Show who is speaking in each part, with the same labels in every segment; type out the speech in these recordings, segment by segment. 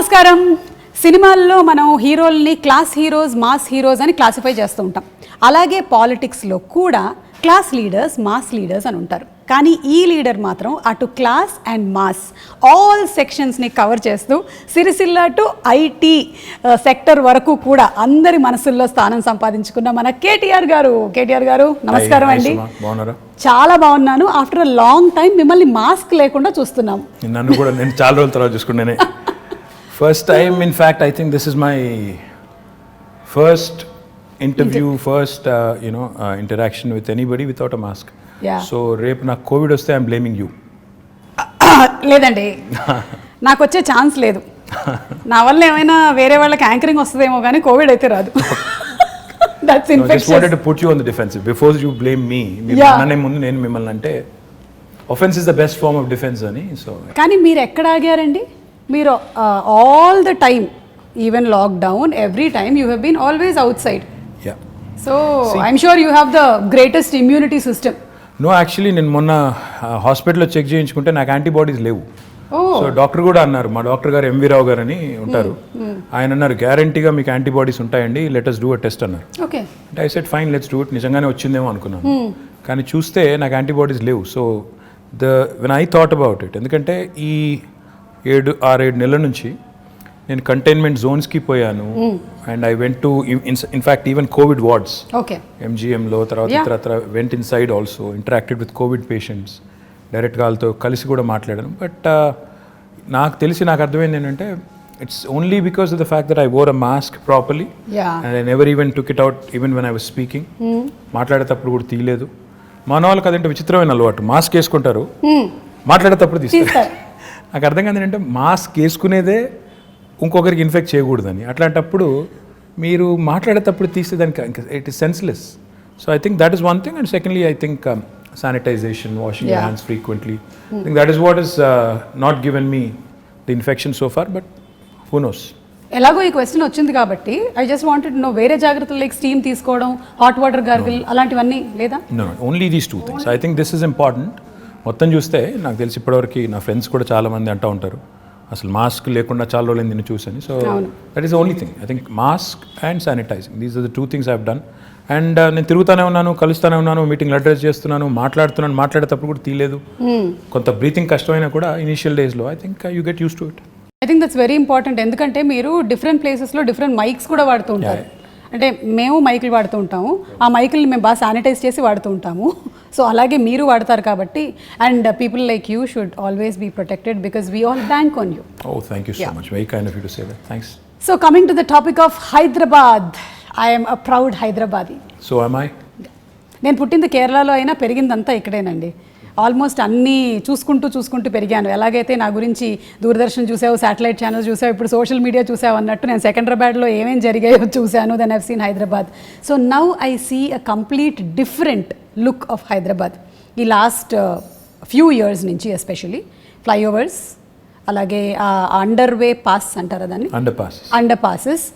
Speaker 1: నమస్కారం. సినిమాల్లో మనం హీరోల్ని క్లాస్ హీరోస్, మాస్ హీరోస్ అని క్లాసిఫై చేస్తూ ఉంటాం. అలాగే పాలిటిక్స్లో కూడా క్లాస్ లీడర్స్, మాస్ లీడర్స్ అని ఉంటారు. కానీ ఈ లీడర్ మాత్రం అటు క్లాస్ అండ్ మాస్ ఆల్ సెక్షన్స్ని కవర్ చేస్తూ సిరిసిల్ల టు ఐటీ సెక్టర్ వరకు కూడా అందరి మనసుల్లో స్థానం సంపాదించుకున్న మన కేటీఆర్ గారు నమస్కారం అండి. చాలా బాగున్నాను. ఆఫ్టర్ అ లాంగ్ టైం మిమ్మల్ని మాస్క్ లేకుండా చూస్తున్నాం.
Speaker 2: నన్ను కూడా నేను చాలా రోజుల తర్వాత చూసుకున్నానే. First time in fact I think this is my first interview, first interaction with anybody without a mask. So రేపు నాకు కోవిడ్ వస్తే ఐఎమ్ బ్లేమింగ్ యూ.
Speaker 1: లేదండి, నాకు వచ్చే ఛాన్స్ లేదు. నా వల్ల ఏమైనా వేరే వాళ్ళకి యాంకరింగ్ వస్తుందేమో కానీ కోవిడ్ అయితే రాదు. That's infectious.
Speaker 2: I just wanted to put you on the defensive before you blame me. అనే ముందు నేను మిమ్మల్ని అంటే offense is the best form of defense అని. సో
Speaker 1: కానీ మీరు ఎక్కడ ఆగారండి? మీరు all the time, even lockdown, every time you have been always outside. So I'm sure you have the greatest immunity system.
Speaker 2: No, actually నేను మొన్న హాస్పిటల్లో check చేయించుకుంటే నాకు యాంటీబాడీస్ లేవు. సో డాక్టర్ కూడా అన్నారు, మా డాక్టర్ గారు ఎంవి రావు గారు అని ఉంటారు, ఆయన అన్నారు గ్యారంటీగా మీకు యాంటీబాడీస్ ఉంటాయండి, లెటస్ డూ అ టెస్ట్ అన్నారు. అంటే I said fine, let's do it. నిజంగానే వచ్చిందేమో అనుకున్నాను, కానీ చూస్తే నాకు యాంటీబాడీస్ లేవు. So when I thought about it, ఎందుకంటే ఈ 6-7 నెలల నుంచి నేను కంటైన్మెంట్ జోన్స్కి పోయాను. And I went to in fact even Covid wards ఎంజిఎంలో, తర్వాత went inside also, interacted with Covid patients, డైరెక్ట్గా వాళ్ళతో కలిసి కూడా మాట్లాడాను. బట్ నాకు అర్థమైంది ఏంటంటే it's only because of the fact that I wore a mask properly and I never even took it out even when I was speaking. మాట్లాడేటప్పుడు కూడా తీయలేదు. మన వాళ్ళకి అదేంటే విచిత్రమైన అలవాటు, మాస్క్ వేసుకుంటారు, మాట్లాడేటప్పుడు తీస్తారు. నాకు అర్థం కాదు ఏంటంటే మాస్క్ వేసుకునేదే ఇంకొకరికి ఇన్ఫెక్ట్ చేయకూడదని. అట్లాంటప్పుడు మీరు మాట్లాడేటప్పుడు తీస్తే దానికి it is senseless. So I think that is one thing. And secondly I think sanitization, washing your hands frequently. I think that is what has not given me the infection so far, but who knows.
Speaker 1: ఎలాగో ఈ question వచ్చింది కాబట్టి I just wanted to know, వేరే జాగ్రత్తలు like steam తీసుకోవడం, hot water gargle అలాంటివన్నీ లేదా?
Speaker 2: No, only these two things. I think this is important. మొత్తం చూస్తే నాకు తెలిసి ఇప్పటివరకు నా ఫ్రెండ్స్ కూడా చాలా మంది అంటూ ఉంటారు అసలు మాస్క్ లేకుండా చాలా రోజులు నిన్ను చూసాను. So that is only thing. I think mask and sanitizing, these are the 2 things I have done. And నేను తిరుగుతూనే ఉన్నాను, కలుస్తూనే ఉన్నాను, మీటింగ్లు అడ్రస్ చేస్తున్నాను, మాట్లాడేటప్పుడు కూడా తీయలేదు. కొంత బ్రీతింగ్ కష్టమైనా కూడా ఇనిషియల్ డేస్లో I think you get use to it.
Speaker 1: I think that's very important. ఎందుకంటే మీరు డిఫరెంట్ ప్లేసెస్లో డిఫరెంట్ మైక్స్ కూడా వాడుతూ ఉంటారు. అంటే మేము మైకులు వాడుతూ ఉంటాము, ఆ మైకుల్ని మేము బాగా శానిటైజ్ చేసి వాడుతూ ఉంటాము. సో అలాగే మీరు వాడతారు కాబట్టి, and people like you should always be protected because we all bank on you.
Speaker 2: Oh, thank you so much. Very kind of you to say that. Thanks.
Speaker 1: So coming to the topic of Hyderabad, I am a proud Hyderabadi.
Speaker 2: So am I.
Speaker 1: నేను పుట్టింది కేరళలో అయినా పెరిగిందంతా ఇక్కడేనండి. Almost అన్నీ చూసుకుంటూ పెరిగాను. ఎలాగైతే నా గురించి దూరదర్శన్ చూసావు, శాటిలైట్ ఛానల్స్ చూసావు, ఇప్పుడు సోషల్ మీడియా చూసావు అన్నట్టు నేను సెకండ్రాబాద్లో ఏమేమి జరిగాయో చూశాను. Then I've seen Hyderabad. So now I see a complete different look of Hyderabad. ఈ లాస్ట్ ఫ్యూ ఇయర్స్ నుంచి ఎస్పెషలీ ఫ్లైఓవర్స్, అలాగే అండర్వే పాస్ అంటారా దాన్ని, అండర్ పాసెస్,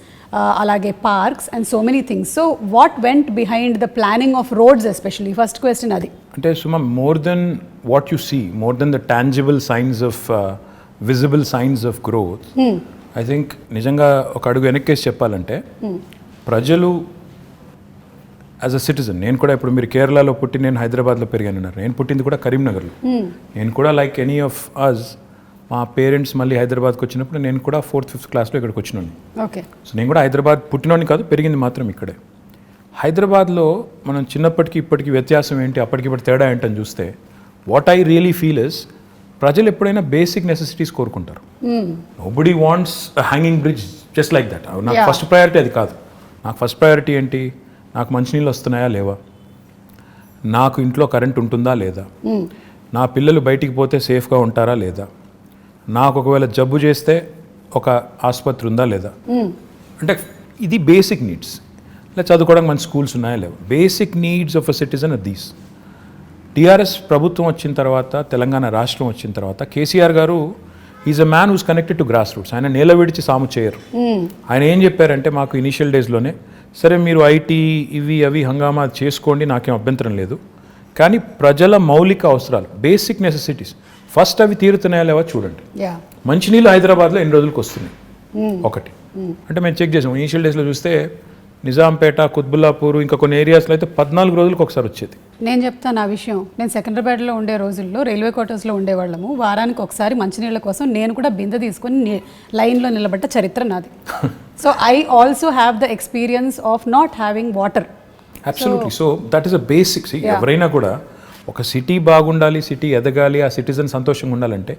Speaker 1: అలాగే parks and so many things. So what went behind the planning of roads especially? First question అది.
Speaker 2: అంటే Suma, more than what you see, more than the tangible signs of visible signs of growth, I think నిజంగా ఒక అడుగు వెనక్కేసి చెప్పాలంటే ప్రజలు as a citizen, నేను కూడా ఇప్పుడు మీరు కేరళలో పుట్టి నేను హైదరాబాద్లో పెరిగాను, నేను పుట్టింది కూడా కరీంనగర్లో. నేను కూడా లైక్ ఎనీ ఆఫ్ అస్, మా పేరెంట్స్ మళ్ళీ హైదరాబాద్కి వచ్చినప్పుడు నేను కూడా 4th, 5th క్లాస్లో ఇక్కడికి వచ్చినాను. సో నేను కూడా హైదరాబాద్ పుట్టినోని కాదు, పెరిగింది మాత్రం ఇక్కడే. హైదరాబాద్లో మనం చిన్నప్పటికీ ఇప్పటికీ వ్యత్యాసం ఏంటి, అప్పటికిప్పటి తేడా ఏంటని చూస్తే what I really feel is, ప్రజలు ఎప్పుడైనా బేసిక్ నెసెసిటీస్ కోరుకుంటారు. Nobody wants hanging bridge just like that. నాకు ఫస్ట్ ప్రయారిటీ అది కాదు. నాకు ఫస్ట్ ప్రయారిటీ ఏంటి, నాకు మంచినీళ్ళు వస్తున్నాయా లేవా, నాకు ఇంట్లో కరెంట్ ఉంటుందా లేదా, నా పిల్లలు బయటికి పోతే సేఫ్గా ఉంటారా లేదా, నాకు ఒకవేళ జబ్బు చేస్తే ఒక ఆసుపత్రి ఉందా లేదా. అంటే ఇది బేసిక్ నీడ్స్. ఇలా చదువుకోవడానికి మంచి స్కూల్స్ ఉన్నాయా లేవా, basic needs of a citizen are these. TRS ప్రభుత్వం వచ్చిన తర్వాత, తెలంగాణ రాష్ట్రం వచ్చిన తర్వాత, KCR garu is a man who's connected to grass roots. ఆయన నేల విడిచి సాము చేయరు. ఆయన ఏం చెప్పారంటే మాకు ఇనిషియల్ డేస్లోనే, సరే మీరు ఐటీ ఇవి అవి హంగామా చేసుకోండి, నాకేం అభ్యంతరం లేదు, కానీ ప్రజల మౌలిక అవసరాలు, బేసిక్ నెసెసిటీస్ ఫస్ట్ అవి తీరుతున్నాయా లేవా చూడండి. మంచినీళ్ళు హైదరాబాద్లో ఎన్ని రోజులకు వస్తున్నాయి, ఒకటి. అంటే మేము చెక్ చేసాం ఇనిషియల్ డేస్లో చూస్తే నిజాంపేట, కుత్బుల్లాపూర్ ఇంకా కొన్ని ఏరియాస్లో అయితే 14 రోజులకు ఒకసారి వచ్చేది.
Speaker 1: నేను చెప్తాను ఆ విషయం. నేను సికింద్రాబాద్లో ఉండే రోజుల్లో రైల్వే క్వార్టర్స్లో ఉండేవాళ్ళము. వారానికి ఒకసారి మంచినీళ్ళ కోసం నేను కూడా బిందె తీసుకొని లైన్లో నిలబడ్డ చరిత్ర నాది. So I also have the experience of not having water.
Speaker 2: Absolutely. So that is a basics. ఎవరైనా కూడా ఒక సిటీ బాగుండాలి, సిటీ ఎదగాలి, ఆ సిటిజన్ సంతోషంగా ఉండాలంటే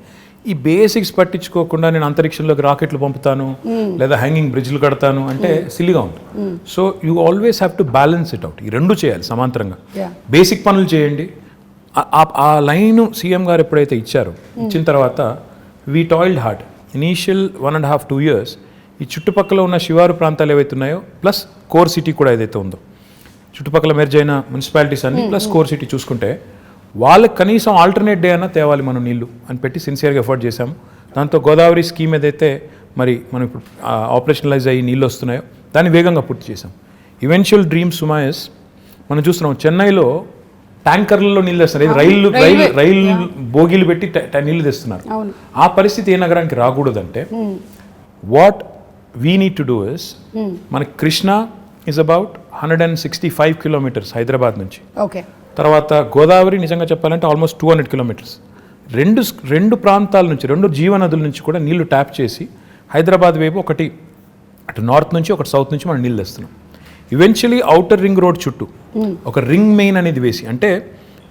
Speaker 2: ఈ బేసిక్స్ పట్టించుకోకుండా నేను అంతరిక్షంలోకి రాకెట్లు పంపుతాను లేదా హ్యాంగింగ్ బ్రిడ్జ్లు కడతాను అంటే సిల్లీగా ఉంటుంది. So you always have to balance it out. ఈ రెండు చేయాలి సమాంతరంగా. బేసిక్ పనులు చేయండి. ఆ లైన్ సీఎం గారు ఎప్పుడైతే ఇచ్చిన తర్వాత we toiled hard. Initial 1.5-2 years ఈ చుట్టుపక్కల ఉన్న శివారు ప్రాంతాలు ఏవైతే ఉన్నాయో ప్లస్ కోర్ సిటీ కూడా ఏదైతే ఉందో, చుట్టుపక్కల మెర్జ్ అయిన మున్సిపాలిటీస్ అన్ని ప్లస్ కోర్ సిటీ చూసుకుంటే వాళ్ళకి కనీసం ఆల్టర్నేట్ డే అన్నా తేవాలి మనం నీళ్లు అని పెట్టి సిన్సియర్గా ఎఫర్ట్ చేశాము. దాంతో గోదావరి స్కీమ్ ఏదైతే మరి మనం ఇప్పుడు ఆపరేషనలైజ్ అయ్యి నీళ్ళు వస్తున్నాయో దాన్ని వేగంగా పూర్తి చేశాం. ఈవెన్చువల్ డ్రీమ్ సుమా ఇస్ మనం చూస్తున్నాం చెన్నైలో ట్యాంకర్లలో నీళ్ళు తెస్తున్నారు. రైలు బోగీలు పెట్టి నీళ్లు తెస్తున్నారు. ఆ పరిస్థితి ఏ నగరానికి రాకూడదంటే what we need to do is మన Krishna is about 165 kilometers Hyderabad నుంచి. తర్వాత గోదావరి నిజంగా చెప్పాలంటే ఆల్మోస్ట్ 200 kilometers. రెండు ప్రాంతాల నుంచి, రెండు జీవనదుల నుంచి కూడా నీళ్లు ట్యాప్ చేసి హైదరాబాద్ వైపు ఒకటి అటు నార్త్ నుంచి ఒకటి సౌత్ నుంచి మనం నీళ్ళు తెస్తున్నాం. ఈవెన్చువలీ ఔటర్ రింగ్ రోడ్ చుట్టూ ఒక రింగ్ మెయిన్ అనేది వేసి, అంటే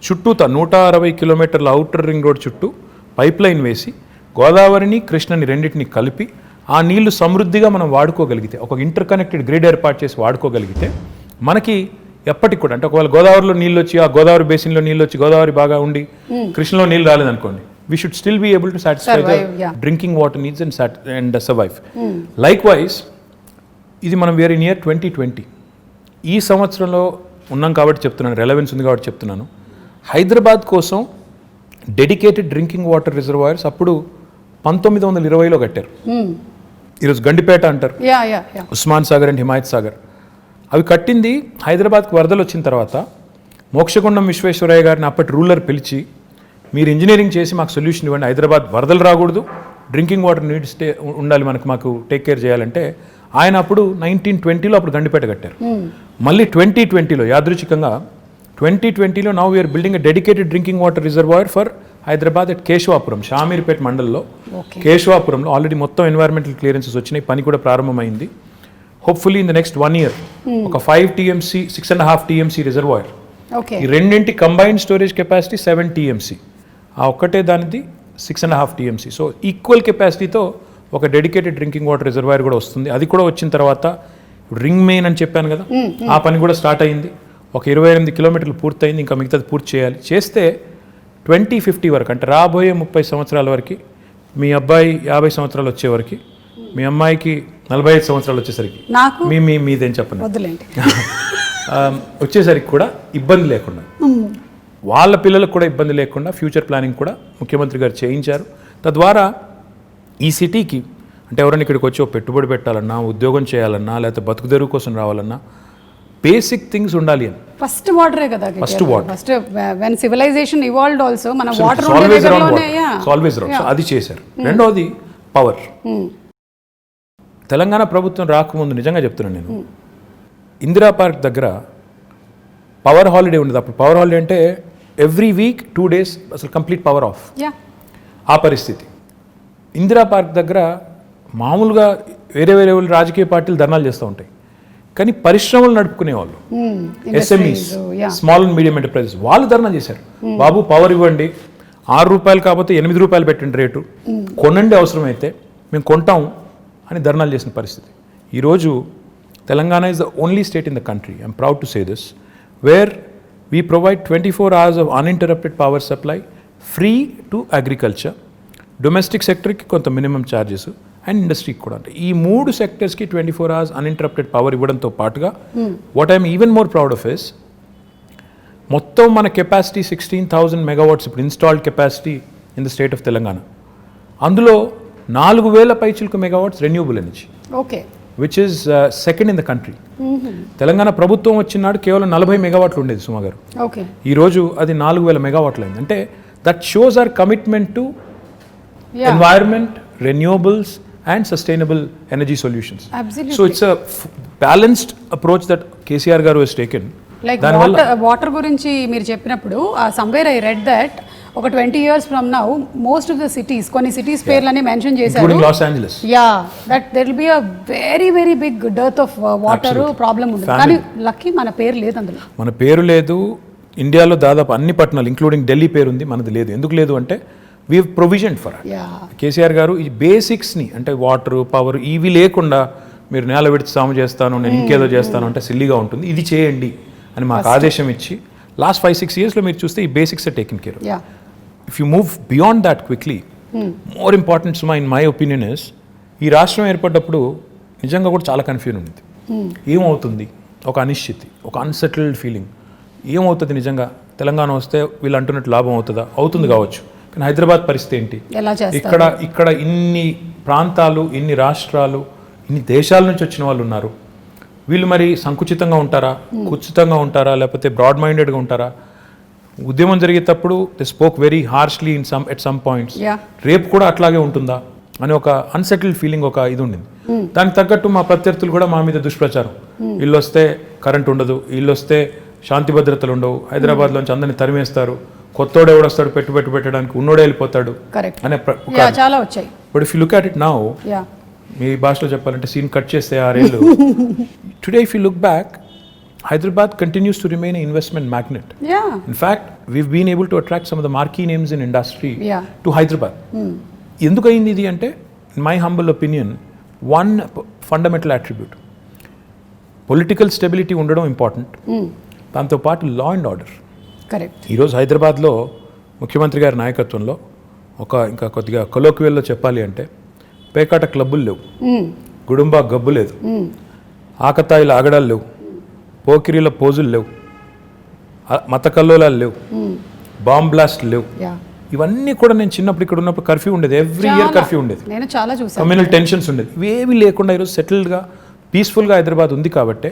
Speaker 2: చుట్టూతా 160 kilometers ఔటర్ రింగ్ రోడ్ చుట్టూ పైప్ లైన్ వేసి గోదావరిని కృష్ణని రెండింటిని కలిపి ఆ నీళ్లు సమృద్ధిగా మనం వాడుకోగలిగితే, ఒక ఇంటర్ కనెక్టెడ్ గ్రిడ్ ఏర్పాటు చేసి వాడుకోగలిగితే మనకి ఎప్పటికి కూడా, అంటే ఒకవేళ గోదావరిలో నీళ్ళు వచ్చి ఆ గోదావరి బేసిన్లో నీళ్ళు వచ్చి గోదావరి బాగా ఉండి కృష్ణలో నీళ్ళు రాలేదనుకోండి, we should still be able to satisfy the drinking water needs and survive. Likewise ఇది మనం వేర్ ఇన్ ఇయర్ 2020 ఈ సంవత్సరంలో ఉన్నాం కాబట్టి చెప్తున్నాను, రెలవెన్స్ ఉంది కాబట్టి చెప్తున్నాను. హైదరాబాద్ కోసం డెడికేటెడ్ డ్రింకింగ్ వాటర్ రిజర్వాయర్స్ అప్పుడు 1920లో కట్టారు. ఈరోజు గండిపేట అంటారు, ఉస్మాన్ సాగర్ అండ్ హిమాయత్ సాగర్. అవి కట్టింది హైదరాబాద్కి వరదలు వచ్చిన తర్వాత మోక్షగుండం విశ్వేశ్వరయ్య గారిని అప్పటి రూలర్ పిలిచి మీరు ఇంజనీరింగ్ చేసి మాకు సొల్యూషన్ ఇవ్వండి, హైదరాబాద్ వరదలు రాకూడదు, డ్రింకింగ్ వాటర్ నీడ్స్ ఉండాలి, మాకు టేక్ కేర్ చేయాలంటే ఆయన అప్పుడు 1920లో అప్పుడు గండిపేట కట్టారు. మళ్ళీ 2020లో యాదృచ్ఛికంగా 2020లో now we're building a dedicated drinking water reservoir for Hyderabad at Keshavapuram, Shamirpet మండల్లో కేశవాపురంలో ఆల్రెడీ మొత్తం ఎన్వైరన్మెంటల్ క్లియరెన్సెస్ వచ్చినాయి, పని కూడా ప్రారంభమైంది. Hopefully in the next 1 year ఒక 5 TMC 6.5 TMC రిజర్వాయర్, ఈ రెండింటి కంబైన్డ్ స్టోరేజ్ కెపాసిటీ 7 TMC, ఆ ఒక్కటే దానిది 6.5 TMC. సో ఈక్వల్ కెపాసిటీతో ఒక డెడికేటెడ్ డ్రింకింగ్ వాటర్ రిజర్వాయర్ కూడా వస్తుంది. అది కూడా వచ్చిన తర్వాత రింగ్ మెయిన్ అని చెప్పాను కదా, ఆ పని కూడా స్టార్ట్ అయింది. ఒక 28 kilometers పూర్తయింది, ఇంకా మిగతాది పూర్తి చేయాలి. చేస్తే 2050 వరకు, అంటే రాబోయే 30 సంవత్సరాల వరకు, మీ అబ్బాయి 50 సంవత్సరాలు వచ్చేవరకు, మీ అమ్మాయికి 45 సంవత్సరాలు వచ్చేసరికి, మీదేం చెప్పండి వచ్చేసరికి కూడా ఇబ్బంది లేకుండా, వాళ్ళ పిల్లలకు కూడా ఇబ్బంది లేకుండా ఫ్యూచర్ ప్లానింగ్ కూడా ముఖ్యమంత్రి గారు చేయించారు. తద్వారా ఈ సిటీకి, అంటే ఎవరైనా ఇక్కడికి వచ్చి పెట్టుబడి పెట్టాలన్నా, ఉద్యోగం చేయాలన్నా, లేకపోతే బతుకుదెరువు కోసం రావాలన్నా బేసిక్ థింగ్స్ ఉండాలి అని.
Speaker 1: ఫస్ట్ వాటరే కదా, first water. First when civilization evolved also మన వాటర్
Speaker 2: ఆల్వేస్ రౌండ్, అది చేశారు. రెండోది పవర్. తెలంగాణ ప్రభుత్వం రాకముందు నిజంగా చెప్తున్నాను నేను, ఇందిరా పార్క్ దగ్గర పవర్ హాలిడే ఉండేది. అప్పుడు పవర్ హాలిడే అంటే ఎవ్రీ వీక్ 2 days అసలు కంప్లీట్ పవర్ ఆఫ్. ఆ పరిస్థితి. ఇందిరా పార్క్ దగ్గర మామూలుగా వేరే రాజకీయ పార్టీలు ధర్నాలు చేస్తూ ఉంటాయి, కానీ పరిశ్రమలు నడుపుకునే వాళ్ళు, SMEs, small and medium enterprises, వాళ్ళు ధర్నా చేశారు. బాబు పవర్ ఇవ్వండి, ₹6 కాకపోతే ₹8 పెట్టండి రేటు, కొనండి అవసరమైతే మేము కొంటాం అని ధర్నాలు చేసిన పరిస్థితి. ఈరోజు Telangana is the only state in the country, I'm proud to say this, where we provide 24 hours of uninterrupted power supply free to agriculture, domestic సెక్టర్కి కొంత మినిమం ఛార్జెస్ అండ్ ఇండస్ట్రీకి కూడా. అంటే ఈ 3 సెక్టర్స్కి 24 hours అన్ఇంటరప్టెడ్ పవర్ ఇవ్వడంతో పాటుగా what I'm even more proud of is, మొత్తం మన కెపాసిటీ 16,000 megawatts ఇప్పుడు installed capacity in the state of Telangana. అందులో 4,000 పైచిలకు megawatts renewable energy, which is second in the country. Telangana ప్రభుత్వం వచ్చినాడు కేవలం 40 megawatts ఉండేది సుమా గారు, ఈరోజు అది 4,000 megawatts అయింది. అంటే that shows our commitment to environment, renewables and sustainable energy solutions.
Speaker 1: Absolutely.
Speaker 2: So it's a balanced approach that KCR garu has taken.
Speaker 1: Like water గురించి మీరు చెప్పినప్పుడు సమ్వేర్ ఐ రెడ్ దట్ ఒక 20 years from now most of the cities కొన్ని cities పేర్లని mention చేశారు,
Speaker 2: including Los Angeles.
Speaker 1: That there will be a very very big dearth of water problem ఉంది. కానీ lucky మన పేరు లేదు అందులో.
Speaker 2: మన పేరు లేదు. ఇండియాలో దాదాపు అన్ని పట్టణాలు ఇంక్లూడింగ్ ఢిల్లీ పేరు ఉంది, మనది లేదు. ఎందుకు లేదు అంటే we have provision for it. KCR గారు ఈ బేసిక్స్ని అంటే వాటర్ పవర్ ఇవి లేకుండా మీరు నేల విడిచి సాము చేస్తాను, నేను ఇంకేదో చేస్తాను అంటే సిల్లీగా ఉంటుంది, ఇది చేయండి అని మాకు ఆదేశం ఇచ్చి లాస్ట్ 5-6 yearsలో మీరు చూస్తే ఈ basics are taken care. If you move beyond that quickly, more important సుమా ఇన్ మై ఒపీనియన్ ఇస్, ఈ రాష్ట్రం ఏర్పడ్డప్పుడు నిజంగా కూడా చాలా కన్ఫ్యూజన్ ఉంది. ఏమవుతుంది, ఒక అనిశ్చితి, ఒక అన్సెటిల్డ్ ఫీలింగ్. ఏమవుతుంది నిజంగా తెలంగాణ వస్తే వీళ్ళు అంటున్నట్టు లాభం అవుతుందా? అవుతుంది కావచ్చు, కానీ హైదరాబాద్ పరిస్థితి ఏంటి? ఇక్కడ ఇన్ని ప్రాంతాలు, ఇన్ని రాష్ట్రాలు, ఇన్ని దేశాల నుంచి వచ్చిన వాళ్ళు ఉన్నారు. వీళ్ళు మరి సంకుచితంగా ఉంటారా, కుచితంగా ఉంటారా, లేకపోతే బ్రాడ్ మైండెడ్గా ఉంటారా? ఉద్యమం జరిగేటప్పుడు they spoke very harshly at some points. రేపు కూడా అట్లాగే ఉంటుందా అని ఒక అన్సెటిల్డ్ ఫీలింగ్, ఒక ఇది ఉండింది. దానికి తగ్గట్టు మా ప్రత్యర్థులు కూడా మా మీద దుష్ప్రచారం, వీళ్ళు వస్తే కరెంట్ ఉండదు, వీళ్ళు వస్తే శాంతి భద్రతలు ఉండవు, హైదరాబాద్లోంచి అందరిని తరిమేస్తారు, కొత్తోడు ఎవడొస్తాడు పెట్టుబడి పెట్టడానికి, ఉన్నోడే వెళ్ళిపోతాడు అనే
Speaker 1: చాలా వచ్చాయి.
Speaker 2: But if you look at it now, మీ భాషలో చెప్పాలంటే సీన్ కట్ చేస్తే 6 ఏళ్ళు, today if you look back, Hyderabad continues to remain an investment magnet. In fact, we've been able to attract some of the marquee names in industry to Hyderabad. ఎందుకు అయింది ఇది అంటే, in my humble opinion, one fundamental attribute, political stability ఉండడం important, దాంతోపాటు law and order.
Speaker 1: Correct.
Speaker 2: ఈరోజు హైదరాబాద్లో ముఖ్యమంత్రి గారి నాయకత్వంలో ఇంకా కొద్దిగా కొలోక్వియల్లో చెప్పాలి అంటే, పేకాట క్లబ్బులు లేవు, గుడుంబా గబ్బు లేదు, ఆకతాయిల ఆగడాలు లేవు, పోకిరీల పోజులు లేవు, మత కల్లోలాలు లేవు, బాంబ్ బ్లాస్ట్లు లేవు. ఇవన్నీ కూడా నేను చిన్నప్పుడు ఇక్కడ ఉన్నప్పుడు కర్ఫ్యూ ఉండేది, ఎవ్రీ ఇయర్ కర్ఫ్యూ ఉండేది, కమ్యూనల్ టెన్షన్స్ ఉండేది. ఇవేవి లేకుండా ఈరోజు సెటిల్డ్గా పీస్ఫుల్గా హైదరాబాద్ ఉంది. కాబట్టే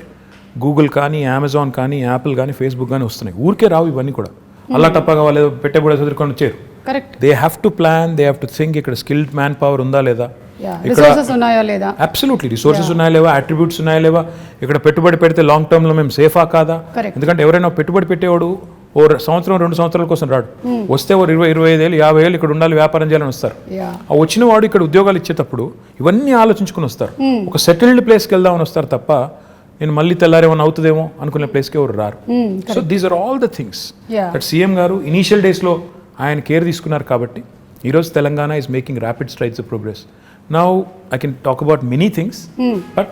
Speaker 2: గూగుల్ కానీ, అమెజాన్ కానీ, యాపిల్ కానీ, ఫేస్బుక్ కానీ వస్తున్నాయి. ఊరికే రావు ఇవన్నీ కూడా, అల్లా టప్పగా వాళ్ళు పెట్టబడి చదువుకొని వచ్చారు. They have to plan, they have to think ఇక్కడ స్కిల్డ్ మ్యాన్ పవర్ ఉందా లేదా, అబ్సల్యూట్లీ రిసోర్సెస్ ఉన్నాయా లేవా, అట్రిబ్యూట్స్ ఉన్నాయా లేవా, ఇక్కడ పెట్టుబడి పెడితే లాంగ్ టర్మ్లో మేము సేఫా కాదా. ఎందుకంటే ఎవరైనా పెట్టుబడి పెట్టేవాడు ఓ సంవత్సరం 2 సంవత్సరాల కోసం రాడు, వస్తే ఓ 20-25 ఏళ్ళు 50 ఏళ్ళు ఇక్కడ ఉండాలి, వ్యాపారం చేయాలని వస్తారు. ఆ వచ్చిన వాడు ఇక్కడ ఉద్యోగాలు ఇచ్చేటప్పుడు ఇవన్నీ ఆలోచించుకుని వస్తారు. ఒక సెటిల్డ్ ప్లేస్కి వెళ్దామని వస్తారు తప్ప నేను మళ్ళీ తెల్లారేమన్నా అవుతుందేమో అనుకునే ప్లేస్కి ఎవరు రారు. So these are all the things that CM garu initial డేస్లో ఆయన కేర్ తీసుకున్నారు. కాబట్టి ఈరోజు Telangana is making rapid strides of progress. Now I can talk about many things, but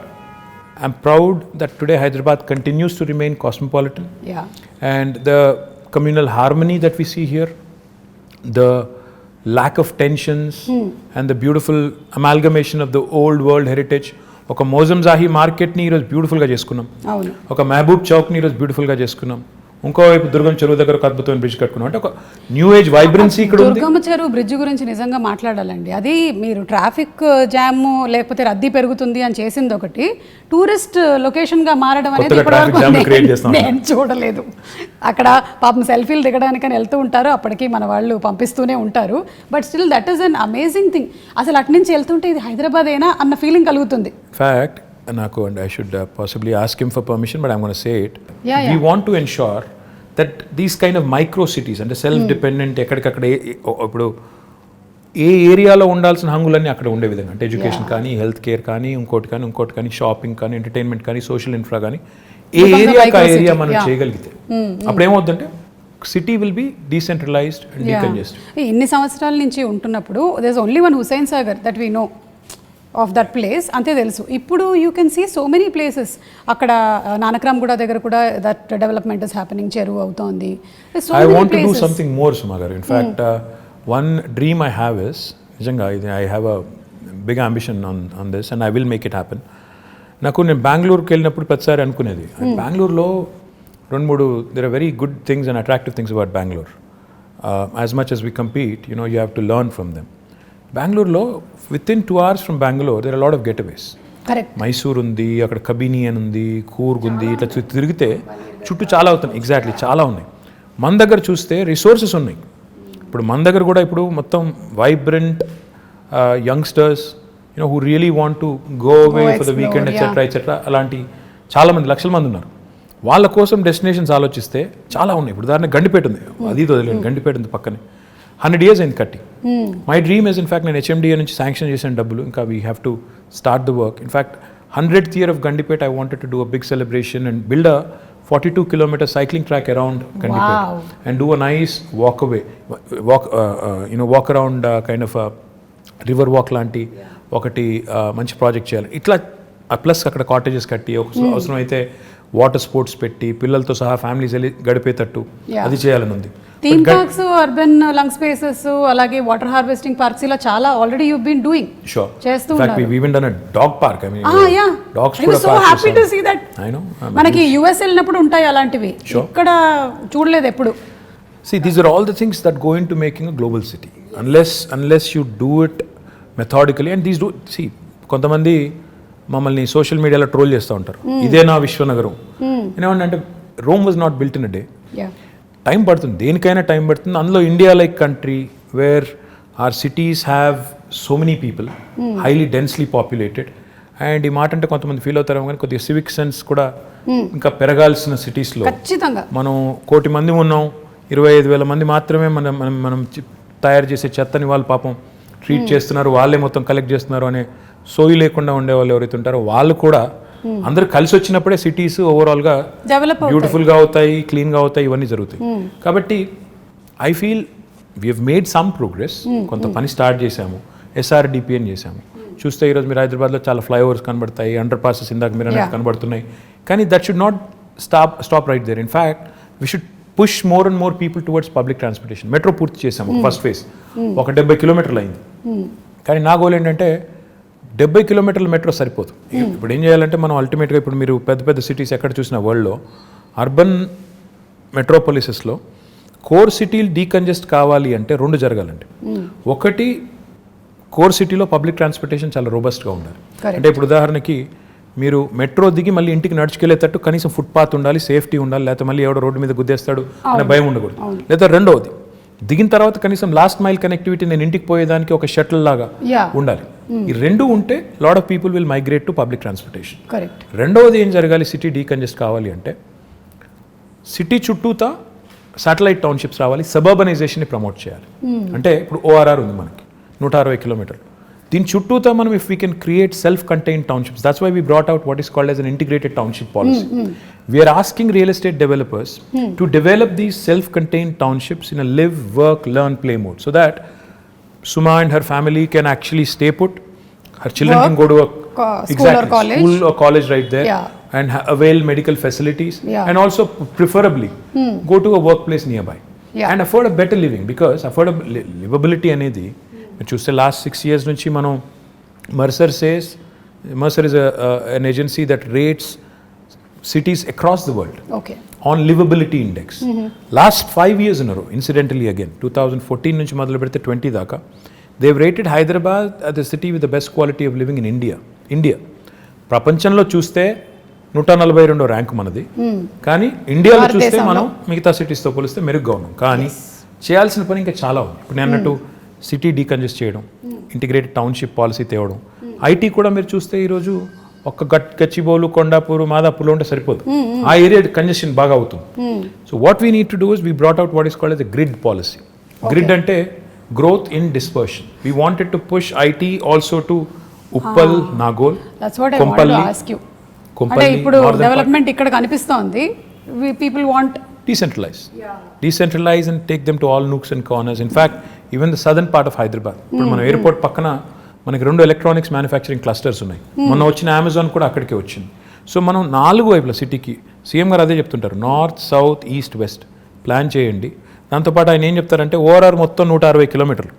Speaker 2: I'm proud that today Hyderabad continues to remain cosmopolitan. And the communal harmony that we see here, the lack of tensions, and the beautiful amalgamation of the old world heritage. ఒక మోజంజాహి మార్కెట్ని ఈరోజు బ్యూటిఫుల్గా చేసుకున్నాం, ఒక మహబూబ్ చౌక్ని ఈరోజు బ్యూటిఫుల్గా చేసుకున్నాం, ఇంకోవైపు దుర్గం చెరువు దగ్గర ఒక అద్భుతమైన బ్రిడ్జ్ కట్టుకున్నాం. అంటే ఒక న్యూ ఏజ్ వైబ్రెన్సీ ఇక్కడ ఉంది.
Speaker 1: దుర్గం చెరువు బ్రిడ్జ్ గురించి నిజంగా మాట్లాడాలండి. అది మీరు ట్రాఫిక్ జామ్ లేకపోతే రద్దీ పెరుగుతుంది అని చేసింది ఒకటి, టూరిస్ట్ లొకేషన్గా మారడం అనేది నేను చూడలేదు. అక్కడ పాపం సెల్ఫీలు దిగడానికని వెళ్తూ ఉంటారు, అప్పటికి మన వాళ్ళు పంపిస్తూనే ఉంటారు. But still that is an amazing thing. అసలు అటు నుంచి వెళ్తుంటే ఇది హైదరాబాద్ అయినా అన్న ఫీలింగ్ కలుగుతుంది.
Speaker 2: ఫ్యాక్ట్ నాకు, and I should possibly ask him for permission, but I'm going to say it. We want to ensure that these kind of micro cities and self dependent ఎక్కడికక్కడ ఇప్పుడు ఏ ఏరియాలో ఉండాల్సిన హంగులన్నీ అక్కడ ఉండే విధంగా, అంటే ఎడ్యుకేషన్ కానీ, హెల్త్ కేర్ కానీ, ఇంకోటి కానీ, షాపింగ్ కానీ, ఎంటర్టైన్మెంట్ కానీ, సోషల్ ఇన్ఫ్రా కానీ, ఏ ఏరియా మనం చేయగలిగితే అప్పుడు ఏమవుతుందంటే city will be decentralized and decongested.
Speaker 1: ఇన్ని సంవత్సరాల నుంచి ఉంటున్నప్పుడు there is only one Hussain Sagar that we know of that place, అంతే తెలుసు. ఇప్పుడు you can see so many places. అక్కడ నానక్రామ్ కూడా దగ్గర కూడా దట్ డెవలప్మెంట్ ఇస్ హ్యాపెనింగ్, చెరువు అవుతోంది.
Speaker 2: I want to do something more Suma garu. In fact one dream I have is, నిజంగా ఇది I have a big ambition on this and I will make it happen. నేను బెంగళూరుకి వెళ్ళినప్పుడు ప్రతిసారి అనుకునేది, బెంగళూరులో 2-3 there are very good things and attractive things about Bangalore. As much as we compete, you have to learn from them. బెంగళూరులో within 2 hours from Bangalore there are a lot of getaways.
Speaker 1: Correct.
Speaker 2: Mysore ఉంది, అక్కడ కబిని అని ఉంది, కూర్గ్ ఉంది, ఇట్లా తిరిగితే చుట్టూ చాలా అవుతున్నాయి. ఎగ్జాక్ట్లీ చాలా ఉన్నాయి. మన దగ్గర చూస్తే రిసోర్సెస్ ఉన్నాయి. ఇప్పుడు మన దగ్గర కూడా ఇప్పుడు మొత్తం vibrant youngsters, who really want to go away for the weekend, etc. అలాంటి చాలా మంది, లక్షల మంది ఉన్నారు. వాళ్ళ కోసం డెస్టినేషన్స్ ఆలోచిస్తే చాలా ఉన్నాయి. ఇప్పుడు ఉదాహరణ గండిపేట ఉంది, అది వదిలేదు, గండిపేట ఉంది పక్కనే. 100 years అయింది కట్టి. మై డ్రీమ్ ఇస్ ఇన్ఫాక్ట్ నేను HMDA నుంచి శాంక్షన్ చేసిన డబ్బులు, ఇంకా we have to start the work. In fact 100th year of Gandipet, I wanted to do a big celebration and build a 42-kilometer cycling track around Gandipet.
Speaker 1: Wow.
Speaker 2: And do a nice walk around kind of a river walk లాంటి ఒకటి మంచి project చేయాలి. ఇట్లా plus అక్కడ cottages కట్టి అవసరం అయితే water sports పెట్టి పిల్లలతో సహా ఫ్యామిలీస్ వెళ్ళి గడిపేటట్టు అది చేయాలని ఉంది.
Speaker 1: Theme parks, urban lung spaces, అలాగే వాటర్ హార్వెస్టింగ్ పార్క్స్, ఇలా చాలా already you been doing.
Speaker 2: Sure.
Speaker 1: చేస్తూ
Speaker 2: In fact,
Speaker 1: ఉన్నారు.
Speaker 2: we even done a dog park. I mean, dogs
Speaker 1: I was so happy to see that.
Speaker 2: I know.
Speaker 1: మనకి US వెళ్ళినప్పుడు ఉంటాయి అలాంటివి, ఇక్కడ చూడలేదు ఎప్పుడు.
Speaker 2: See, these are all the things that go into making a global city. Unless you do it methodically, and these do, see, కొంతమంది మమ్మల్ని social మీడియాలో ట్రోల్ చేస్తూ ఉంటారు, ఇదే నా విశ్వనగరం. ఏమంటే Rome was not built in a day. Time పడుతుంది, దేనికైనా టైం పడుతుంది. అందులో India like country where are cities have so many people, highly densely populated. And ఈ మాట అంటే కొంతమంది ఫీల్ అవుతారు కానీ కొద్దిగా సివిక్ సెన్స్ కూడా ఇంకా పెరగాల్సిన సిటీస్లో. మనం 1 కోటి మంది ఉన్నాం, 25,000 మంది మాత్రమే మనం తయారు చేసే చెత్తని వాళ్ళు పాపం ట్రీట్ చేస్తున్నారు, వాళ్ళే మొత్తం కలెక్ట్ చేస్తున్నారు అనే సోయి లేకుండా ఉండే వాళ్ళు ఎవరైతే ఉంటారో వాళ్ళు కూడా అందరూ కలిసి వచ్చినప్పుడే సిటీస్ ఓవరాల్గా బ్యూటిఫుల్గా అవుతాయి, క్లీన్గా అవుతాయి, ఇవన్నీ జరుగుతాయి. కాబట్టి I feel we have made some progress. కొంత పని స్టార్ట్ చేశాము, SRDP అని చేశాము. చూస్తే ఈరోజు మీరు హైదరాబాద్లో చాలా ఫ్లైఓవర్స్ కనబడతాయి, అండర్ పాసెస్ ఇందాక మీరు అనేది కనబడుతున్నాయి. కానీ that should not stop right there. In fact we should push more and more people towards public transportation. Metro పూర్తి చేసాము, ఫస్ట్ ఫేజ్ ఒక 70 కిలోమీటర్లు అయింది. కానీ నా గోల్ ఏంటంటే 70 కిలోమీటర్ల మెట్రో సరిపోదు. ఇప్పుడు ఏం చేయాలంటే మనం అల్టిమేట్గా ఇప్పుడు మీరు పెద్ద సిటీస్ ఎక్కడ చూసినా వరల్డ్లో అర్బన్ మెట్రోపాలిసెస్లో కోర్ సిటీలు డీకంజెస్ట్ కావాలి అంటే 2 జరగాలండి. ఒకటి, కోర్ సిటీలో పబ్లిక్ ట్రాన్స్పోర్టేషన్ చాలా రోబస్ట్గా ఉండాలి. అంటే ఇప్పుడు ఉదాహరణకి మీరు మెట్రో దిగి మళ్ళీ ఇంటికి నడుచుకెళ్ళేటట్టు కనీసం ఫుట్పాత్ ఉండాలి, సేఫ్టీ ఉండాలి, లేకపోతే మళ్ళీ ఎవడో రోడ్డు మీద గుద్దేస్తాడు అనే భయం ఉండకూడదు. లేదా రెండవది, దిగిన తర్వాత కనీసం లాస్ట్ మైల్ కనెక్టివిటీ, నేను ఇంటికి పోయేదానికి ఒక షటిల్ లాగా ఉండాలి. ఈ 2 ఉంటే lot of people will migrate to public transportation. రెండవది ఏం జరగాలి, సిటీ డీకంజెస్ట్ కావాలి అంటే సిటీ చుట్టూతా శాటిలైట్ టౌన్షిప్స్ రావాలి, సబర్బనైజేషన్ని ప్రమోట్ చేయాలి. అంటే ఇప్పుడు ORR ఉంది మనకి 160 కిలోమీటర్లు, దీని చుట్టూతా మనం if we can create self contained townships, that's why we brought out what is called as an integrated township policy. We are asking real estate developers to develop these self-contained townships in a live, work, learn, play mode, so that Suma and her family can actually stay put. Her children can go to a school or college right there, and avail medical facilities, and also preferably go to a workplace nearby, and afford a better living, because livability అనేది చూస్తే last 6 years నుంచి మనం Mercer is an agency that rates cities across the world on livability index. Last 5 years in a row, incidentally again 2014 నుంచి మొదలు పెడితే 20 దాకా, they've rated Hyderabad as the city with the best quality of living in India. ప్రపంచంలో చూస్తే 142వ rank మనది, కానీ ఇండియాలో చూస్తే మనం మిగతా సిటీస్తో పోలిస్తే మెరుగ్గా ఉన్నాం. కానీ చేయాల్సిన పని ఇంకా చాలా ఉంది. ఇప్పుడు నేను అన్నట్టు సిటీ డీకంజెస్ట్ చేయడం, ఇంటిగ్రేటెడ్ టౌన్షిప్ పాలసీ తేవడం, ఐటీ కూడా మీరు చూస్తే ఈరోజు ఒక్క గచ్చిబౌలు, కొండాపూరు, మాదాపూర్లో ఉంటే సరిపోదు, ఆ ఏరియా కంజెషన్ బాగా అవుతుంది. So what we need to do is we brought out what is called S A grid policy. Grid అంటే growth in dispersion. We wanted to push IT also to Uppal, Nagole, Kompally.
Speaker 1: ఇప్పుడు డెవలప్మెంట్ ఇక్కడ కనిపిస్తోంది, people want
Speaker 2: decentralize and take them to all nooks and corners. In fact, even the southern part of Hyderabad, ఇప్పుడు మన airport పక్కన మనకి 2 electronics manufacturing clusters ఉన్నాయి. మొన్న వచ్చిన అమెజాన్ కూడా అక్కడికే వచ్చింది. సో మనం 4 వైపుల సిటీకి, సీఎం గారు అదే చెప్తుంటారు, north, south, east, west plan చేయండి. దాంతోపాటు ఆయన ఏం చెప్తారంటే ORR మొత్తం 160 కిలోమీటర్లు,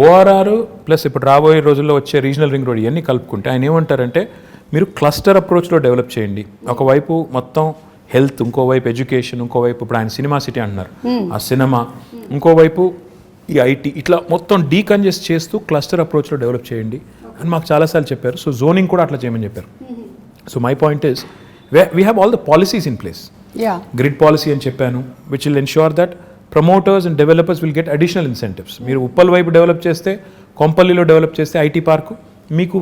Speaker 2: ORR ప్లస్ ఇప్పుడు రాబోయే రోజుల్లో వచ్చే రీజనల్ రింగ్ రోడ్ ఇవన్నీ కలుపుకుంటే ఆయన ఏమంటారంటే మీరు క్లస్టర్ అప్రోచ్లో డెవలప్ చేయండి. ఒకవైపు మొత్తం హెల్త్, ఇంకోవైపు ఎడ్యుకేషన్, ఇంకోవైపు ఇప్పుడు ఆయన సినిమా సిటీ అంటున్నారు, ఆ సినిమా, ఇంకోవైపు ఈ ఐటీ, ఇట్లా మొత్తం డీకంజెస్ట్ చేస్తూ క్లస్టర్ అప్రోచ్లో డెవలప్ చేయండి అని మాకు చాలాసార్లు చెప్పారు. సో జోనింగ్ కూడా అట్లా చేయమని చెప్పారు. So my point is we have all the policies in place. Grid policy అని చెప్పాను, which will ensure that promoters and developers will get additional incentives. మీరు ఉప్పల్ వైపు డెవలప్ చేస్తే, కొంపల్లిలో డెవలప్ చేస్తే ఐటీ పార్కు, మీకు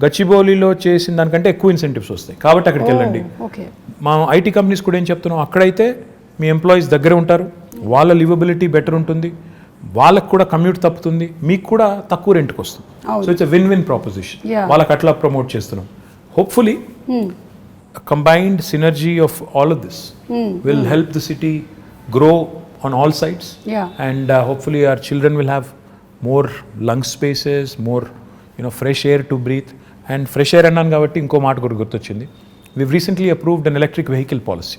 Speaker 2: గచ్చిబౌలిలో చేసిన దానికంటే ఎక్కువ ఇన్సెంటివ్స్ వస్తాయి, కాబట్టి అక్కడికి వెళ్ళండి.
Speaker 1: ఓకే.
Speaker 2: మా ఐటీ కంపెనీస్ కూడా ఏం చెప్తున్నాం, అక్కడైతే మీ ఎంప్లాయీస్ దగ్గర ఉంటారు, వాళ్ళ లివబిలిటీ బెటర్ ఉంటుంది, వాళ్ళకు కూడా కమ్యూట్ తప్పుతుంది, మీకు కూడా తక్కువ రెంట్కి వస్తుంది. So it's win proposition. వాళ్ళకి అట్లా ప్రమోట్ చేస్తున్నాం. Hopefully combined synergy of all of this will help the city grow on all sides. And hopefully our children will have more lung spaces, more fresh air to breathe. And fresh air annan kabatti inko maat kuda gurtochindi, we've recently approved an electric vehicle policy.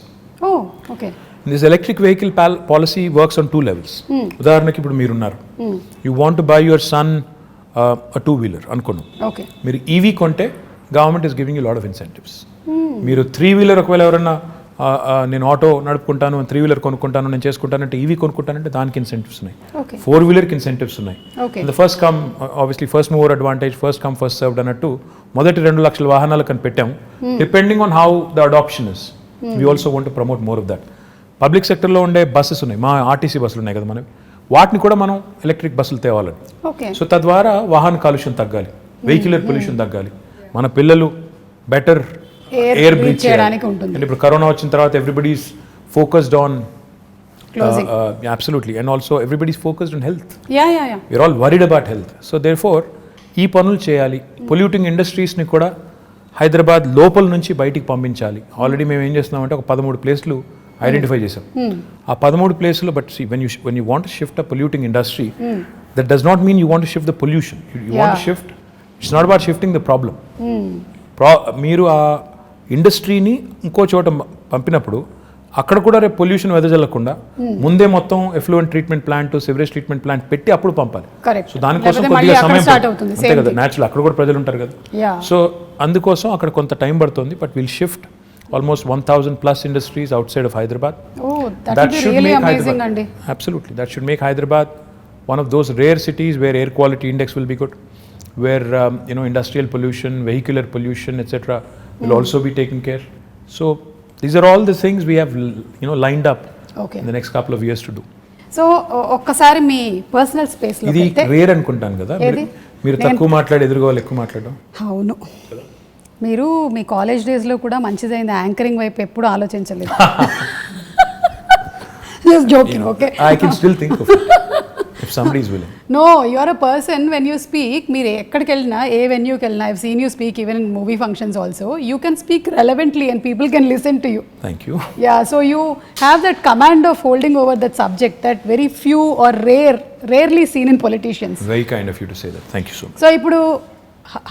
Speaker 1: Oh, okay.
Speaker 2: This electric vehicle policy works on two levels. ఉదాహరణకి ఇప్పుడు మీరున్నారు, you want to buy your son a two-wheeler అనుకోను.
Speaker 1: Okay.
Speaker 2: మీరు EV కొంటే government is giving you a lot of incentives. మీరు 3-wheeler ఒకవేళ ఎవరన్నా నేను ఆటో నడుపుకుంటాను, 3-wheeler కొనుక్కుంటాను, నేను చేసుకుంటానంటే, ఈవీ కొనుక్కుంటానంటే దానికి ఇన్సెంటివ్స్ ఉన్నాయి, 4-wheelerకి ఇన్సెంటివ్స్ ఉన్నాయి. First come obviously first mover advantage, first come first served అన్నట్టు మొదటి 2 లక్షల వాహనాలకు అని పెట్టాము. Depending on how the adoption is, we also want to promote more of that. Public సెక్టర్లో ఉండే బస్సెస్ ఉన్నాయి, మా ఆర్టీసీ బస్సులు ఉన్నాయి కదా మనవి, వాటిని కూడా మనం ఎలక్ట్రిక్ బస్సులు తేవాలని. సో తద్వారా వాహన కాలుష్యం తగ్గాలి, వెహిక్యులర్ పొల్యూషన్ తగ్గాలి, మన పిల్లలు బెటర్ ఎయిర్ బ్రీత్ చేయడానికి ఉంటుంది. అండ్ ఇప్పుడు కరోనా వచ్చిన తర్వాత everybody is focused on absolutely, and also everybody is focused on health. We're all worried about health. So therefore ఈ పనులు చేయాలి. పొల్యూటింగ్ ఇండస్ట్రీస్ని కూడా హైదరాబాద్ లోపల నుంచి బయటికి పంపించాలి. ఆల్రెడీ మేము ఏం చేస్తున్నామంటే ఒక 13 ప్లేస్లు ఐడెంటిఫై చేసాం. ఆ 13 ప్లేస్లో but when you want to shift a polluting industry, that does not mean you want to shift the pollution. You want to shift, it's not about shifting the problem. మీరు ఆ ఇండస్ట్రీని ఇంకో చోట పంపినప్పుడు అక్కడ కూడా రేపు పొల్యూషన్ వెదజల్లకుండా ముందే మొత్తం effluent treatment plant, sewerage treatment plant పెట్టి అప్పుడు పంపాలి. సో దానికోసం కొద్దిగా సమయం అంతే కదా, న్యాచురల్ అక్కడ కూడా ప్రజలు ఉంటారు కదా. సో అందుకోసం అక్కడ కొంత టైం పడుతుంది. But will shift almost 1,000 plus industries outside of Hyderabad.
Speaker 1: Oh, that should really make amazing, Andy.
Speaker 2: Absolutely, that should make Hyderabad one of those rare cities where air quality index will be good, where industrial pollution, vehicular pollution, etc. will also be taken care. So these are all the things we have lined up in the next couple of years to do.
Speaker 1: So ఒక్కసారి మీ personal space లో
Speaker 2: ఇది rare అనుకుంటాను కదా, మీరు తక్కువ మాట్లాడి ఎదురుగా ఎక్కువ మాట్లాడడం.
Speaker 1: అవును, మీరు మీ కాలేజ్ డేస్లో కూడా మంచిదైంది, యాంకరింగ్ వైపు ఎప్పుడు ఆలోచించలేదు. Just joking, okay?
Speaker 2: I can still think of it if somebody is willing.
Speaker 1: No, you are a person when you speak, మీరు ఎక్కడికి వెళ్ళినా, ఏ వెన్యూకి వెళ్ళినా, I've seen you speak even in movie functions also, you can speak relevantly and people can listen to you.
Speaker 2: Thank you.
Speaker 1: Yeah, so you have that command of holding over that subject that very few or rarely seen in politicians.
Speaker 2: Very kind of you to say that. Thank you so much.
Speaker 1: So ఇప్పుడు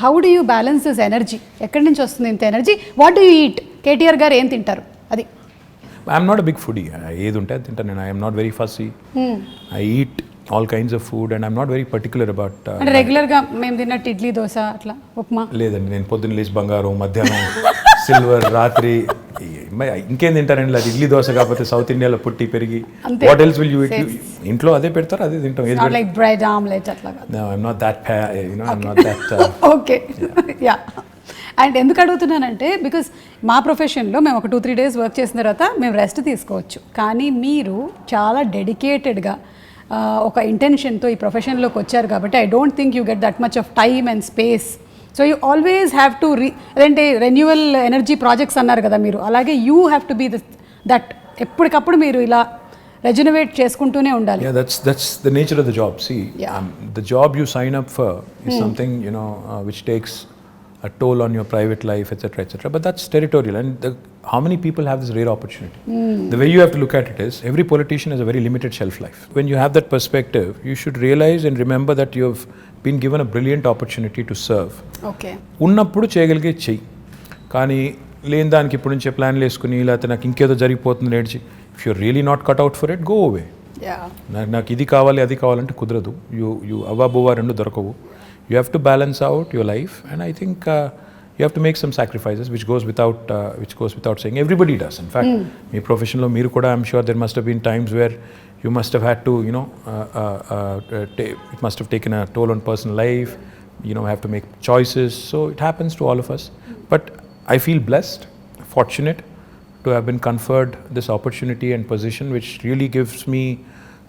Speaker 1: how do you balance this energy? ఎక్కడి నుంచి వస్తుంది ఇంత energy? What do you eat? KTR garu ఏం తింటారు? అది
Speaker 2: I'm not a big foodie. ఏది ఉంటే అది తింటాను నేను. I'm not very fussy. I eat all kinds of food and I'm not very particular about.
Speaker 1: అంటే రెగ్యులర్గా మేము తిన్నట్టు ఇడ్లీ, దోశ, అట్లా ఉప్మా
Speaker 2: లేదండి. నేను పొద్దున్న లేచి బంగారం, మధ్యాహ్నం సిల్వర్, రాత్రి ఇంకేం తింటారండి? అది ఇడ్లీ దోశ కాకపోతే సౌత్ ఇండియాలో పుట్టి పెరిగి what else will you eat? ఇంట్లో అదే పెడతారు, అదే తింటాం.
Speaker 1: లైక్ బ్రెడ్ ఆమ్లెట్ అట్లా కాదు.
Speaker 2: No, I'm not that I'm not that
Speaker 1: okay. Yeah. And ఎందుకు అడుగుతున్నానంటే బికాస్ మా ప్రొఫెషన్లో మేము ఒక 2-3 days వర్క్ చేసిన తర్వాత మేము రెస్ట్ తీసుకోవచ్చు, కానీ మీరు చాలా డెడికేటెడ్గా ఒక ఇంటెన్షన్తో ఈ ప్రొఫెషన్లోకి వచ్చారు కాబట్టి I don't think you get that much of time and space. So you always have to అదేంటే రెన్యువల్ ఎనర్జీ ప్రాజెక్ట్స్ అన్నారు కదా మీరు, అలాగే you have to be that ఎప్పటికప్పుడు మీరు ఇలా రెజనవేట్ చేసుకుంటూనే ఉండాలి.
Speaker 2: Yeah, that's the nature of the job. See, the job you sign up for is something which takes a toll on your private life, etc. But that's territorial, and how many people have this rare opportunity? The way you have to look at it is, every politician has a very limited shelf life. When you have that perspective, you should realize and remember that you have been given a brilliant opportunity to serve.
Speaker 1: Okay.
Speaker 2: ఉన్నప్పుడు చేయగలిగే చెయ్యి, కానీ లేని దానికి ఇప్పుడు నుంచే ప్లాన్లు వేసుకుని లేకపోతే నాకు ఇంకేదో జరిగిపోతుంది నేర్చి, if you're really not cut out for it, go away. నాకు ఇది కావాలి అది కావాలంటే కుదరదు. యూ అవ్వబోవా రెండు దొరకవు. You have to balance out your life, and I think you have to make some sacrifices, which goes without saying. Everybody does. In fact, my profession lo meeru kuda, I'm sure there must have been times where you must have had to, it must have taken a toll on personal life. Have to make choices. So it happens to all of us. But I feel blessed, fortunate to have been conferred this opportunity and position, which really gives me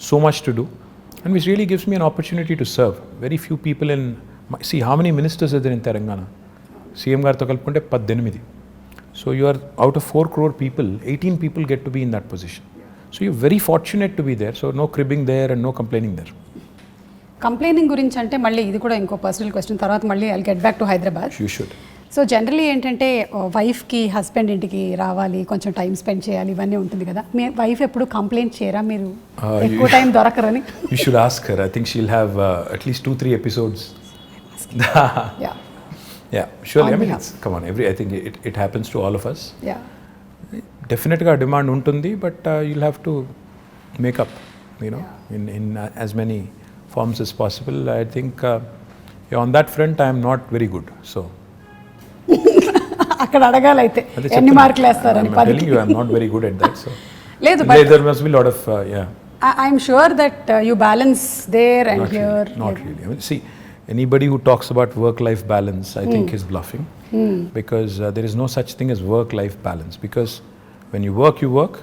Speaker 2: so much to do, and which really gives me an opportunity to serve. Very few people in See, how many ministers are there in Telangana? CM గారితో కలుపుకుంటే 18. So you are out of 4 crore people, 18 people get to be in that position. So you're very fortunate to be there. So no cribbing there and no complaining there.
Speaker 1: Complaining గురించి అంటే మళ్ళీ ఇది కూడా ఇంకో personal question, తర్వాత మళ్ళీ I get back to Hyderabad.
Speaker 2: You should.
Speaker 1: So generally ఏంటంటే వైఫ్కి హస్బెండ్ ఇంటికి రావాలి, కొంచెం టైం స్పెండ్ చేయాలి, ఇవన్నీ ఉంటుంది కదా. మీ వైఫ్ ఎప్పుడు కంప్లైంట్ చేయరా మీరు ఎక్కువ time దొరకరని?
Speaker 2: You should ask her. I think she'll have at least 2-3 episodes. Yeah, surely. I mean, come on, I think it happens to all of us.
Speaker 1: Yeah.
Speaker 2: Definitely a demand untundi, but you'll have to make up, in as many forms as possible. I think on that front I am not very good. So
Speaker 1: అక్కడ అడగాలైతే ఎన్ని మార్కులు వేస్తారని?
Speaker 2: I'm telling you, I'm not very good at that. So
Speaker 1: లేదు,
Speaker 2: there must be a lot of
Speaker 1: I'm sure that you balance there and
Speaker 2: not
Speaker 1: here.
Speaker 2: Really, not really. I mean, see, anybody who talks about work-life balance, I think is bluffing, because there is no such thing as work-life balance. Because when you work,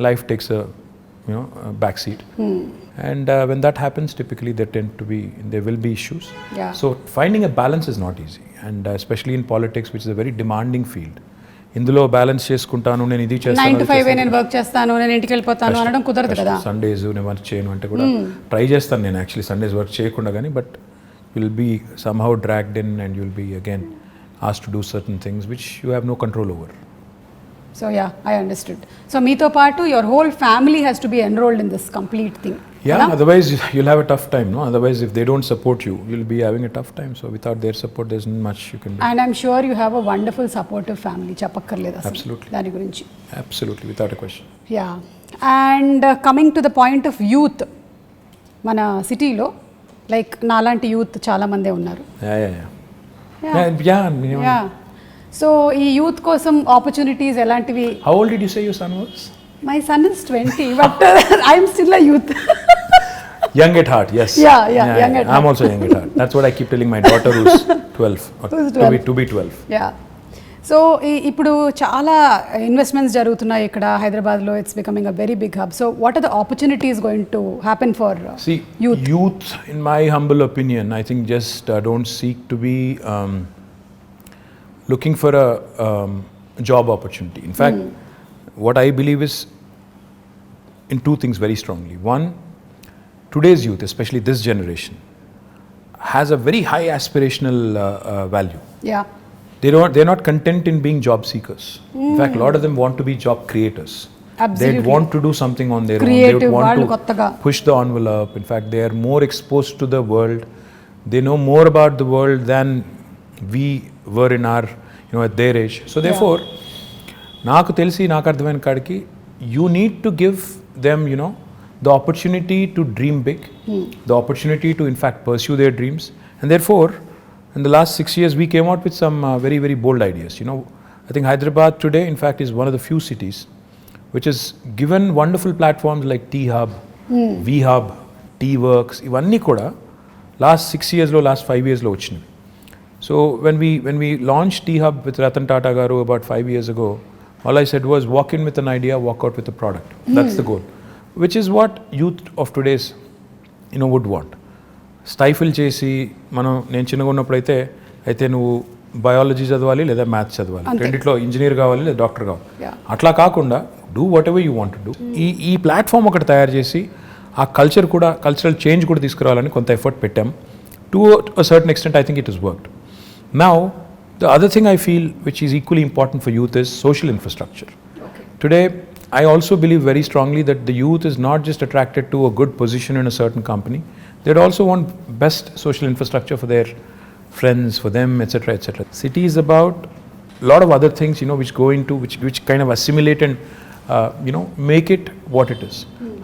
Speaker 2: life takes a backseat, and when that happens, typically there will be issues.
Speaker 1: Yeah.
Speaker 2: So finding a balance is not easy, and especially in politics, which is a very demanding field. ఇందులో balance చేసుకుంటాను, నేను ఇది చేస్తాను,
Speaker 1: 9 to 5 నేను work చేస్తాను, నేను ఇంటికి వెళ్ళిపోతాను అనడం కుదరదు కదా.
Speaker 2: సండేస్ నేను వర్క్ చేయను అంటే కూడా ట్రై చేస్తాను నేను యాక్చువల్లీ సండేస్ వర్క్ చేయకుండా, కానీ but you'll be somehow dragged in and you'll be again asked to do certain things which you have no control over.
Speaker 1: So yeah, I understood. So meeto paatu your whole family has to be enrolled in this complete thing.
Speaker 2: Yeah, otherwise you'll have a tough time, no? Otherwise if they don't support you, you'll be having a tough time. So without their support there's not much you can do.
Speaker 1: And I'm sure you have a wonderful supportive family. Chapakkarleda asalu.
Speaker 2: Absolutely.
Speaker 1: Dani gurinchi.
Speaker 2: Absolutely, without a question.
Speaker 1: Yeah. And coming to the point of youth, mana city lo like నాలాంటి youth చాలా మందే ఉన్నారు.
Speaker 2: Yeah.
Speaker 1: So ఈ youth కోసం opportunities ఎలాంటివి?
Speaker 2: How old did you say your son was?
Speaker 1: My son is 20, but I am still a youth.
Speaker 2: Young at heart, yes.
Speaker 1: Yeah, young at heart.
Speaker 2: I'm also young at heart. That's what I keep telling my daughter who's 12. To be 12.
Speaker 1: Yeah. So ఇప్పుడు చాలా investments జరుగుతున్నాయి ఇక్కడ హైదరాబాద్లో. It's becoming a very big hub. So what are the opportunities going to happen for
Speaker 2: youth? In my humble opinion, I think just don't seek to be looking for a job opportunity. In fact, what I believe is in two things very strongly. One, today's youth, especially this generation, has a very high aspirational value.
Speaker 1: Yeah.
Speaker 2: They're not content in being job seekers. In fact, a lot of them want to be job creators.
Speaker 1: Absolutely.
Speaker 2: They want to do something on their
Speaker 1: Creative,
Speaker 2: own. They want to
Speaker 1: kottaga
Speaker 2: push the envelope. In fact, they are more exposed to the world. They know more about the world than we were in our, at their age. So therefore, నాకు తెలిసి నాకు అర్థమైన కాడికి you need to give them, the opportunity to dream big, the opportunity to in fact pursue their dreams. And therefore, in the last 6 years, we came out with some very, very bold ideas. I think Hyderabad today, in fact, is one of the few cities which has given wonderful platforms like T-Hub, V-Hub, T-Works, ivanni kuda last 6 years lo, last 5 years lo vachinayi. So when we launched T-Hub with Ratan Tata garu about 5 years ago, all I said was walk in with an idea, walk out with a product. That's the goal, which is what youth of today's would want. స్టైఫిల్ చేసి నేను చిన్నగా ఉన్నప్పుడు అయితే నువ్వు biology చదవాలి లేదా maths చదవాలి, రెండిట్లో ఇంజనీర్ కావాలి లేదా డాక్టర్ కావాలి, అట్లా కాకుండా do what ever you want to do. ఈ ప్లాట్ఫామ్ ఒకటి తయారు చేసి ఆ కల్చరల్ చేంజ్ కూడా తీసుకురావాలని కొంత ఎఫర్ట్ పెట్టాం. To a certain extent I think it is worked. Now the other thing I feel which is equally important for youth is social infrastructure. Today I also believe very strongly that the youth is not just attracted to a good position in a certain company. They'd also want best social infrastructure for their friends, for them, etc., etc. City is about a lot of other things, which go into, which kind of assimilate and, make it what it is.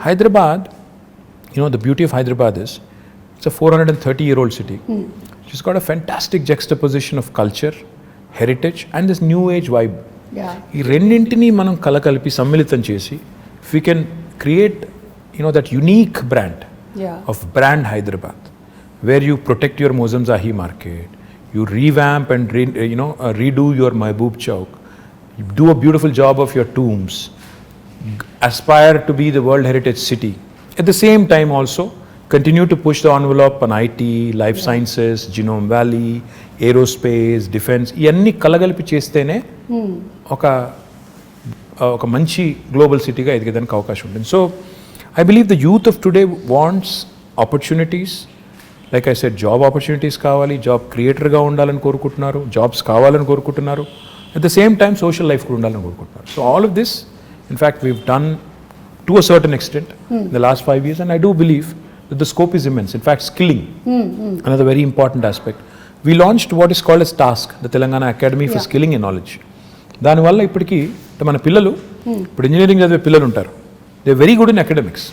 Speaker 2: Hyderabad, the beauty of Hyderabad is, it's a 430-year-old city. It's got a fantastic juxtaposition of culture, heritage, and this new age vibe. ఈ రెండింటినీ మనం కలకలిపి సమ్మిళితం చేసి if we can create that unique brand of brand Hyderabad, where you protect your Mozamzahi market, you revamp and redo your Mehboob Chowk, you do a beautiful job of your tombs, aspire to be the World Heritage City. At the same time also continue to push the envelope on IT, life sciences, Genome Valley, aerospace, defense, ఇవన్నీ కలగలిపి చేస్తేనే ఒక మంచి global సిటీగా ఎదిగేదానికి అవకాశం ఉంటుంది. So I believe the youth of today wants opportunities. Like I said, job opportunities కావాలి, job క్రియేటర్గా ఉండాలని కోరుకుంటున్నారు, జాబ్స్ కావాలని కోరుకుంటున్నారు, at the same time social life కూడా ఉండాలని కోరుకుంటున్నారు. So all of this in fact weave done to a certain extent in the last 5 years, and I do believe that the scope is immense. In fact, skilling, another very important aspect. We launched what is called as TASK, the Telangana Academy for Skilling and Knowledge. దానివల్ల ఇప్పటికీ మన పిల్లలు, ఇప్పుడు engineering చదివే పిల్లలు ఉంటారు, they very good in academics,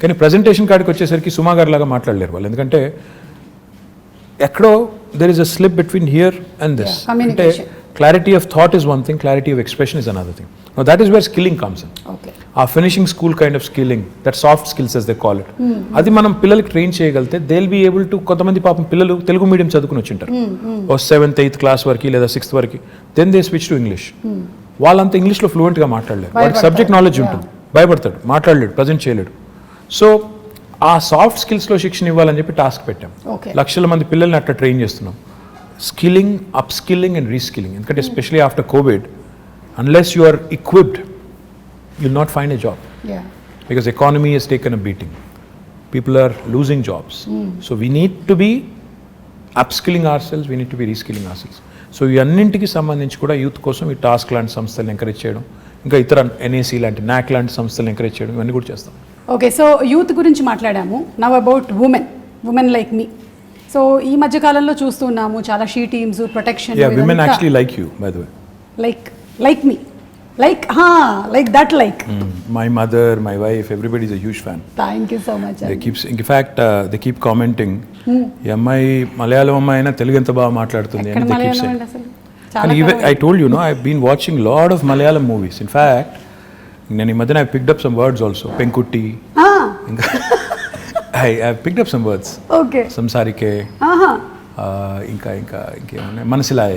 Speaker 2: కానీ presentation కాడికి వచ్చేసరికి సుమా గారి లాగా మాట్లాడలేరు వాళ్ళు. ఎందుకంటే ఎక్కడో there is a slip between here and this. అంటే clarity of thought is one thing, clarity of expression is another thing. Now that is where skilling comes in. ఆ finishing school kind of skilling, that soft skills as they call it, అది మనం పిల్లలకి train చేయగలిగితే they will be able to. కొంతమంది పాపం పిల్లలు Telugu medium చదువుకుని వచ్చింటారు, ఓ 7th 8th class వరకు లేదా 6th వరకు, then they switch to English. వాళ్ళంతా ఇంగ్లీష్లో ఫ్లూయెంట్గా మాట్లాడలేరు, వాడికి సబ్జెక్ట్ నాలెడ్జ్ ఉంటుంది, భయపడతాడు, మాట్లాడలేడు, ప్రజెంట్ చేయలేడు. సో ఆ సాఫ్ట్ స్కిల్స్లో శిక్షణ ఇవ్వాలని చెప్పి టాస్క్ పెట్టాం. లక్షల మంది పిల్లల్ని అట్లా ట్రైన్ చేస్తున్నాం. Skilling, up skilling and reskilling. ఎందుకంటే especially after covid, unless you are equipped, you'll not find a job. Because economy has taken a beating, people are losing jobs. So we need to be upskilling ourselves, we need to be reskilling ourselves. So ఈ అన్నింటికి సంబంధించి కూడా youth కోసం ఈ task లాంటి సంస్థలను encourage చేయడం, ఇంకా ఇతర NAC లాంటి NAC లాంటి సంస్థలను ఎంకరేజ్ చేయడం, ఇవన్నీ కూడా చేస్తాం.
Speaker 1: ఓకే, సో యూత్ గురించి మాట్లాడాము. Now about women like me. So ఈ మధ్య కాలంలో చూస్తున్నాము చాలా she teams, protection.
Speaker 2: Women actually like you, by the way.
Speaker 1: Like me, like that, like
Speaker 2: my mother, my wife, everybody is a huge fan.
Speaker 1: Thank you so much.
Speaker 2: In fact, they keep commenting, ఈ అమ్మాయి మలయాళం అమ్మాయి అయినా తెలుగు ఎంత బాగా మాట్లాడుతుంది అని they keep saying. And even I told you, I've been watching lot of Malayalam movies. In fact, నేను ఈ మధ్యన I picked up some words also. Penkutti. I picked up some words.
Speaker 1: Okay.
Speaker 2: సంసారికే. ఇంకా ఇంకేమన్నా మనసిలాయో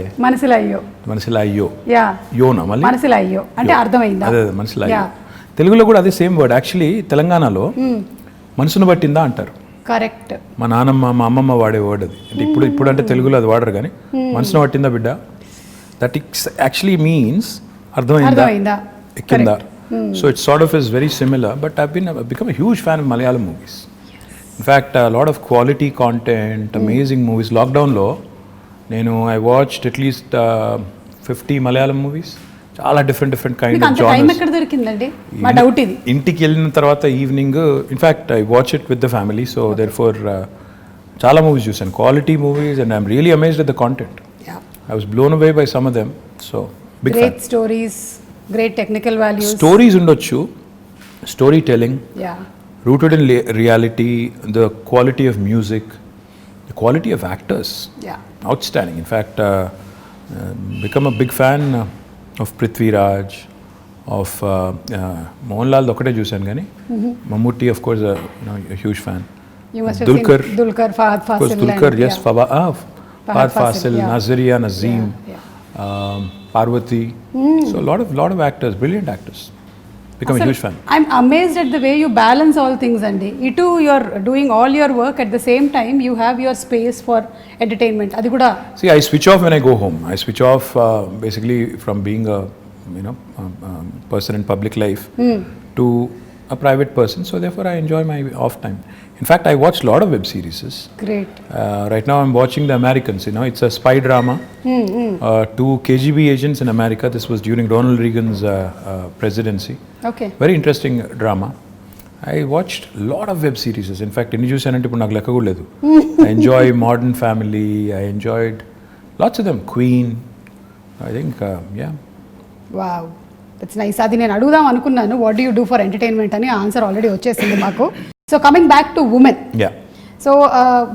Speaker 2: యోనా మళ్ళీ
Speaker 1: మనసిలాయో అంటే అర్థమైందా?
Speaker 2: అదే మనసిలాయో. తెలుగులో కూడా అదే సేమ్ వర్డ్. యాక్చువల్లీ తెలంగాణలో మనసును పట్టిందా అంటారు.
Speaker 1: కరెక్ట్.
Speaker 2: మా నాన్నమ్మ, మా అమ్మమ్మ వాడే వర్డ్ అది. అంటే ఇప్పుడు అంటే తెలుగులో అది వాడరు, కానీ మనసును పట్టిందా బిడ్డ, దట్ ఇట్స్ యాక్చువల్లీ మీన్స్ అర్థమైందా, ఎక్కిందా. So it's sort of is very similar. But I become a huge fan of Malayalam movies. In fact, a lot of quality content, amazing movies. Lockdown lo I watched at least 50 Malayalam movies. Chaala different kind of genres.
Speaker 1: Time ekkada dorikindandi? Ma doubt idi.
Speaker 2: Intiki ellina tarvata evening, in fact I watch it with the family, so therefore chaala movies chusanu, quality movies, and I'm really amazed at the content. I was blown away by some of them. So big fan.
Speaker 1: Great stories, great technical values.
Speaker 2: Stories undochu, storytelling. Rooted in reality, the quality of music, the quality of actors, outstanding. In fact, become a big fan of Prithvi Raj, of Mohanlal ఒకటే చూశాను కానీ Mammootty, of course, a huge fan.
Speaker 1: You must have seen Dulquer, Fahad Fasil. Of course, Dulquer, yes, Fahad Fasil, Nazaria, Nazeem, Parvati. So a lot of actors, brilliant actors. Become a huge fan. I'm amazed at the way you balance all things, Andy. You're doing all your work at the same time. You have your space for entertainment. Adi kuda.
Speaker 2: See, I switch off when I go home. I switch off basically from being a person in public life to a private person. So therefore, I enjoy my off time. In fact, I watch a lot of web series.
Speaker 1: Great.
Speaker 2: Right now, I'm watching The Americans. It's a spy drama. 2 KGB agents in America. This was during Ronald Reagan's presidency.
Speaker 1: Okay.
Speaker 2: Very interesting drama. I watched a lot of web series. In fact, ఎన్ని చూసానంటే ఇప్పుడు నాకు లెక్క కూడా లేదు. I enjoy Modern Family. I enjoyed lots of them. Queen. I think, yeah.
Speaker 1: Wow. That's nice. అది నేను అడుగుదాం అనుకున్నాను. What do you do for entertainment అని ఆన్సర్ ఆల్రెడీ వచ్చేసింది మాకు. So coming back to women. So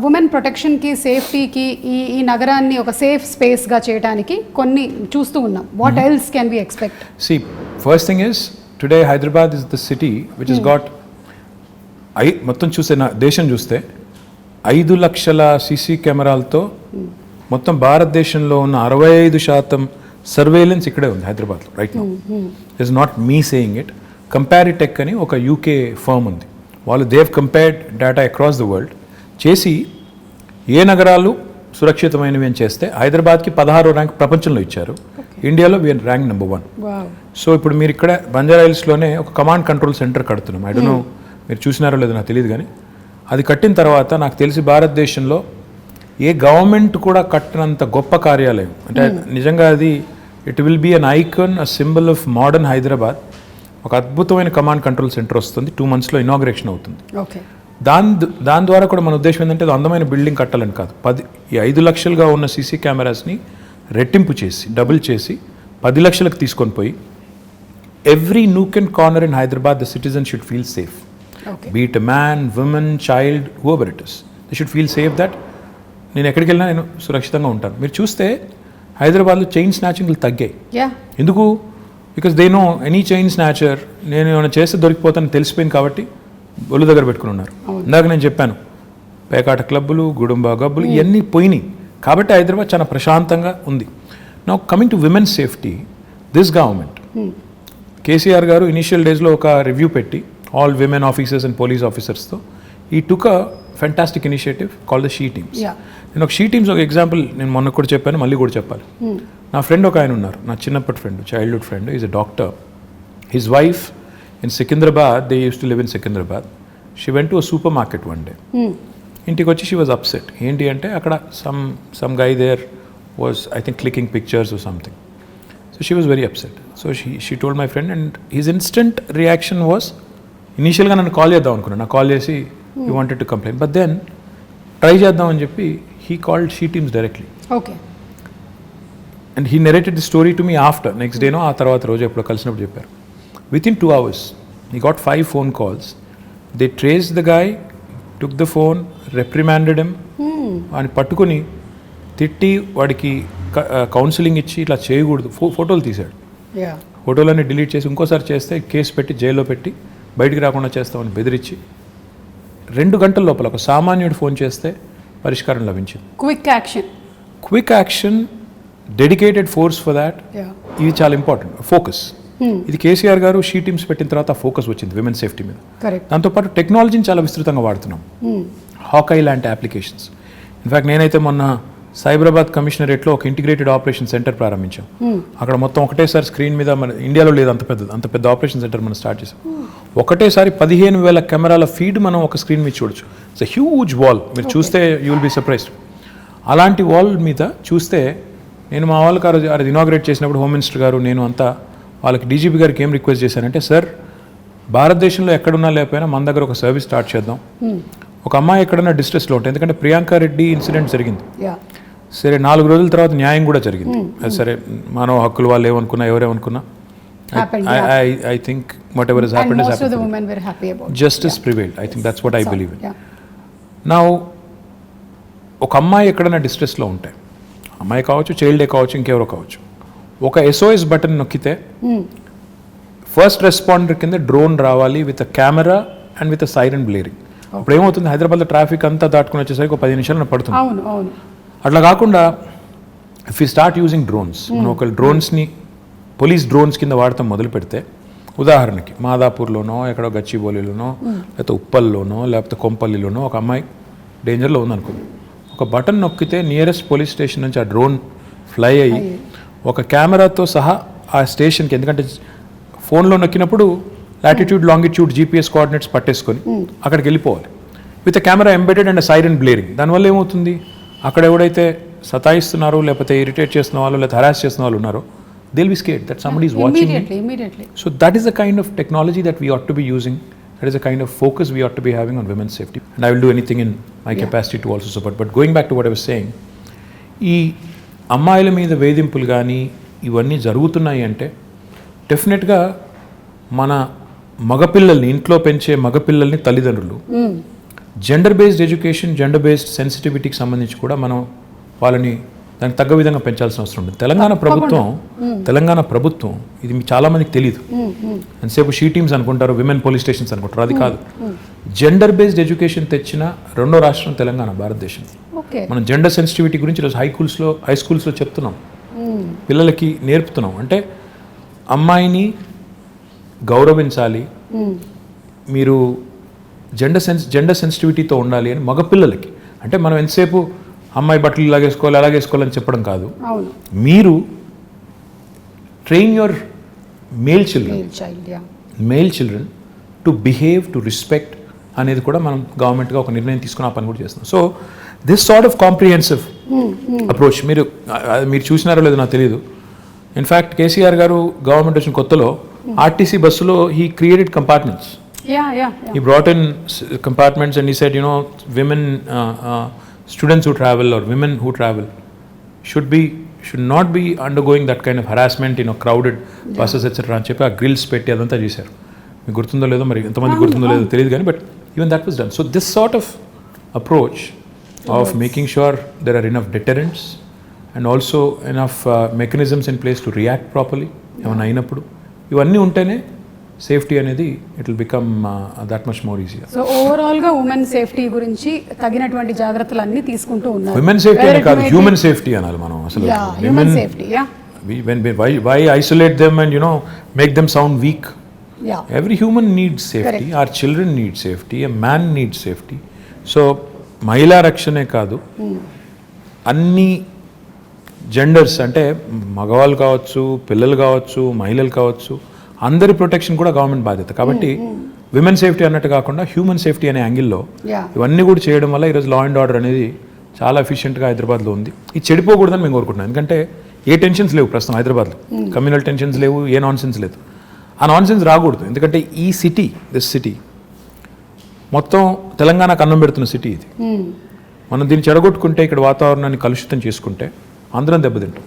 Speaker 1: women ప్రొటెక్షన్కి, సేఫ్టీకి, ఈ నగరాన్ని ఒక సేఫ్ స్పేస్గా చేయడానికి కొన్ని చూస్తూ ఉన్నాం. What else can we expect?
Speaker 2: See, first thing is, today Hyderabad is the city which has got మొత్తం చూస్తే దేశం చూస్తే 5 లక్షల సీసీ కెమెరాలతో మొత్తం భారతదేశంలో ఉన్న 65% సర్వేలెన్స్ ఇక్కడే ఉంది హైదరాబాద్లో right now. It's not me saying it. Comparitech అని ఒక UK ఫర్మ్ ఉంది, వాళ్ళు they've compared data across the world చేసి ఏ నగరాలు సురక్షితమైనవి అని చేస్తే హైదరాబాద్కి 16వ ర్యాంక్ ప్రపంచంలో ఇచ్చారు. ఇండియాలో వీఆర్ ర్యాంక్ నెంబర్ 1. సో ఇప్పుడు మీరు ఇక్కడ బంజారా హిల్స్లోనే ఒక కమాండ్ కంట్రోల్ సెంటర్ కడుతున్నాం. ఐ డోంట్ నో మీరు చూసినారో లేదో నాకు తెలియదు, కానీ అది కట్టిన తర్వాత నాకు తెలిసి భారతదేశంలో ఏ గవర్నమెంట్ కూడా కట్టినంత గొప్ప కార్యాలయం. అంటే నిజంగా అది it will be an icon, a symbol of modern Hyderabad. ఒక అద్భుతమైన కమాండ్ కంట్రోల్ సెంటర్ వస్తుంది. 2 monthsలో ఇనాగ్రేషన్ అవుతుంది. దాని ద్వారా కూడా మన ఉద్దేశం ఏంటంటే అందమైన బిల్డింగ్ కట్టాలని కాదు, 5 లక్షలుగా ఉన్న సీసీ కెమెరాస్ని రెట్టింపు చేసి డబుల్ చేసి 10 లక్షలకు తీసుకొని పోయి every nook and corner in Hyderabad the citizen should feel safe. Beat a man, women, child, whoever it is, they should feel safe that నేను ఎక్కడికి వెళ్ళినా నేను సురక్షితంగా ఉంటాను. మీరు చూస్తే హైదరాబాద్లో చైన్ స్నాచింగ్లు తగ్గాయి. ఎందుకు? Because they know any chain snatcher నేను ఏమైనా చేస్తే దొరికిపోతాను తెలిసిపోయింది కాబట్టి ఒళ్ళు దగ్గర పెట్టుకుని ఉన్నారు. ఇందాక నేను చెప్పాను పేకాట క్లబ్బులు, గుడుంబా గబ్బులు ఇవన్నీ పోయినాయి కాబట్టి హైదరాబాద్ చాలా ప్రశాంతంగా ఉంది. Now coming to women safety, this government KCR garu initial డేస్లో ఒక రివ్యూ పెట్టి all women officers and police ఆఫీసర్స్తో ఈ took a fantastic initiative call the she teams. నేను ఒక షీ టీమ్స్ ఒక ఎగ్జాంపుల్ నేను మొన్న కూడా చెప్పాను, మళ్ళీ కూడా చెప్పాలి. నా ఫ్రెండ్ ఒక ఆయన ఉన్నారు, నా చిన్నప్పటి friend, childhood friend, is a doctor. His wife in Secunderabad, they uses to live in Secunderabad. She went to a supermarket one day. ఇంటికి వచ్చి షీ వాజ్ అప్సెట్. ఏంటి అంటే అక్కడ some guy there was I think clicking pictures or something. So she was very upset. So she told my friend and his instant reaction was, ఇనీషియల్గా నన్ను call చేద్దాం అనుకున్నాను, నాకు కాల్ చేసి you wanted to complaint, but then try చేద్దామని చెప్పి he called she teams directly.
Speaker 1: Okay.
Speaker 2: And he narrated the story to me after, next డేనో ఆ తర్వాత రోజు ఎప్పుడో కలిసినప్పుడు చెప్పారు. Within 2 hours he got 5 phone calls. They traced the guy, took the phone, reprimanded him, అని పట్టుకుని తిట్టి వాడికి కౌన్సిలింగ్ ఇచ్చి ఇట్లా చేయకూడదు, ఫోటోలు తీశాడు. ఫోటోలన్నీ డిలీట్ చేసి ఇంకోసారి చేస్తే కేసు పెట్టి జైల్లో పెట్టి బయటికి రాకుండా చేస్తామని బెదిరించి 2 గంటల లోపల ఒక సామాన్యుడు ఫోన్ చేస్తే పరిష్కారం లభించింది. Quick action, dedicated force for that. ఇది చాలా ఇంపార్టెంట్. ఫోకస్, ఇది కేసీఆర్ గారు షీ టీమ్స్ పెట్టిన తర్వాత ఫోకస్ వచ్చింది విమెన్ సేఫ్టీ మీద. దాంతోపాటు టెక్నాలజీని చాలా విస్తృతంగా వాడుతున్నాం. హాకై లాంటి అప్లికేషన్స్. ఇన్ఫ్యాక్ట్ నేనైతే మొన్న సైబరాబాద్ కమిషనరేట్లో ఒక ఇంటిగ్రేటెడ్ ఆపరేషన్ సెంటర్ ప్రారంభించాం. అక్కడ మొత్తం ఒకటేసారి స్క్రీన్ మీద, మన ఇండియాలో లేదు అంత పెద్ద ఆపరేషన్ సెంటర్ మనం స్టార్ట్ చేసాం. ఒకటేసారి 15,000 కెమెరాల ఫీడ్ మనం ఒక స్క్రీన్ మీద చూడొచ్చు. It's a huge wall. మీరు చూస్తే యూ విల్ బి సర్ప్రైజ్డ్. అలాంటి వాల్ మీద చూస్తే నేను మా వాళ్ళకి అది ఇనాగ్రేట్ చేసినప్పుడు హోమ్ మినిస్టర్ గారు నేను అంతా వాళ్ళకి డీజీపీ గారికి ఏం రిక్వెస్ట్ చేశానంటే, సార్ భారతదేశంలో ఎక్కడున్నా లేకపోయినా మన దగ్గర ఒక సర్వీస్ స్టార్ట్ చేద్దాం. ఒక అమ్మాయి ఎక్కడన్నా డిస్ట్రెస్లో ఉంటుంది, ఎందుకంటే ప్రియాంక రెడ్డి ఇన్సిడెంట్ జరిగింది, సరే 4 రోజుల తర్వాత న్యాయం కూడా జరిగింది. అది సరే మానవ హక్కులు వాళ్ళు ఏమనుకున్నా ఎవరేమనుకున్నా I think whatever has happened has happened.
Speaker 1: And most of the women were happy about it.
Speaker 2: Justice prevailed. I think that's what I believe in. Now ఒక అమ్మాయి ఎక్కడైనా డిస్ట్రెస్లో ఉంటే, అమ్మాయి కావచ్చు, చైల్డే కావచ్చు, ఇంకెవరో కావచ్చు, ఒక SOS బటన్ నొక్కితే ఫస్ట్ రెస్పాండర్ కింద డ్రోన్ రావాలి with a camera and with a siren blaring. అప్పుడు ఏమవుతుంది, హైదరాబాద్లో ట్రాఫిక్ అంతా దాటుకుని వచ్చేసరికి ఒక 10 నిమిషాలు పడుతుంది. అట్లా కాకుండా if you start using drones, మనం ఒక డ్రోన్స్ని పోలీస్ డ్రోన్స్ కింద వాడటం మొదలు పెడితే, ఉదాహరణకి మాదాపూర్లోనో ఎక్కడో గచ్చిబౌలిలోనో లేకపోతే ఉప్పల్లోనో లేకపోతే కొంపల్లిలోనో ఒక అమ్మాయి డేంజర్లో ఉందనుకోండి, ఒక బటన్ నొక్కితే నియరెస్ట్ పోలీస్ స్టేషన్ నుంచి ఆ డ్రోన్ ఫ్లై అయ్యి ఒక కెమెరాతో సహా ఆ స్టేషన్కి, ఎందుకంటే ఫోన్లో నొక్కినప్పుడు లాటిట్యూడ్ లాంగిట్యూడ్ GPS కోఆర్డినేట్స్ పట్టేసుకొని అక్కడికి వెళ్ళిపోవాలి with camera embedded and siren blaring. దానివల్ల ఏమవుతుంది, అక్కడ ఎవడైతే సతాయిస్తున్నారో లేకపోతే ఇరిటేట్ చేస్తున్న వాళ్ళు లేకపోతే హరాస్ చేస్తున్న వాళ్ళు ఉన్నారో, they'll be scared that somebody is watching
Speaker 1: immediately.
Speaker 2: So that is the kind of technology that we ought to be using. That is the kind of focus we ought to be having on women's safety. And I will do anything in my capacity to also support. But going back to what I was saying, ఈ అమ్మాయిల మీద వేధింపులు కానీ ఇవన్నీ జరుగుతున్నాయి అంటే డెఫినెట్గా మన మగపిల్లల్ని, ఇంట్లో పెంచే మగపిల్లల్ని తల్లిదండ్రులు gender based education, gender based సెన్సిటివిటీకి సంబంధించి కూడా మనం వాళ్ళని దానికి తగ్గ విధంగా పెంచాల్సిన అవసరం ఉంది. తెలంగాణ ప్రభుత్వం ఇది చాలామందికి తెలియదు. ఎంతసేపు షీ టీమ్స్ అనుకుంటారు, విమెన్ పోలీస్ స్టేషన్స్ అనుకుంటారు. అది కాదు, జెండర్ బేస్డ్ ఎడ్యుకేషన్ తెచ్చిన 2వ రాష్ట్రం తెలంగాణ, భారతదేశం. మనం జెండర్ సెన్సిటివిటీ గురించి ఈరోజు హై స్కూల్స్లో చెప్తున్నాం, పిల్లలకి నేర్పుతున్నాం. అంటే అమ్మాయిని గౌరవించాలి, మీరు జెండర్ సెన్సిటివిటీతో ఉండాలి అని మగపిల్లలకి. అంటే మనం ఎంతసేపు అమ్మాయి బట్టలు ఇలాగేసుకోవాలి అలాగేసుకోవాలని చెప్పడం కాదు. మీరు train your male children to behave, to respect అనేది కూడా మనం గవర్నమెంట్గా ఒక నిర్ణయం తీసుకుని ఆ పని కూడా చేస్తున్నాం. So this sort of comprehensive approach మీరు చూసినారో లేదో నాకు తెలియదు. ఇన్ఫ్యాక్ట్ కేసీఆర్ గారు గవర్నమెంట్ వచ్చిన కొత్తలో ఆర్టీసీ బస్సులో he created compartments. He brought in compartments and he said, women, students who travel or women who travel should not be undergoing that kind of harassment, crowded buses, etc. అని చెప్పి ఆ grills పెట్టి అదంతా చేశారు. మీకు గుర్తుందో లేదో, మరి ఎంతమంది గుర్తుందో లేదో తెలియదు కానీ, but even that was done. So this sort of approach of making sure there are enough deterrents and also enough mechanisms in place to react properly ఏమైనా అయినప్పుడు, ఇవన్నీ ఉంటేనే సేఫ్టీ అనేది it will become that much more easy.
Speaker 1: So overall గా women safety గురించి తగినటువంటి జాగ్రత్తలు అన్ని తీసుకుంటూ ఉన్నారు.
Speaker 2: ఉమెన్ సేఫ్టీ అని కాదు, హ్యూమన్ సేఫ్టీ అనాలి మనం అసలు.
Speaker 1: Human safety,
Speaker 2: why isolate them and make them sound weak? Every human needs safety. Our children need safety, a man needs safety. So మహిళా రక్షణే కాదు, అన్ని జెండర్స్ అంటే మగవాళ్ళు కావచ్చు, పిల్లలు కావచ్చు, మహిళలు కావచ్చు, అందరి ప్రొటెక్షన్ కూడా గవర్నమెంట్ బాధ్యత. కాబట్టి విమెన్ సేఫ్టీ అన్నట్టు కాకుండా హ్యూమన్ సేఫ్టీ అనే యాంగిల్లో ఇవన్నీ కూడా చేయడం వల్ల ఈరోజు లా అండ్ ఆర్డర్ అనేది చాలా ఎఫిషియెంట్గా హైదరాబాద్లో ఉంది. ఇది చెడిపోకూడదని మేము కోరుకుంటున్నాం. ఎందుకంటే ఏ టెన్షన్స్ లేవు ప్రస్తుతం హైదరాబాద్లో, కమ్యూనల్ టెన్షన్స్ లేవు, ఏ నాన్సెన్స్ లేదు. ఆ నాన్సెన్స్ రాకూడదు. ఎందుకంటే ఈ సిటీ, దిస్ సిటీ మొత్తం తెలంగాణకు అన్నం పెడుతున్న సిటీ ఇది. మనం దీన్ని చెడగొట్టుకుంటే, ఇక్కడ వాతావరణాన్ని కలుషితం చేసుకుంటే అందరం దెబ్బతింటాం,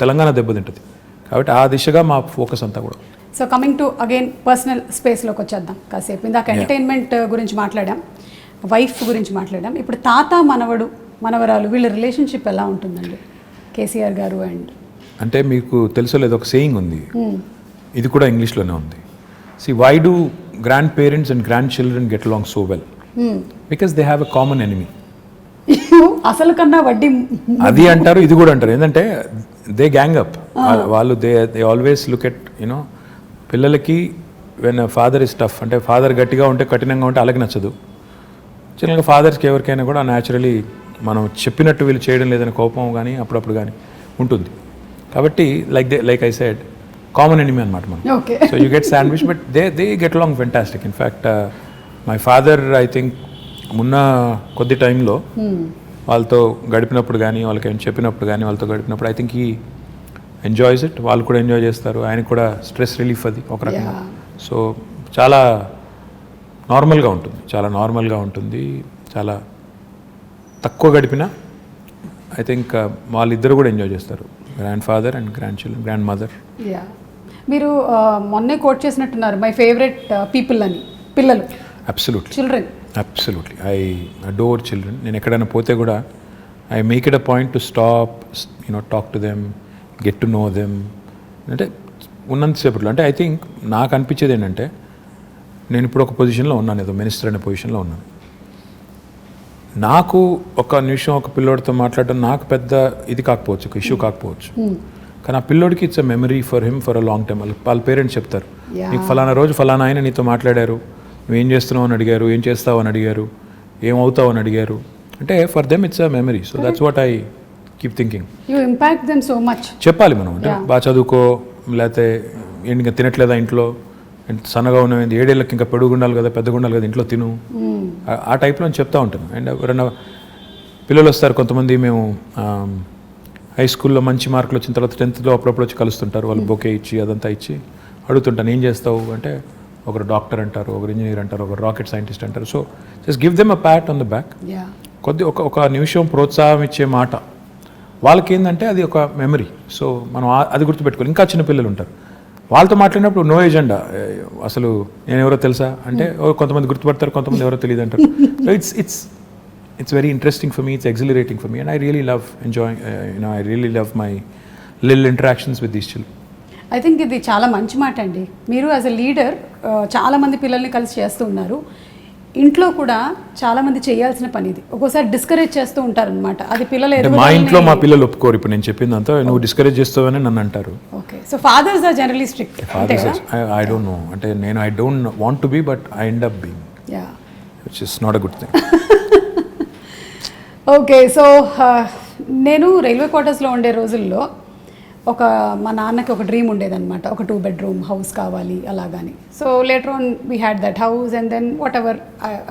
Speaker 2: తెలంగాణ దెబ్బతింటుంది. కాబట్టి ఆ దిశగా మా ఫోకస్ అంతా కూడా.
Speaker 1: So coming to again personal స్పేస్లోకి వచ్చేద్దాం కాసేపు. ఇందాక ఎంటర్టైన్మెంట్ గురించి మాట్లాడాం, వైఫ్ గురించి మాట్లాడాం. ఇప్పుడు తాత మనవరాలు వీళ్ళ రిలేషన్షిప్ ఎలా ఉంటుందండి కేసీఆర్ గారు అండ్?
Speaker 2: అంటే మీకు తెలుసో లేదో ఒక సేయింగ్ ఉంది, ఇది కూడా ఇంగ్లీష్లోనే ఉంది. See, why do grandparents and grandchildren get along so well? Because they have a common enemy.
Speaker 1: అసలు కన్నా వడ్డీ
Speaker 2: అది అంటారు, ఇది కూడా అంటారు. ఏంటంటే దే గ్యాంగ్ అప్. వాళ్ళు దే ఆల్వేస్ లుక్ ఎట్ పిల్లలకి వెన్ ఫాదర్ ఇస్ టఫ్, అంటే ఫాదర్ గట్టిగా ఉంటే కఠినంగా ఉంటే అలాగే నచ్చదు. చిన్నగా ఫాదర్స్కి ఎవరికైనా కూడా న్యాచురలీ మనం చెప్పినట్టు వీళ్ళు చేయడం లేదని కోపం కానీ అప్పుడప్పుడు కానీ ఉంటుంది. కాబట్టి like I said, common enemy అనమాట మనం. So you get sandwich, but they get along fantastic. In fact my father I think మొన్న కొద్ది టైంలో వాళ్ళతో గడిపినప్పుడు కానీ, వాళ్ళకి ఏమైనా చెప్పినప్పుడు కానీ, వాళ్ళతో గడిపినప్పుడు ఐ థింక్ ఈ ఎంజాయ్స్ ఇట్. వాళ్ళు కూడా ఎంజాయ్ చేస్తారు, ఆయనకు కూడా స్ట్రెస్ రిలీఫ్ అది ఒక రకంగా. సో చాలా నార్మల్గా ఉంటుంది, చాలా తక్కువ గడిపినా ఐ థింక్ వాళ్ళిద్దరు కూడా ఎంజాయ్ చేస్తారు, grand father and grand mother.
Speaker 1: మీరు మొన్నే కోట్ చేసినట్టున్నారు, మై ఫేవరెట్ పీపుల్ అని. పిల్లలు children
Speaker 2: absolutely I adore children. నేను ఎక్కడైనా పోతే కూడా I make it a point to stop, talk to them, get to know them. అంటే ఉన్నంతసేపట్లో అంటే ఐ థింక్ నాకు అనిపించేది ఏంటంటే, నేను ఇప్పుడు ఒక పొజిషన్లో ఉన్నాను, ఏదో మినిస్టర్ అనే పొజిషన్లో ఉన్నాను. నాకు ఒక నిమిషం ఒక పిల్లోడితో మాట్లాడడం నాకు పెద్ద ఇది కాకపోవచ్చు, ఒక ఇష్యూ కాకపోవచ్చు, కానీ ఆ పిల్లోడికి it's a memory for him for a long time. వాళ్ళ పేరెంట్స్ చెప్తారు, నీకు ఫలానా రోజు ఫలానా ఆయన నీతో మాట్లాడారు, నువ్వేం చేస్తున్నావు అని అడిగారు, ఏం చేస్తావు అని అడిగారు, ఏమవుతావు అని అడిగారు. అంటే for them it's a memory. So that's what I keep thinking.
Speaker 1: You impact them so much.
Speaker 2: చెప్పాలి మనం, అంటే బాగా చదువుకో, లేకపోతే ఏంటి ఇంకా తినట్లేదా ఇంట్లో, సన్నగా ఉన్నది, 7 ఏళ్ళకి ఇంకా పెరుగుండాలి కదా, పెద్దగా ఉండాలి కదా, ఇంట్లో తిను, ఆ టైప్లో చెప్తూ ఉంటాను. అండ్ ఎవరైనా పిల్లలు వస్తారు కొంతమంది, మేము హై స్కూల్లో మంచి మార్కులు వచ్చిన తర్వాత 10th అప్పుడప్పుడు వచ్చి కలుస్తుంటారు, వాళ్ళు బొకే ఇచ్చి అదంతా ఇచ్చి అడుగుతుంటాను, ఏం చేస్తావు అంటే, ఒకరు డాక్టర్ అంటారు, ఒకరు ఇంజనీర్ అంటారు, ఒకరు రాకెట్ సైంటిస్ట్ అంటారు. So just give them a Pat on the back. ఒక నిమిషం ప్రోత్సాహం ఇచ్చే మాట వాళ్ళకి ఏంటంటే అది ఒక మెమరీ. సో మనం అది గుర్తుపెట్టుకోవాలి. ఇంకా చిన్న పిల్లలు ఉంటారు, వాళ్ళతో మాట్లాడినప్పుడు నో ఎజెండా, అసలు నేను ఎవరో తెలుసా అంటే కొంతమంది గుర్తుపడతారు, కొంతమంది ఎవరో తెలియదు అంటారు. So it's very interesting for me, it's exhilarating for me, and I really love enjoying, I really love my little interactions with these children.
Speaker 1: I think ఇది చాలా మంచి మాట అండి. మీరు యాజ్ ఎ లీడర్ చాలామంది పిల్లల్ని కలిసి చేస్తూ ఉన్నారు, ఇంట్లో కూడా చాలామంది చేయాల్సిన పని ఇది. ఒక్కోసారి డిస్కరేజ్ చేస్తూ ఉంటారనమాట, అది పిల్లలు
Speaker 2: మా ఇంట్లో మా పిల్లలు ఒప్పుకోరు. ఇప్పుడు నేను చెప్పిందంతా నువ్వు డిస్కరేజ్ చేస్తావని నన్ను అంటారు.
Speaker 1: Okay, so fathers are generally strict.
Speaker 2: Fathers I don't know, అంటే నేను I don't want to be, but I end up being. Which is not a good thing.
Speaker 1: Okay, so నేను రైల్వే క్వార్టర్స్లో ఉండే రోజుల్లో మా నాన్నకి ఒక డ్రీమ్ ఉండేదన్నమాట, ఒక 2 bedroom హౌస్ కావాలి అలాగని. So later on we had that house and then whatever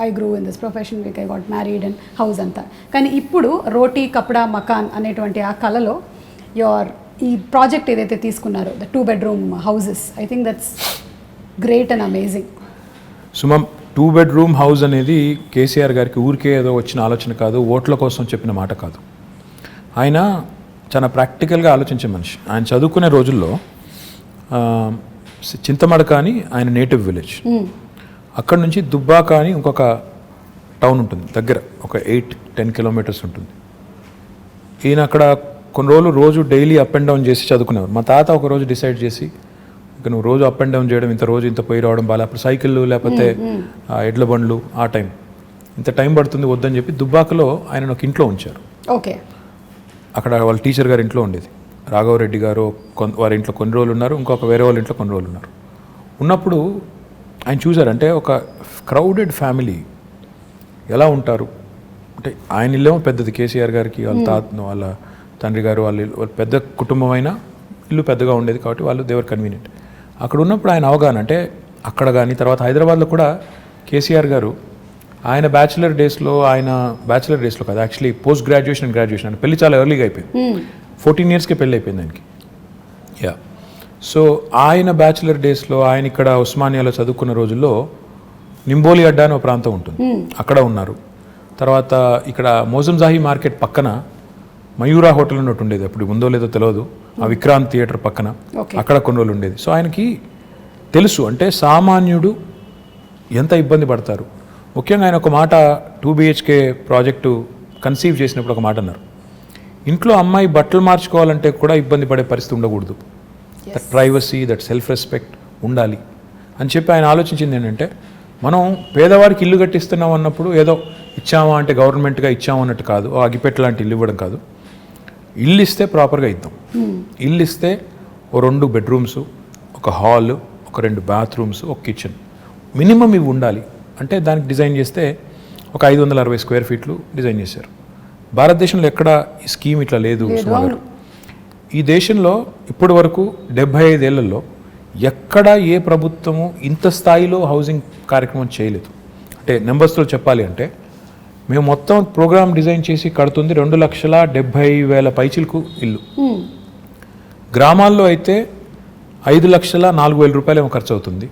Speaker 1: I grew in this profession, I got married and house అంతా. కానీ ఇప్పుడు రోటీ కపడా మకాన్ అనేటువంటి ఆ కళలో ఈ ప్రాజెక్ట్ ఏదైతే తీసుకున్నారో the 2 bedroom houses, I think that's great and amazing.
Speaker 2: సుమం, 2 bedroom హౌస్ అనేది కేసీఆర్ గారికి ఊరికే ఏదో వచ్చిన ఆలోచన కాదు, ఓట్ల కోసం చెప్పిన మాట కాదు. ఆయన చాలా ప్రాక్టికల్గా ఆలోచించే మనిషి. ఆయన చదువుకునే రోజుల్లో చింతమడక అని ఆయన నేటివ్ విలేజ్, అక్కడ నుంచి దుబ్బాక అని ఇంకొక టౌన్ ఉంటుంది దగ్గర, ఒక 8-10 kilometers ఉంటుంది. ఈయన అక్కడ కొన్ని రోజులు రోజు డైలీ అప్ అండ్ డౌన్ చేసి చదువుకునేవారు. మా తాత ఒక రోజు డిసైడ్ చేసి, ఇక నువ్వు రోజు అప్ అండ్ డౌన్ చేయడం, ఇంత పోయి రావడం బాగా, అప్పుడు సైకిళ్ళు లేకపోతే ఎడ్ల బండ్లు, ఆ టైం ఇంత టైం పడుతుంది వద్దని చెప్పి దుబ్బాకలో ఆయన ఒక ఇంట్లో ఉంచారు.
Speaker 1: ఓకే,
Speaker 2: అక్కడ వాళ్ళ టీచర్ గారి ఇంట్లో ఉండేది. రాఘవరెడ్డి గారు వారి ఇంట్లో కొన్ని రోజులు ఉన్నారు, ఇంకొక వేరే వాళ్ళ ఇంట్లో కొన్ని రోజులు ఉన్నారు. ఉన్నప్పుడు ఆయన చూసారంటే ఒక క్రౌడెడ్ ఫ్యామిలీ ఎలా ఉంటారు అంటే, ఆయన ఇల్లేమో పెద్దది, కేసీఆర్ గారికి వాళ్ళ తండ్రి గారు వాళ్ళ పెద్ద కుటుంబం అయినా ఇల్లు పెద్దగా ఉండేది కాబట్టి వాళ్ళు దేవర్ కన్వీనియంట్. అక్కడ ఉన్నప్పుడు ఆయన అవగాహన అంటే, అక్కడ కానీ తర్వాత హైదరాబాద్లో కూడా కేసీఆర్ గారు ఆయన బ్యాచిలర్ డేస్లో కాదు, యాక్చువల్లీ పోస్ట్ గ్రాడ్యుయేషన్ అంటే పెళ్లి చాలా ఎర్లీగా అయిపోయింది. 14 yearsకే పెళ్ళి అయిపోయింది ఆయనకి. యా, సో ఆయన బ్యాచిలర్ డేస్లో ఆయన ఇక్కడ ఉస్మానియాలో చదువుకున్న రోజుల్లో నింబోలి అడ్డా అనే ఒక ప్రాంతం ఉంటుంది, అక్కడ ఉన్నారు. తర్వాత ఇక్కడ మోజంజాహి మార్కెట్ పక్కన మయూరా హోటల్ అని ఒకటి ఉండేది, అప్పుడు ఉందో లేదో తెలియదు, ఆ విక్రాంత్ థియేటర్ పక్కన, అక్కడ కొన్ని రోజులు ఉండేది. సో ఆయనకి తెలుసు అంటే సామాన్యుడు ఎంత ఇబ్బంది పడతారు. ముఖ్యంగా ఆయన ఒక మాట 2 BHK ప్రాజెక్టు కన్సీవ్ చేసినప్పుడు ఒక మాట అన్నారు, ఇంట్లో అమ్మాయి బట్టలు మార్చుకోవాలంటే కూడా ఇబ్బంది పడే పరిస్థితి ఉండకూడదు, that privacy, that self respect ఉండాలి అని చెప్పి ఆయన ఆలోచించింది ఏంటంటే, మనం పేదవారికి ఇల్లు కట్టిస్తున్నాం అన్నప్పుడు ఏదో ఇచ్చామా అంటే గవర్నమెంట్గా ఇచ్చాము అన్నట్టు కాదు, అగిపెట్ట లాంటి ఇల్లు ఇవ్వడం కాదు, ఇల్లు ఇస్తే ప్రాపర్గా ఇద్దాం. ఇల్లు ఇస్తే ఓ 2 bedrooms, ఒక హాల్, ఒక 2 bathrooms, ఒక కిచెన్ మినిమం ఇవి ఉండాలి అంటే దానికి డిజైన్ చేస్తే ఒక 560 square feet డిజైన్ చేశారు. భారతదేశంలో ఎక్కడ ఈ స్కీమ్ ఇట్లా లేదు సుమారు. ఈ దేశంలో ఇప్పటి వరకు 75 ఏళ్లలో ఎక్కడ ఏ ప్రభుత్వము ఇంత స్థాయిలో హౌసింగ్ కార్యక్రమం చేయలేదు. అంటే నెంబర్స్లో చెప్పాలి అంటే, మేము మొత్తం ప్రోగ్రామ్ డిజైన్ చేసి కడుతుంది 2,70,000 పైచిలకు ఇల్లు. గ్రామాల్లో అయితే 5,04,000 రూపాయలు ఏమో ఖర్చు అవుతుంది.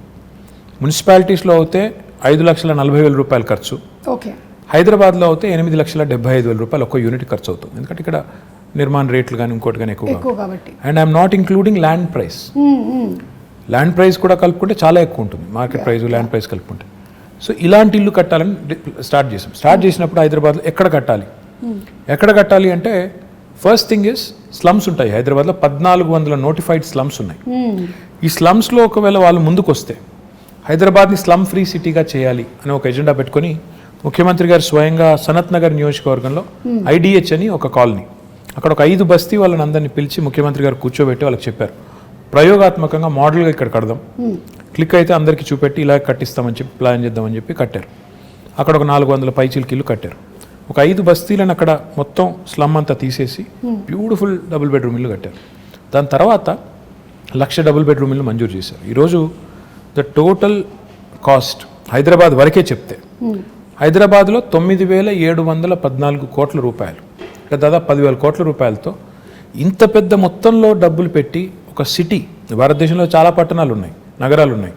Speaker 2: మున్సిపాలిటీస్లో అయితే 5,40,000 రూపాయలు ఖర్చు.
Speaker 1: ఓకే,
Speaker 2: హైదరాబాద్లో అయితే 8,75,000 రూపాయలు ఒక్క యూనిట్ ఖర్చు అవుతుంది, ఎందుకంటే ఇక్కడ నిర్మాణ రేట్లు కానీ ఇంకోటి కానీ ఎక్కువ కాబట్టి. And I'm not including land price. Land price కూడా కలుపుకుంటే చాలా ఎక్కువ ఉంటుంది, మార్కెట్ ప్రైస్ ల్యాండ్ ప్రైస్ కలుపుకుంటే. సో ఇలాంటి ఇల్లు కట్టాలని స్టార్ట్ చేసినప్పుడు హైదరాబాద్లో ఎక్కడ కట్టాలి అంటే, ఫస్ట్ థింగ్ ఇస్ స్లమ్స్ ఉంటాయి హైదరాబాద్లో, 1400 నోటిఫైడ్ స్లమ్స్ ఉన్నాయి. ఈ స్లమ్స్లో ఒకవేళ వాళ్ళు ముందుకు వస్తే హైదరాబాద్ని స్లమ్ ఫ్రీ సిటీగా చేయాలి అని ఒక ఎజెండా పెట్టుకొని ముఖ్యమంత్రి గారు స్వయంగా సనత్ నగర్ నియోజకవర్గంలో IDH అని ఒక కాలనీ, అక్కడ ఒక 5 బస్తీ వాళ్ళని అందరినీ పిలిచి ముఖ్యమంత్రి గారు కూర్చోబెట్టి వాళ్ళకి చెప్పారు, ప్రయోగాత్మకంగా మోడల్గా ఇక్కడ కడదాం, క్లిక్ అయితే అందరికీ చూపెట్టి ఇలా కట్టిస్తామని చెప్పి ప్లాన్ చేద్దామని చెప్పి కట్టారు. అక్కడ ఒక 400 పైచీలకి ఇల్లు కట్టారు. ఒక 5 బస్తీలను అక్కడ మొత్తం స్లమ్ అంతా తీసేసి బ్యూటిఫుల్ డబుల్ బెడ్రూమ్ ఇల్లు కట్టారు. దాని తర్వాత 1,00,000 డబుల్ బెడ్రూమ్ ఇల్లు మంజూరు చేశారు. ఈరోజు ద టోటల్ కాస్ట్ హైదరాబాద్ వరకే చెప్తే హైదరాబాద్లో 9,714 కోట్ల రూపాయలు, అంటే దాదాపు 10,000 కోట్ల రూపాయలతో ఇంత పెద్ద మొత్తంలో డబ్బులు పెట్టి ఒక సిటీ, భారతదేశంలో చాలా పట్టణాలు ఉన్నాయి, నగరాలు ఉన్నాయి,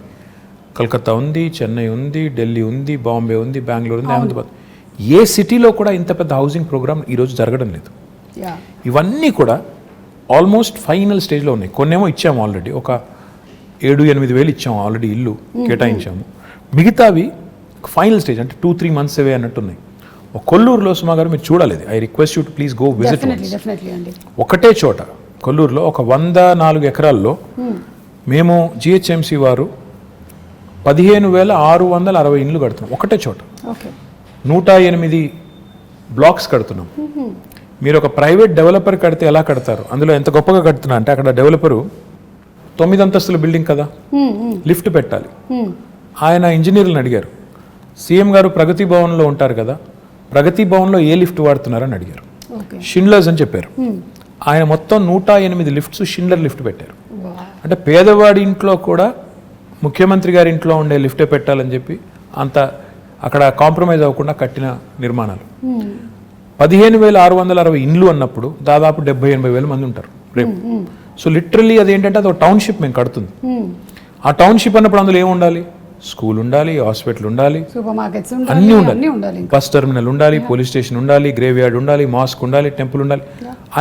Speaker 2: కలకత్తా ఉంది, చెన్నై ఉంది, ఢిల్లీ ఉంది, బాంబే ఉంది, బెంగళూరు ఉంది, అహ్మదాబాద్, ఏ సిటీలో కూడా ఇంత పెద్ద హౌసింగ్ ప్రోగ్రామ్ ఈరోజు జరగడం లేదు. ఇవన్నీ కూడా ఆల్మోస్ట్ ఫైనల్ స్టేజ్లో ఉన్నాయి. కొన్నేమో ఇచ్చాము ఆల్రెడీ, ఒక 7-8 వేలు ఇచ్చాము ఆల్రెడీ, ఇల్లు కేటాయించాము. మిగతావి ఫైనల్ స్టేజ్, అంటే 2-3 months అవే అన్నట్టు ఉన్నాయి. కొల్లూరులో సుమా గారు మీరు చూడాలి, I request you to please go visit. ఒకటే చోట కొల్లూరులో ఒక 104 ఎకరాల్లో మేము GHMC వారు 15,660 ఇండ్లు కడుతున్నాం ఒకటే చోట. 108 బ్లాక్స్ కడుతున్నాం. మీరు ఒక ప్రైవేట్ డెవలపర్ కడితే ఎలా కడతారు, అందులో ఎంత గొప్పగా కడుతున్నా అంటే, అక్కడ డెవలపరు 9 అంతస్తుల బిల్డింగ్ కదా, లిఫ్ట్ పెట్టాలి. ఆయన ఇంజనీర్లను అడిగారు, సీఎం గారు ప్రగతి భవన్లో ఉంటారు కదా, ప్రగతి భవన్లో ఏ లిఫ్ట్ వాడుతున్నారని అడిగారు.
Speaker 1: ఓకే.
Speaker 2: షిండ్లర్స్ అని చెప్పారు. ఆయన మొత్తం 108 లిఫ్ట్స్ షిండ్లర్ లిఫ్ట్ పెట్టారు. అంటే పేదవాడి ఇంట్లో కూడా ముఖ్యమంత్రి గారి ఇంట్లో ఉండే లిఫ్టే పెట్టాలని చెప్పి అంత అక్కడ కాంప్రమైజ్ అవ్వకుండా కట్టిన నిర్మాణాలు. 15,660 ఇండ్లు అన్నప్పుడు దాదాపు 70,000-80,000 మంది ఉంటారు రేపు. సో లిటరల్లీ అదేంటంటే అది ఒక టౌన్షిప్ మేము కడుతుంది. ఆ టౌన్షిప్ అన్నప్పుడు అందులో ఏముండాలి? స్కూల్ ఉండాలి, హాస్పిటల్ ఉండాలి,
Speaker 1: సూపర్ మార్కెట్స్
Speaker 2: అన్నీ ఉండాలి, బస్ టెర్మినల్ ఉండాలి, పోలీస్ స్టేషన్ ఉండాలి, గ్రేవ్ యార్డ్ ఉండాలి, మాస్క్ ఉండాలి, టెంపుల్ ఉండాలి,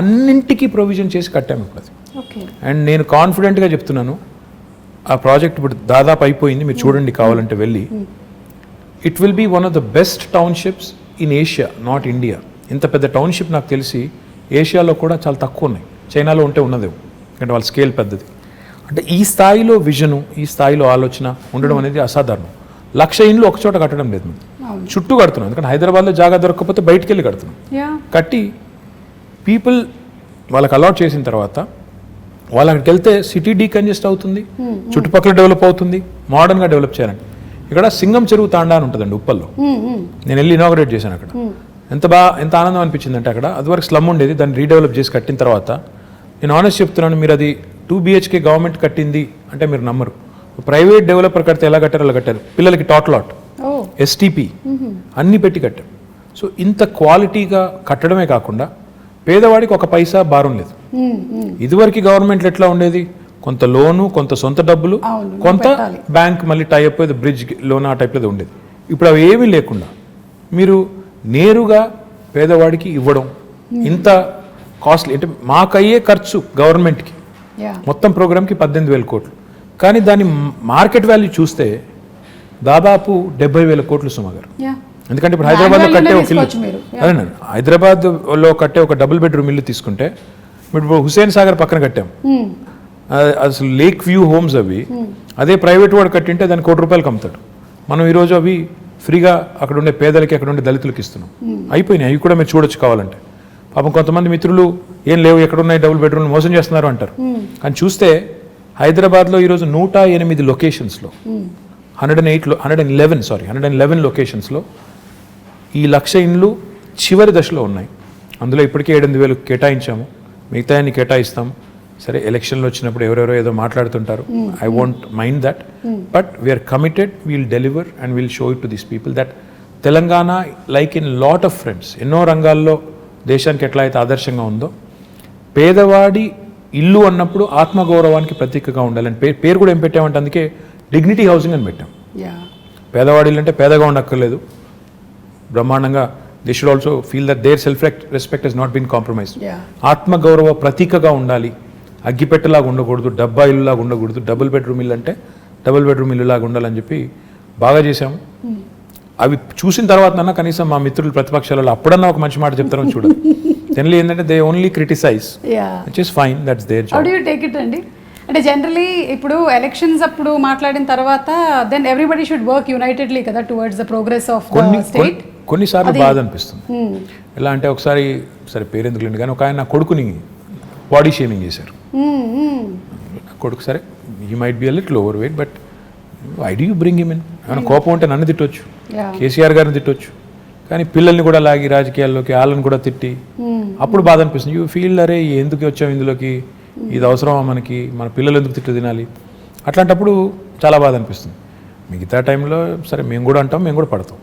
Speaker 2: అన్నింటికీ ప్రొవిజన్ చేసి కట్టాము ఇప్పుడు అది. అండ్ నేను కాన్ఫిడెంట్గా చెప్తున్నాను, ఆ ప్రాజెక్ట్ ఇప్పుడు దాదాపు అయిపోయింది, మీరు చూడండి కావాలంటే వెళ్ళి. It will be one of the best townships in Asia, not India. ఇంత పెద్ద టౌన్షిప్ నాకు తెలిసి ఏషియాలో కూడా చాలా తక్కువ ఉన్నాయి. చైనాలో ఉంటే ఉన్నదేమో, ఎందుకంటే వాళ్ళ స్కేల్ పెద్దది. అంటే ఈ స్థాయిలో విజను, ఈ స్థాయిలో ఆలోచన ఉండడం అనేది అసాధారణం. 1,00,000 ఇండ్లు ఒక చోట కట్టడం లేదు, మేము చుట్టూ కడుతున్నాం. ఎందుకంటే హైదరాబాద్లో జాగా దొరకకపోతే బయటికి వెళ్ళి కడుతున్నాం. కట్టి పీపుల్ వాళ్ళకి అలాట్ చేసిన తర్వాత వాళ్ళు అక్కడికి వెళ్తే సిటీ డీకంజెస్ట్ అవుతుంది, చుట్టుపక్కల డెవలప్ అవుతుంది, మోడర్న్గా డెవలప్ చేయాలండి. ఇక్కడ సింగం చెరువు తాండా అని ఉంటుందండి ఉప్పల్లో. నేను వెళ్ళి ఇనాగరేట్ చేశాను అక్కడ. ఎంత ఆనందం అనిపించింది అంటే, అక్కడ అదివరకు స్లమ్ ఉండేది, దాన్ని రీడెవలప్ చేసి కట్టిన తర్వాత నేను ఆనెస్ట్ చెప్తున్నాను, మీరు అది 2 BHK గవర్నమెంట్ కట్టింది అంటే మీరు నమ్మరు. ప్రైవేట్ డెవలపర్ కడితే ఎలా కట్టారో అలా కట్టారు. పిల్లలకి టాట్లాట్, STP అన్నీ పెట్టి కట్టారు. సో ఇంత క్వాలిటీగా కట్టడమే కాకుండా పేదవాడికి ఒక పైసా భారం లేదు. ఇదివరకు గవర్నమెంట్లో ఎట్లా ఉండేది? కొంత లోను, కొంత సొంత డబ్బులు, కొంత బ్యాంక్ మళ్ళీ టైప్ బ్రిడ్జ్ లోన్, ఆ టైప్లో ఉండేది. ఇప్పుడు అవి ఏమీ లేకుండా మీరు నేరుగా పేదవాడికి ఇవ్వడం, ఇంత కాస్ట్లీ అంటే మాకయ్యే ఖర్చు గవర్నమెంట్కి మొత్తం ప్రోగ్రామ్కి 18,000 కోట్లు. కానీ దాని మార్కెట్ వాల్యూ చూస్తే దాదాపు 70,000 కోట్లు సుమా గారు. ఎందుకంటే ఇప్పుడు హైదరాబాద్లో కట్టే ఒక ఇల్లు, అదేనండి, హైదరాబాద్లో కట్టే ఒక డబుల్ బెడ్రూమ్ ఇల్లు తీసుకుంటే ఇప్పుడు హుసేన్ సాగర్ పక్కన కట్టాం, అసలు లేక్ వ్యూ హోమ్స్ అవి. అదే ప్రైవేట్ వాడు కట్టింటే దాన్ని ₹1,00,00,000 అమ్ముతాడు. మనం ఈరోజు అవి ఫ్రీగా అక్కడ ఉండే పేదలకి, అక్కడ ఉండే దళితులకి ఇస్తున్నాం. అయిపోయినాయి, అవి కూడా మీరు చూడొచ్చు కావాలంటే. పాపం కొంతమంది మిత్రులు ఏం లేవు, ఎక్కడున్నాయి డబుల్ బెడ్రూమ్, మోసం చేస్తున్నారు అంటారు. కానీ చూస్తే హైదరాబాద్లో ఈరోజు 108 లొకేషన్స్లో 111 లొకేషన్స్లో ఈ 1,00,000 ఇండ్లు చివరి దశలో ఉన్నాయి. అందులో ఇప్పటికే 7,000 కేటాయించాము, మిగతా అన్ని కేటాయిస్తాము. సరే, ఎలక్షన్లు వచ్చినప్పుడు ఎవరెవరో ఏదో మాట్లాడుతుంటారు, I won't mind that, but we're committed, we'll deliver and we'll show it to these people that Telangana, like in lot of friends, ఎన్నో రంగాల్లో దేశానికి ఎట్లా అయితే ఆదర్శంగా ఉందో, పేదవాడి ఇల్లు అన్నప్పుడు ఆత్మగౌరవానికి ప్రతీకగా ఉండాలని పేరు కూడా ఏం పెట్టామంటే, అందుకే డిగ్నిటీ హౌసింగ్ అని పెట్టాం. పేదవాడి ఇల్లు అంటే పేదగా ఉండక్కర్లేదు, బ్రహ్మాండంగా they should also feel that their self respect has not been compromised. ఆత్మగౌరవ ప్రతీకగా ఉండాలి, అగ్గిపెట్టలాగా ఉండకూడదు, డబ్బా ఇల్లులాగా ఉండకూడదు, డబుల్ బెడ్రూమ్ ఇల్లు అంటే డబుల్ బెడ్రూమ్ ఇల్లులాగా ఉండాలని చెప్పి బాగా చేశాము. అవి చూసిన తర్వాత కనీసం మా మిత్రులు ప్రతిపక్షాలలో అప్పుడన్నా ఒక మంచి మాట చెప్తారని చూడదు. జనరల్లీ ఏంటంటే they only criticize, which is fine, that's their job.
Speaker 1: How do you take it అండి? అంటే జనరలీ ఇప్పుడు ఎలక్షన్స్ అప్పుడు మాట్లాడిన తర్వాత then everybody should work unitedly కదా towards the progress of the state.
Speaker 2: కొన్నిసార్లు బాధ అనిపిస్తుంది. ఎలా అంటే ఒకసారి, సరే పేరెందుకు లేండి కానీ, ఒక ఆయన నా కొడుకుని బాడీ షేమింగ్ చేశారు. కొడుకు సరే, he might be a little overweight, but why do you bring him in? ఏమైనా కోపం ఉంటే నన్ను తిట్టొచ్చు, కేసీఆర్ గారిని తిట్టొచ్చు, కానీ పిల్లల్ని కూడా లాగి రాజకీయాల్లోకి, వాళ్ళని కూడా తిట్టి అప్పుడు బాధ అనిపిస్తుంది. యూ ఫీల్, అరే ఎందుకు వచ్చాం ఇందులోకి, ఇది అవసరమా మనకి, మన పిల్లలు ఎందుకు తిట్లు తినాలి? అట్లాంటప్పుడు చాలా బాధ అనిపిస్తుంది. మిగతా టైంలో సరే మేము కూడా అంటాం, మేము కూడా పడతాం,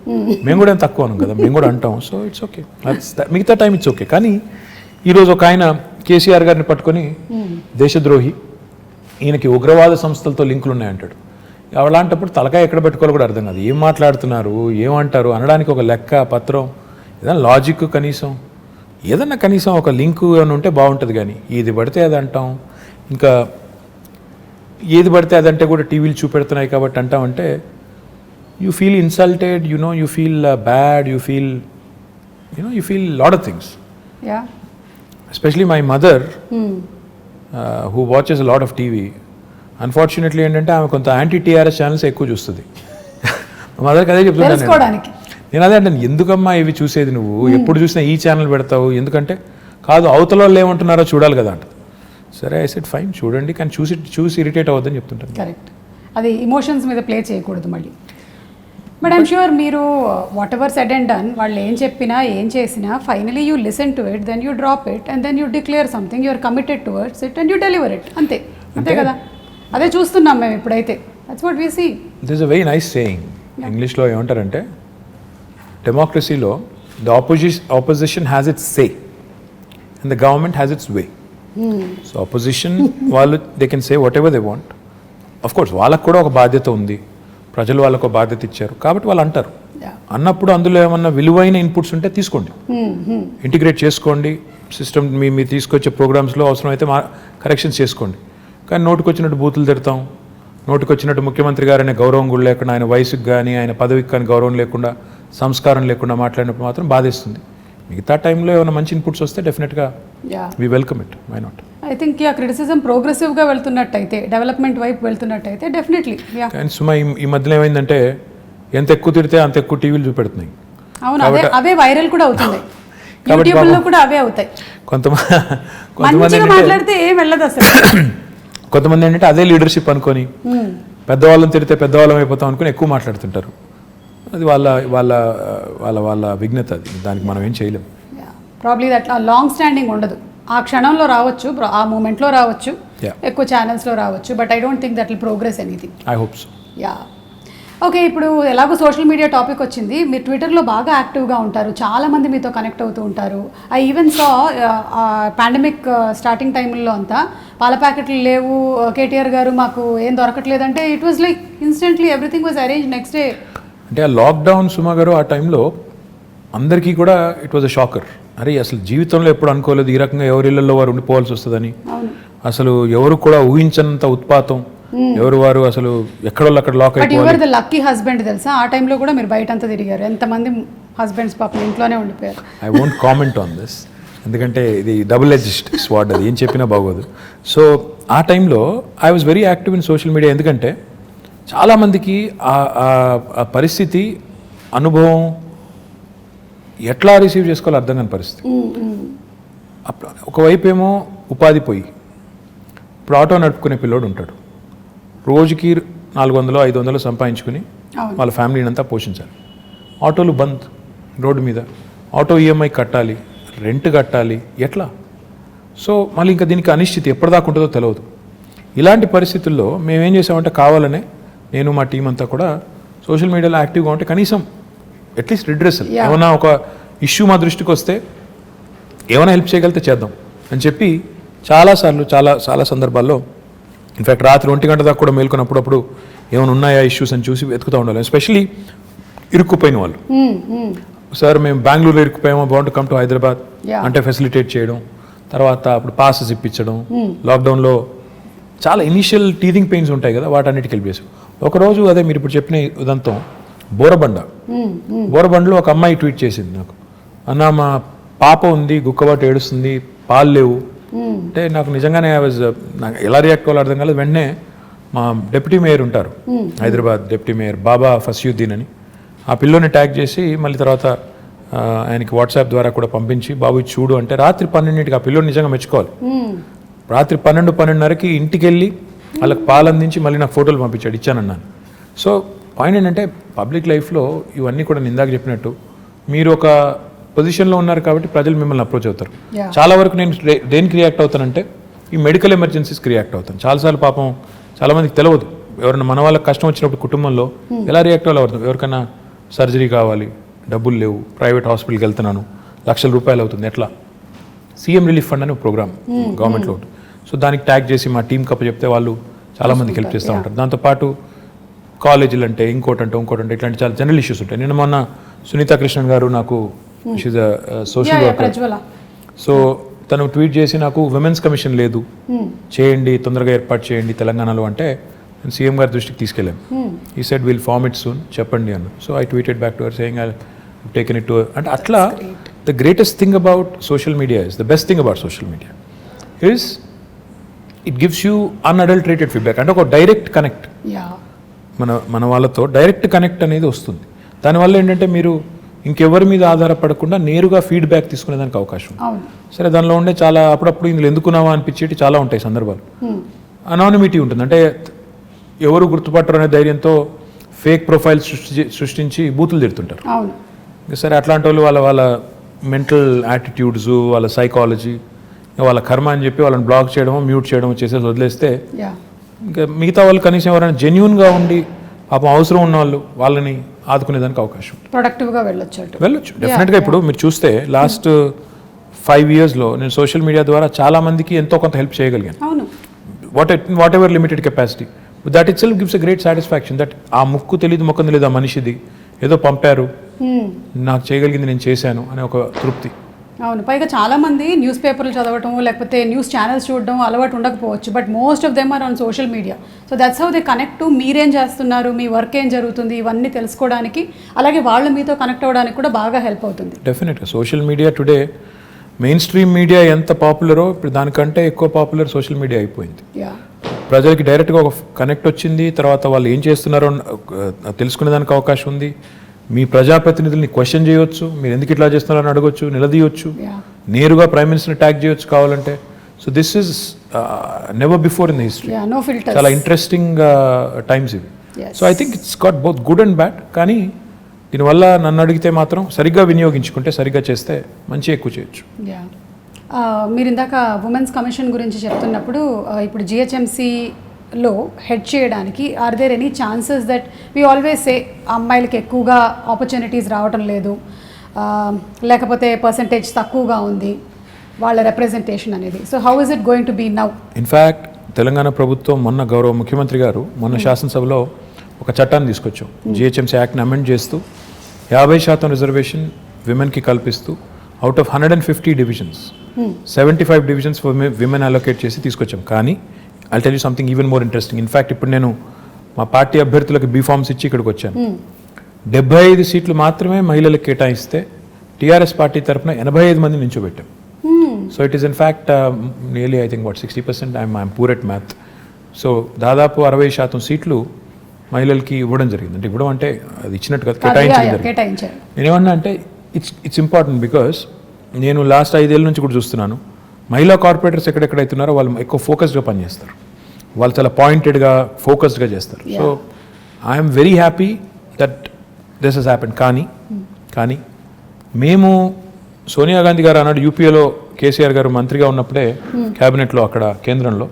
Speaker 2: మేము కూడా ఏం తక్కువ అనం కదా, మేము కూడా అంటాం. సో ఇట్స్ ఓకే, మిగతా టైం ఇట్స్ ఓకే. కానీ ఈరోజు ఒక ఆయన కేసీఆర్ గారిని పట్టుకొని దేశద్రోహి, ఈయనకి ఉగ్రవాద సంస్థలతో లింకులు ఉన్నాయంటాడు. అలాంటప్పుడు తలకాయ ఎక్కడ పెట్టుకోవాలో కూడా అర్థం కాదు. ఏం మాట్లాడుతున్నారు, ఏమంటారు అనడానికి ఒక లెక్క పత్రం, ఏదైనా లాజిక్, కనీసం ఒక లింకు అని ఉంటే బాగుంటుంది. కానీ ఏది పడితే అది అంటాం, ఇంకా ఏది పడితే అదంటే కూడా టీవీలు చూపెడుతున్నాయి కాబట్టి అంటామంటే you feel insulted, you feel bad, you feel lot of things. Especially my mother who watches a lot of TV, unfortunately ఏంటంటే ఆమె కొంత యాంటీ TRS ఛానల్స్ ఎక్కువ చూస్తుంది. మా మదర్కి అదే చెప్తున్నాను నేను, అదే అంటే ఎందుకమ్మా ఇవి చూసేది నువ్వు, ఎప్పుడు చూసినా ఈ ఛానల్ పెడతావు, ఎందుకంటే కాదు అవతల వాళ్ళు ఏమంటున్నారో చూడాలి కదా అంట. సరే, ఐ సెడ్ ఫైన్, చూడండి, కానీ చూసి ఇరిటేట్ అవ్వద్దని చెప్తుంటాను.
Speaker 1: కరెక్ట్, అది ఇమోషన్స్ మీద ప్లే చేయకూడదు. మళ్ళీ బట్ ఐమ్ షూర్ మీరు whatever said and done వాళ్ళు ఏం చెప్పినా ఏం చేసినా finally you listen to it, then you drop it and then you declare something, you're committed towards it and you deliver it. అంతే కదా, అదే చూస్తున్నాం మేము ఇప్పుడైతే. That's what we see.
Speaker 2: This is a very nice saying. ఇంగ్లీష్లో ఏమంటారంటే డెమోక్రసీలో the opposition has its say and the government has its way. So opposition వాళ్ళు they can say what ever they want. Of course వాళ్ళకు కూడా ఒక బాధ్యత ఉంది, ప్రజలు వాళ్ళకు ఒక బాధ్యత ఇచ్చారు కాబట్టి వాళ్ళు అంటారు. అన్నప్పుడు అందులో ఏమన్నా విలువైన ఇన్పుట్స్ ఉంటే తీసుకోండి, ఇంటిగ్రేట్ చేసుకోండి, సిస్టమ్ మీరు తీసుకొచ్చే ప్రోగ్రామ్స్లో అవసరమైతే కరెక్షన్స్ చేసుకోండి. కానీ నోటికి వచ్చినట్టు బూతులు తిడతాం, నోటికి వచ్చినట్టు ముఖ్యమంత్రి గారు అనే గౌరవం కూడా లేకుండా, ఆయన వయసుకి కానీ ఆయన పదవికి కానీ గౌరవం లేకుండా, సంస్కారం లేకుండా మాట్లాడినప్పుడు మాత్రం బాధేస్తుంది. మిగతా టైంలో ఏమైనా మంచి ఇన్పుట్స్ వస్తే డెఫినెట్గా we welcome it, why not.
Speaker 1: I think criticism ప్రోగ్రెసివ్గా వెళ్తున్నట్టయితే, డెవలప్మెంట్ వైపు వెళ్తున్నట్టయితే డెఫినెట్లీ.
Speaker 2: కానీ సుమా ఈ మధ్యలో ఏమైందంటే ఎంత ఎక్కువ తిడితే అంత ఎక్కువ టీవీలు చూపెడుతున్నాయి.
Speaker 1: అవును, అవే వైరల్ కూడా అవుతుంది, యూట్యూబ్లో కూడా అవే అవుతాయి. కొంతమంది మాట్లాడితే ఏం వెళ్ళదు అసలు.
Speaker 2: కొంతమంది ఏంటంటే అదే లీడర్షిప్ అనుకొని పెద్దవాళ్ళని తిడితే పెద్దవాళ్ళం అయిపోతాం అనుకుని ఎక్కువ మాట్లాడుతుంటారు. అది వాళ్ళ వాళ్ళ వాళ్ళ వాళ్ళ విఘ్నత, అది దానికి మనం ఏం చేయలేం.
Speaker 1: ప్రాబ్లీ దట్ లాంగ్ స్టాండింగ్ ఉండదు. ఆ క్షణంలో రావచ్చు, ఆ మూమెంట్లో రావచ్చు, ఎక్కువ ఛానల్స్లో రావచ్చు, but I don't think that will progress anything.
Speaker 2: I hope so.
Speaker 1: Yeah. Okay, ఇప్పుడు ఎలాగో సోషల్ మీడియా టాపిక్ వచ్చింది, మీరు ట్విట్టర్లో బాగా యాక్టివ్గా ఉంటారు, చాలామంది మీతో కనెక్ట్ అవుతూ ఉంటారు. I even saw pandemic starting టైంలో అంతా పాల ప్యాకెట్లు లేవు, కేటీఆర్ గారు మాకు ఏం దొరకట్లేదంటే it was like instantly everything was arrange next day.
Speaker 2: అంటే ఆ లాక్డౌన్ సుమా గారు ఆ టైంలో అందరికీ కూడా ఇట్ వాజ్ అ షాకర్. అరే అసలు జీవితంలో ఎప్పుడు అనుకోలేదు ఈ రకంగా ఎవరిళ్లలో వారు ఉండిపోవాల్సి వస్తుందని. అసలు ఎవరు కూడా ఊహించనంత ఉత్పాతం, ఎవరు వారు అసలు ఎక్కడో అక్కడ లాక్ అయిపోయారు.
Speaker 1: ద లక్కీ హస్బెండ్ తెలుసా, ఆ టైంలో కూడా మీరు బయట అంతా తిరిగారు, ఎంతమంది హస్బెండ్స్ పాపం ఇంట్లోనే ఉండిపోయారు.
Speaker 2: I won't comment on this, ఎందుకంటే ఇది డబుల్ ఎడ్జ్డ్ స్వార్డ్, అది ఏం చెప్పినా బాగోదు. సో ఆ టైంలో I was very active in social media, ఎందుకంటే చాలామందికి ఆ పరిస్థితి, అనుభవం ఎట్లా రిసీవ్ చేసుకోవాలో అర్థం కాని పరిస్థితి. ఒకవైపు ఏమో ఉపాధి పోయి, ఇప్పుడు ఆటో నడుపుకునే పిల్లోడు ఉంటాడు, రోజుకి 400-500 సంపాదించుకుని వాళ్ళ ఫ్యామిలీని అంతా పోషించాలి. ఆటోలు బంద్ రోడ్డు మీద, ఆటో ఈఎంఐ కట్టాలి, రెంట్ కట్టాలి, ఎట్లా? సో మళ్ళీ ఇంకా దీనికి అనిశ్చితి ఎప్పటిదాకా ఉంటుందో తెలియదు. ఇలాంటి పరిస్థితుల్లో మేమేం చేసామంటే కావాలనే నేను మా టీం అంతా కూడా సోషల్ మీడియాలో యాక్టివ్గా ఉంటే కనీసం అట్లీస్ట్ రిడ్రెసల్, ఏమైనా ఒక ఇష్యూ మా దృష్టికి వస్తే ఏమైనా హెల్ప్ చేయగలిగితే చేద్దాం అని చెప్పి చాలాసార్లు చాలా సందర్భాల్లో, ఇన్ఫ్యాక్ట్ రాత్రి 1 గంట దాకా కూడా మేల్కొన్నప్పుడు ఏమైనా ఉన్నాయా ఇష్యూస్ అని చూసి వెతుకుతూ ఉండాలి. ఎస్పెషలీ ఇరుక్కుపోయిన వాళ్ళు, సార్ మేము బెంగళూరులో ఇరుక్కుపోయామో, బాగుంటు కమ్ టు హైదరాబాద్ అంటే ఫెసిలిటేట్ చేయడం, తర్వాత అప్పుడు పాసెస్ ఇప్పించడం. లాక్డౌన్లో చాలా ఇనిషియల్ టీథింగ్ పెయిన్స్ ఉంటాయి కదా, వాటన్నిటికి హెల్ప్ చేసాం. ఒకరోజు అదే మీరు ఇప్పుడు చెప్పిన ఉదంతం, బోరబండలో ఒక అమ్మాయి ట్వీట్ చేసింది నాకు, అన్న మా పాప ఉంది, గుక్కబాటు ఏడుస్తుంది, పాలు లేవు అంటే నాకు నిజంగానే నాకు ఎలా రియాక్ట్ అవ్వాలో అర్థం కాలేదు. వెంటనే మా డిప్యూటీ మేయర్ ఉంటారు హైదరాబాద్, డిప్యూటీ మేయర్ బాబా ఫస్యుద్దీన్ అని, ఆ పిల్లోని ట్యాగ్ చేసి మళ్ళీ తర్వాత ఆయనకి వాట్సాప్ ద్వారా కూడా పంపించి బాబు చూడు అంటే రాత్రి 12ంటికి ఆ పిల్లోని నిజంగా మెచ్చుకోవాలి. రాత్రి 12-12:30కి ఇంటికి వెళ్ళి వాళ్ళకి పాలు అందించి మళ్ళీ నాకు ఫోటోలు పంపించాడు, ఇచ్చానన్నాను. సో పాయింట్ ఏంటంటే పబ్లిక్ లైఫ్లో ఇవన్నీ కూడా ఇందాక చెప్పినట్టు మీరు ఒక పొజిషన్లో ఉన్నారు కాబట్టి ప్రజలు మిమ్మల్ని అప్రోచ్ అవుతారు. చాలా వరకు నేను దేనికి రియాక్ట్ అవుతానంటే ఈ మెడికల్ ఎమర్జెన్సీస్కి రియాక్ట్ అవుతాను. చాలాసార్లు పాపం చాలామందికి తెలియదు, ఎవరైనా మన వాళ్ళకి కష్టం వచ్చినప్పుడు కుటుంబంలో ఎలా రియాక్ట్ అవ్వాలి. ఎవరికైనా సర్జరీ కావాలి, డబ్బులు లేవు, ప్రైవేట్ హాస్పిటల్కి వెళ్తున్నాను, ₹1,00,000 అవుతుంది, ఎట్లా? సీఎం రిలీఫ్ ఫండ్ అనే ప్రోగ్రామ్ గవర్నమెంట్లో ఉంటుంది. సో దానికి ట్యాగ్ చేసి మా టీం కప్ప చెప్తే వాళ్ళు చాలామందికి హెల్ప్ చేస్తూ ఉంటారు. దాంతోపాటు కాలేజీలు అంటే ఇంకోటంటే ఇట్లాంటి చాలా జనరల్ ఇష్యూస్ ఉంటాయి. నిన్న మొన్న సునీతా కృష్ణన్ గారు నాకు, she's a social worker, so తను ట్వీట్ చేసి నాకు విమెన్స్ కమిషన్ లేదు, చేయండి, తొందరగా ఏర్పాటు చేయండి తెలంగాణలో అంటే నేను సీఎం గారి దృష్టికి తీసుకెళ్ళాను. He said will form it soon, చెప్పండి అన్న. So I tweeted back to her saying I taken it to, అంటే అట్లా the greatest thing about social media is, the best thing about social media is it gives you unadulterated feedback. అంటే ఒక direct connect, మన వాళ్ళతో direct connect అనేది వస్తుంది. దానివల్ల ఏంటంటే మీరు ఇంకెవరి మీద ఆధారపడకుండా నేరుగా ఫీడ్బ్యాక్ తీసుకునేదానికి అవకాశం. సరే, దానిలో ఉండే చాలా అప్పుడప్పుడు ఇందులో ఎందుకున్నావా అనిపించేటి చాలా ఉంటాయి సందర్భాలు. అనానిమిటీ ఉంటుంది, అంటే ఎవరు గుర్తుపట్టరు అనే ధైర్యంతో ఫేక్ ప్రొఫైల్స్ సృష్టించి బూతులు తిడుతుంటారు.
Speaker 1: అవును.
Speaker 2: సరే అట్లాంటి వాళ్ళు వాళ్ళ మెంటల్ యాటిట్యూడ్స్, వాళ్ళ సైకాలజీ, వాళ్ళ కర్మ అని చెప్పి వాళ్ళని బ్లాక్ చేయడమో మ్యూట్ చేయడమో చేసేసి వదిలేస్తే ఇంకా మిగతా వాళ్ళు కనీసం ఎవరైనా జెన్యూన్గా ఉండి పాపం అవసరం ఉన్న వాళ్ళు వాళ్ళని ఆదుకునేదానికి అవకాశం
Speaker 1: ప్రొడక్టివ్గా వెళ్ళొచ్చు
Speaker 2: డెఫినెట్గా. ఇప్పుడు మీరు చూస్తే లాస్ట్ 5 yearsలో నేను సోషల్ మీడియా ద్వారా చాలా మందికి ఎంతో కొంత హెల్ప్ చేయగలిగాను.
Speaker 1: అవును.
Speaker 2: What ever limited capacity, that it self gives a great satisfaction that ఆ ముక్కు తెలియదు మొక్కం తెలియదు ఆ మనిషిది ఏదో పంపారు, నాకు చేయగలిగింది నేను చేశాను అనే ఒక తృప్తి.
Speaker 1: అవును. పైగా చాలామంది న్యూస్ పేపర్లు చదవటం లేకపోతే న్యూస్ ఛానల్స్ చూడడం అలవాటు ఉండకపోవచ్చు, but most of them are on social media. So that's how they connect to మీరేం చేస్తున్నారు, మీ వర్క్ ఏం జరుగుతుంది, ఇవన్నీ తెలుసుకోవడానికి, అలాగే వాళ్ళు మీతో కనెక్ట్ అవ్వడానికి కూడా బాగా హెల్ప్ అవుతుంది.
Speaker 2: డెఫినెట్గా social media today main stream media ఎంత పాపులరో ఇప్పుడు దానికంటే ఎక్కువ పాపులర్ సోషల్ మీడియా అయిపోయింది. ప్రజలకి డైరెక్ట్గా ఒక కనెక్ట్ వచ్చింది, తర్వాత వాళ్ళు ఏం చేస్తున్నారో తెలుసుకునేదానికి అవకాశం ఉంది. మీ ప్రజాప్రతినిధుల్ని క్వశ్చన్ చేయొచ్చు, మీరు ఎందుకు ఇట్లా చేస్తున్నారని అడగొచ్చు, నిలదీయొచ్చు, నేరుగా ప్రైమ్ మినిస్టర్ని ట్యాగ్ చేయొచ్చు కావాలంటే. So this is never before in the history. చాలా ఇంట్రెస్టింగ్ టైమ్స్ ఇవి. So I think it's got both good and bad. కానీ దీనివల్ల నన్ను అడిగితే మాత్రం సరిగ్గా వినియోగించుకుంటే, సరిగ్గా చేస్తే మంచి ఎక్కువ చేయొచ్చు.
Speaker 1: మీరు ఇందాక ఉమెన్స్ కమిషన్ గురించి చెప్తున్నప్పుడు ఇప్పుడు జిహెచ్ఎంసీలో హెడ్ చేయడానికి are there any chances that we always say అమ్మాయిలకి ఎక్కువగా ఆపర్చునిటీస్ రావటం లేదు, లేకపోతే పర్సంటేజ్ తక్కువగా ఉంది వాళ్ళ రిప్రజెంటేషన్ అనేది. So how is it going to be now?
Speaker 2: In fact Telangana ప్రభుత్వం మొన్న గౌరవ ముఖ్యమంత్రి గారు మొన్న శాసనసభలో ఒక చట్టాన్ని తీసుకొచ్చాం. జిహెచ్ఎంసీ యాక్ట్ని అమెండ్ చేస్తూ 50% రిజర్వేషన్ విమెన్కి కల్పిస్తూ out of 150 divisions 75 divisions women allocate చేసి తీసుకొచ్చాం. కానీ I tell you something even more interesting. In fact ఇప్పుడు నేను మా పార్టీ అభ్యర్థులకు బీఫామ్స్ ఇచ్చి ఇక్కడికి వచ్చాను. 75 సీట్లు మాత్రమే మహిళలకు కేటాయిస్తే టీఆర్ఎస్ పార్టీ తరఫున 85 మంది నించోబెట్టాం. So it is infact nearly I think 60%. I'm poor at math. So దాదాపు 60% సీట్లు మహిళలకి ఇవ్వడం జరిగింది. అంటే ఇవ్వడం అంటే అది ఇచ్చినట్టు కాదు, కేటాయించారు. నేనేమన్నా అంటే ఇట్స్ ఇంపార్టెంట్ బికాస్ నేను లాస్ట్ 5 ఏళ్ళ నుంచి కూడా చూస్తున్నాను మహిళా కార్పొరేటర్స్ ఎక్కడెక్కడైతున్నారో వాళ్ళు ఎక్కువ ఫోకస్డ్గా పనిచేస్తారు, వాళ్ళు చాలా పాయింటెడ్గా ఫోకస్డ్గా చేస్తారు. So I'm very happy that this has happened. కానీ మేము సోనియా గాంధీ గారు అన్నాడు యూపీఏలో కేసీఆర్ గారు మంత్రిగా ఉన్నప్పుడే క్యాబినెట్లో అక్కడ కేంద్రంలో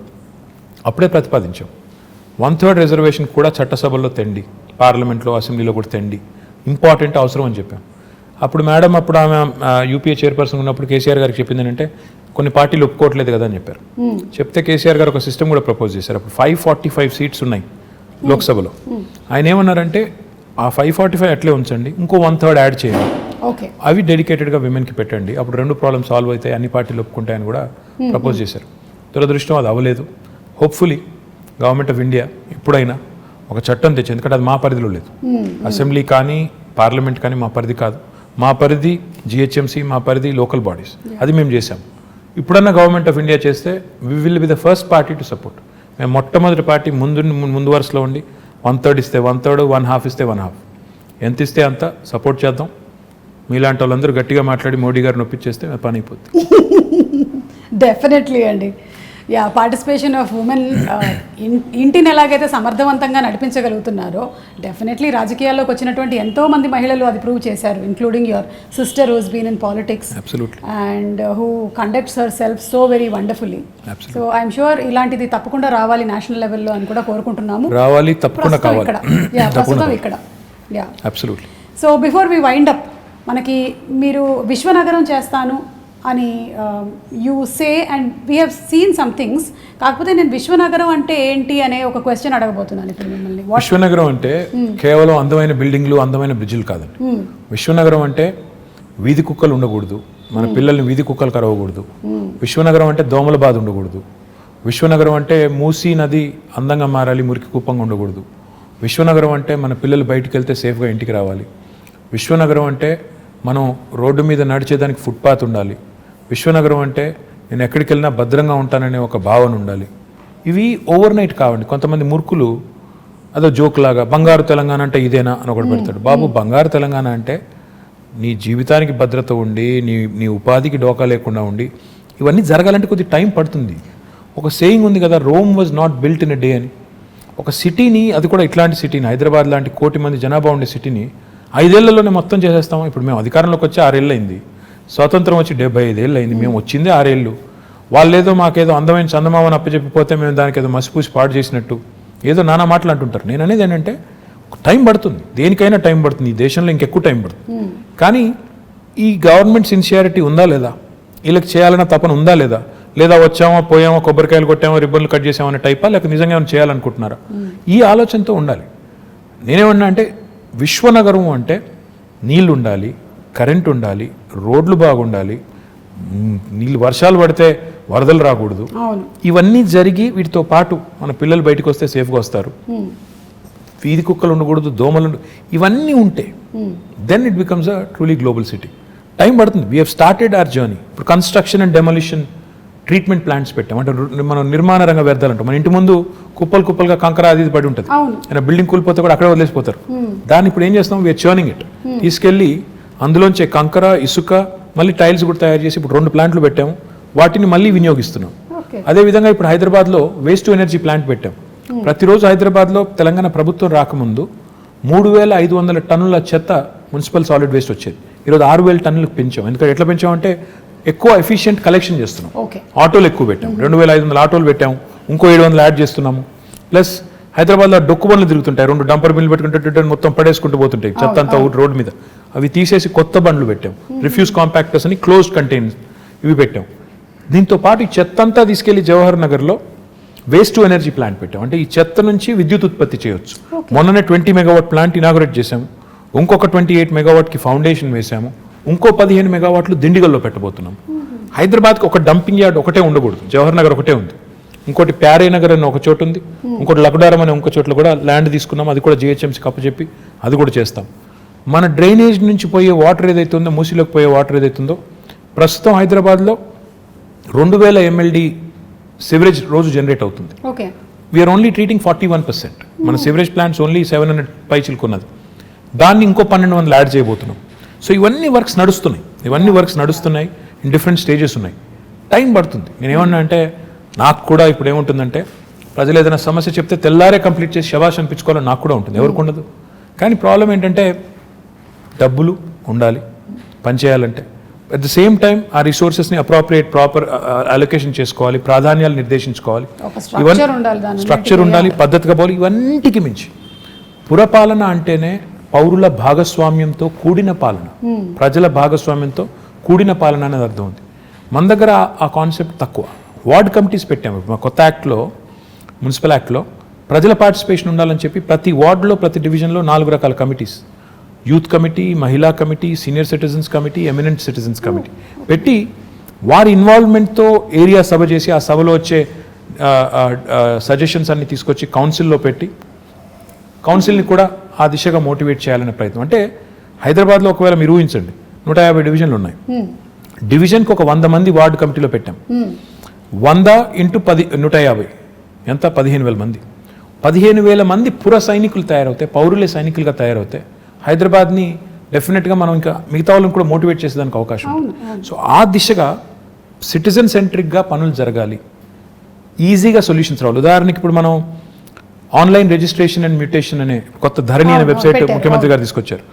Speaker 2: అప్పుడే ప్రతిపాదించాం 1/3 రిజర్వేషన్ కూడా చట్టసభల్లో తెండి, పార్లమెంట్లో అసెంబ్లీలో కూడా తెండి, ఇంపార్టెంట్ అవసరం అని చెప్పాం. అప్పుడు మేడం అప్పుడు ఆమె యూపీఏ చైర్పర్సన్ ఉన్నప్పుడు కేసీఆర్ గారికి చెప్పింది ఏంటంటే కొన్ని పార్టీలు ఒప్పుకోవట్లేదు కదా అని చెప్పారు. చెప్తే కేసీఆర్ గారు ఒక సిస్టమ్ కూడా ప్రపోజ్ చేశారు. అప్పుడు 545 సీట్స్ ఉన్నాయి లోక్సభలో. ఆయన ఏమన్నారంటే ఆ 545 అట్లే ఉంచండి, ఇంకో 1/3 యాడ్ చేయండి, అవి డెడికేటెడ్గా విమెన్కి పెట్టండి, అప్పుడు 2 ప్రాబ్లమ్స్ సాల్వ్ అవుతాయి, అన్ని పార్టీలు ఒప్పుకుంటాయని కూడా ప్రపోజ్ చేశారు. దురదృష్టం అది అవ్వలేదు. హోప్ఫుల్లీ గవర్నమెంట్ ఆఫ్ ఇండియా ఇప్పుడైనా ఒక చట్టం తెచ్చింది, ఎందుకంటే అది మా పరిధిలో లేదు. అసెంబ్లీ కానీ పార్లమెంట్ కానీ మా పరిధి కాదు. మా పరిధి జిహెచ్ఎంసీ, మా పరిధి లోకల్ బాడీస్, అది మేము చేసాం. ఇప్పుడన్నా గవర్నమెంట్ ఆఫ్ ఇండియా చేస్తే we will be the first party to support. మేము మొట్టమొదటి పార్టీ ముందు వరుసలో ఉండి 1/3 ఇస్తే 1/3, 1/2 ఇస్తే 1/2, ఎంత ఇస్తే అంత సపోర్ట్ చేద్దాం. మీలాంటి వాళ్ళందరూ గట్టిగా మాట్లాడి మోడీ గారిని ఒప్పించేస్తే పని అయిపోతుంది.
Speaker 1: డెఫినెట్లీ అండి. పార్టిసిపేషన్ ఆఫ్ ఉమెన్ ఇంటిని ఎలాగైతే సమర్థవంతంగా నడిపించగలుగుతున్నారో డెఫినెట్లీ రాజకీయాల్లోకి వచ్చినటువంటి ఎంతో మంది మహిళలు అది ప్రూవ్ చేశారు, including your sister who's been in politics and who conducts herself so very wonderfully. So I'm sure ఇలాంటిది తప్పకుండా రావాలి నేషనల్ లెవెల్లో అని కూడా కోరుకుంటున్నాము.
Speaker 2: రావాలి, తప్పకుండా కావాలి.
Speaker 1: ప్రస్తుతం ఇక్కడ. So before we wind up, మనకి మీరు విశ్వనగరం చేస్తాను అని you say and we have seen some things. కాకపోతే నేను విశ్వనగరం అంటే ఏంటి అనే ఒక క్వశ్చన్ అడగబోతున్నాను ఇప్పుడు మిమ్మల్ని.
Speaker 2: విశ్వనగరం అంటే కేవలం అందమైన బిల్డింగ్లు, అందమైన బ్రిడ్జిలు కాదండి. విశ్వనగరం అంటే వీధి కుక్కలు ఉండకూడదు, మన పిల్లల్ని వీధి కుక్కలు కరవకూడదు. విశ్వనగరం అంటే దోమల బాధ ఉండకూడదు. విశ్వనగరం అంటే మూసీ నది అందంగా మారాలి, మురికి కుప్పంగా ఉండకూడదు. విశ్వనగరం అంటే మన పిల్లలు బయటికి వెళ్తే సేఫ్గా ఇంటికి రావాలి. విశ్వనగరం అంటే మనం రోడ్డు మీద నడిచేదానికి ఫుట్పాత్ ఉండాలి. విశ్వనగరం అంటే నేను ఎక్కడికి వెళ్ళినా భద్రంగా ఉంటాననే ఒక భావన ఉండాలి. ఇవి ఓవర్ నైట్ కావండి. కొంతమంది మూర్ఖులు అదో జోక్ లాగా బంగారు తెలంగాణ అంటే ఇదేనా అని ఒకటి పెడతాడు. బాబు, బంగారు తెలంగాణ అంటే నీ జీవితానికి భద్రత ఉండి, నీ ఉపాధికి డోకా లేకుండా ఉండి, ఇవన్నీ జరగాలంటే కొద్ది టైం పడుతుంది. ఒక సేయింగ్ ఉంది కదా, Rome was not built in a day అని. ఒక సిటీని, అది కూడా ఇట్లాంటి సిటీని, హైదరాబాద్ లాంటి 1 కోటి మంది జనాభా ఉండే సిటీని 5 ఏళ్లలోనే మొత్తం చేసేస్తాము. ఇప్పుడు మేము అధికారంలోకి వచ్చి 6 ఏళ్ళు అయింది, స్వాతంత్రం వచ్చి 75 ఏళ్ళు అయింది, మేము వచ్చిందే 6 ఏళ్ళు. వాళ్ళేదో మాకేదో అందమైన చందమామని అప్పచెప్పిపోతే మేము దానికి ఏదో మసిపూసి పాడు చేసినట్టు ఏదో నానా మాటలు అంటుంటారు. నేను అనేది ఏంటంటే టైం పడుతుంది, దేనికైనా టైం పడుతుంది, ఈ దేశంలో ఇంకెక్కువ టైం పడుతుంది. కానీ ఈ గవర్నమెంట్ సిన్సియారిటీ ఉందా లేదా, వీళ్ళకి చేయాలన్న తపన ఉందా లేదా, లేదా వచ్చామో పోయామో కొబ్బరికాయలు కొట్టామో రిబ్బన్లు కట్ చేసామో అనే టైపా, లేక నిజంగా ఏమైనా చేయాలనుకుంటున్నారా, ఈ ఆలోచనతో ఉండాలి. నేనేమన్నా అంటే విశ్వనగరం అంటే నీళ్ళు ఉండాలి, కరెంట్ ఉండాలి, రోడ్లు బాగుండాలి, నీళ్ళు వర్షాలు పడితే వరదలు రాకూడదు, ఇవన్నీ జరిగి వీటితో పాటు మన పిల్లలు బయటకు వస్తే సేఫ్గా వస్తారు, వీధి కుక్కలు ఉండకూడదు, దోమలు ఇవన్నీ ఉంటే then it becomes a truly global city. Time పడుతుంది. We have started our journey. ఇప్పుడు construction and demolition treatment plants పెట్టాం. అంటే మనం నిర్మాణ రంగ వ్యర్థాలు అంటాం. మన ఇంటి ముందు కుప్పలు కుప్పలుగా కంకర అది పడి ఉంటుంది, బిల్డింగ్ కూలిపోతే కూడా అక్కడే వదిలేసిపోతారు. దాన్ని ఇప్పుడు ఏం చేస్తాం, వీఆర్ చర్నింగ్ ఇట్, తీసుకెళ్ళి అందులోంచే కంకర, ఇసుక, మళ్ళీ టైల్స్ కూడా తయారు చేసి ఇప్పుడు 2 ప్లాంట్లు పెట్టాము, వాటిని మళ్ళీ వినియోగిస్తున్నాం. అదేవిధంగా ఇప్పుడు హైదరాబాద్లో వేస్ట్ టు ఎనర్జీ ప్లాంట్ పెట్టాం. ప్రతిరోజు హైదరాబాద్లో తెలంగాణ ప్రభుత్వం రాకముందు 3500 టన్నుల చెత్త మున్సిపల్ సాలిడ్ వేస్ట్ వచ్చేది. ఈరోజు 6000 టన్నులకు పెంచాం. ఎందుకంటే ఎట్లా పెంచామంటే ఎక్కువ ఎఫిషియెంట్ కలెక్షన్ చేస్తున్నాం. ఆటోలు ఎక్కువ పెట్టాం, 2500 ఆటోలు పెట్టాము, ఇంకో 700 యాడ్ చేస్తున్నాము. ప్లస్ హైదరాబాద్లో డొక్కు బండ్లు తిరుగుతుంటాయి, 2 డంపర్ బిల్లు పెట్టుకుంటే మొత్తం పడేసుకుంటూ పోతుంటాయి చెత్త అంతా రోడ్డు మీద. అవి తీసేసి కొత్త బండ్లు పెట్టాం, రిఫ్యూజ్ కాంపాక్టర్స్ అని క్లోజ్డ్ కంటైనర్స్ ఇవి పెట్టాం. దీంతో పాటు ఈ చెత్త అంతా తీసుకెళ్లి జవహర్ నగర్లో వేస్ట్ టు ఎనర్జీ ప్లాంట్ పెట్టాం. అంటే ఈ చెత్త నుంచి విద్యుత్ ఉత్పత్తి చేయొచ్చు. మొన్ననే 20 మెగావాట్ ప్లాంట్ ఇనాగరేట్ చేశాము, ఇంకొక 28 మెగావాట్కి ఫౌండేషన్ వేసాము, ఇంకో 15 మెగావాట్లు దిండిగల్లో పెట్టబోతున్నాం. హైదరాబాద్కి ఒక డంపింగ్ యార్డ్ ఒకటే ఉండకూడదు, జవహర్ నగర్ ఒకటే ఉంది, ఇంకోటి ప్యారే నగర్ అని ఒక చోటు ఉంది, ఇంకోటి లక్డారం అనే ఇంకో చోట్ల కూడా ల్యాండ్ తీసుకున్నాం, అది కూడా జిహెచ్ఎంసీకి అప్పచెప్పి అది కూడా చేస్తాం. మన డ్రైనేజ్ నుంచి పోయే వాటర్ ఏదైతే ఉందో, మూసీలోకి పోయే వాటర్ ఏదైతుందో, ప్రస్తుతం హైదరాబాద్లో 2000 MLD సివరేజ్ రోజు జనరేట్ అవుతుంది. We're only treating 41%. మన సివరేజ్ ప్లాంట్స్ ఓన్లీ 700 పైచిలుకున్నది, దాన్ని ఇంకో 1200 యాడ్ చేయబోతున్నాం. సో ఇవన్నీ వర్క్స్ నడుస్తున్నాయి, ఇన్ డిఫరెంట్ స్టేజెస్ ఉన్నాయి. టైం పడుతుంది. నేనేమన్నా అంటే నాకు కూడా ఇప్పుడు ఏముంటుందంటే, ప్రజలు ఏదైనా సమస్య చెప్తే తెల్లారే కంప్లీట్ చేసి శబాష్ అనిపించుకోవాలని నాకు కూడా ఉంటుంది, ఎవరికి ఉండదు. కానీ ప్రాబ్లం ఏంటంటే డబ్బులు ఉండాలి పనిచేయాలంటే. అట్ ద సేమ్ టైం ఆ రిసోర్సెస్ని ప్రాపర్ అలొకేషన్ చేసుకోవాలి, ప్రాధాన్యాలు నిర్దేశించుకోవాలి, స్ట్రక్చర్ ఉండాలి, పద్ధతిగా పోవాలి. ఇవన్నిటికి మించి పురపాలన అంటేనే పౌరుల భాగస్వామ్యంతో కూడిన పాలన, ప్రజల భాగస్వామ్యంతో కూడిన పాలన అనేది అర్థం ఉంది. మన దగ్గర ఆ కాన్సెప్ట్ తక్కువ. వార్డ్ కమిటీస్ పెట్టాము. మా కొత్త యాక్ట్లో, మున్సిపల్ యాక్ట్లో ప్రజల పార్టిసిపేషన్ ఉండాలని చెప్పి ప్రతి వార్డులో, ప్రతి డివిజన్లో 4 రకాల కమిటీస్, యూత్ కమిటీ, మహిళా committee, senior citizens committee, eminent citizens committee పెట్టి వారి ఇన్వాల్వ్మెంట్తో ఏరియా సభ చేసి ఆ సభలో వచ్చే సజెషన్స్ అన్ని తీసుకొచ్చి కౌన్సిల్లో పెట్టి కౌన్సిల్ని కూడా ఆ దిశగా మోటివేట్ చేయాలనే ప్రయత్నం. అంటే హైదరాబాద్లో ఒకవేళ మీరు ఊహించండి 150 డివిజన్లు ఉన్నాయి, డివిజన్కి ఒక 100 మంది వార్డు కమిటీలో పెట్టాం. 100 × 10 150 ఎంత, 15,000 మంది. 15,000 మంది పుర సైనికులు తయారవుతాయి, పౌరులే సైనికులుగా తయారవుతాయి. హైదరాబాద్ని డెఫినెట్గా మనం ఇంకా మిగతా వాళ్ళని కూడా మోటివేట్ చేసేదానికి అవకాశం ఉంది. సో ఆ దిశగా సిటిజన్ సెంట్రిక్గా పనులు జరగాలి, ఈజీగా సొల్యూషన్స్ రావాలి. ఉదాహరణకి ఇప్పుడు మనం ఆన్లైన్ రిజిస్ట్రేషన్ అండ్ మ్యూటేషన్ అనే కొత్త ధరణి అనే వెబ్సైట్ ముఖ్యమంత్రి గారు తీసుకొచ్చారు.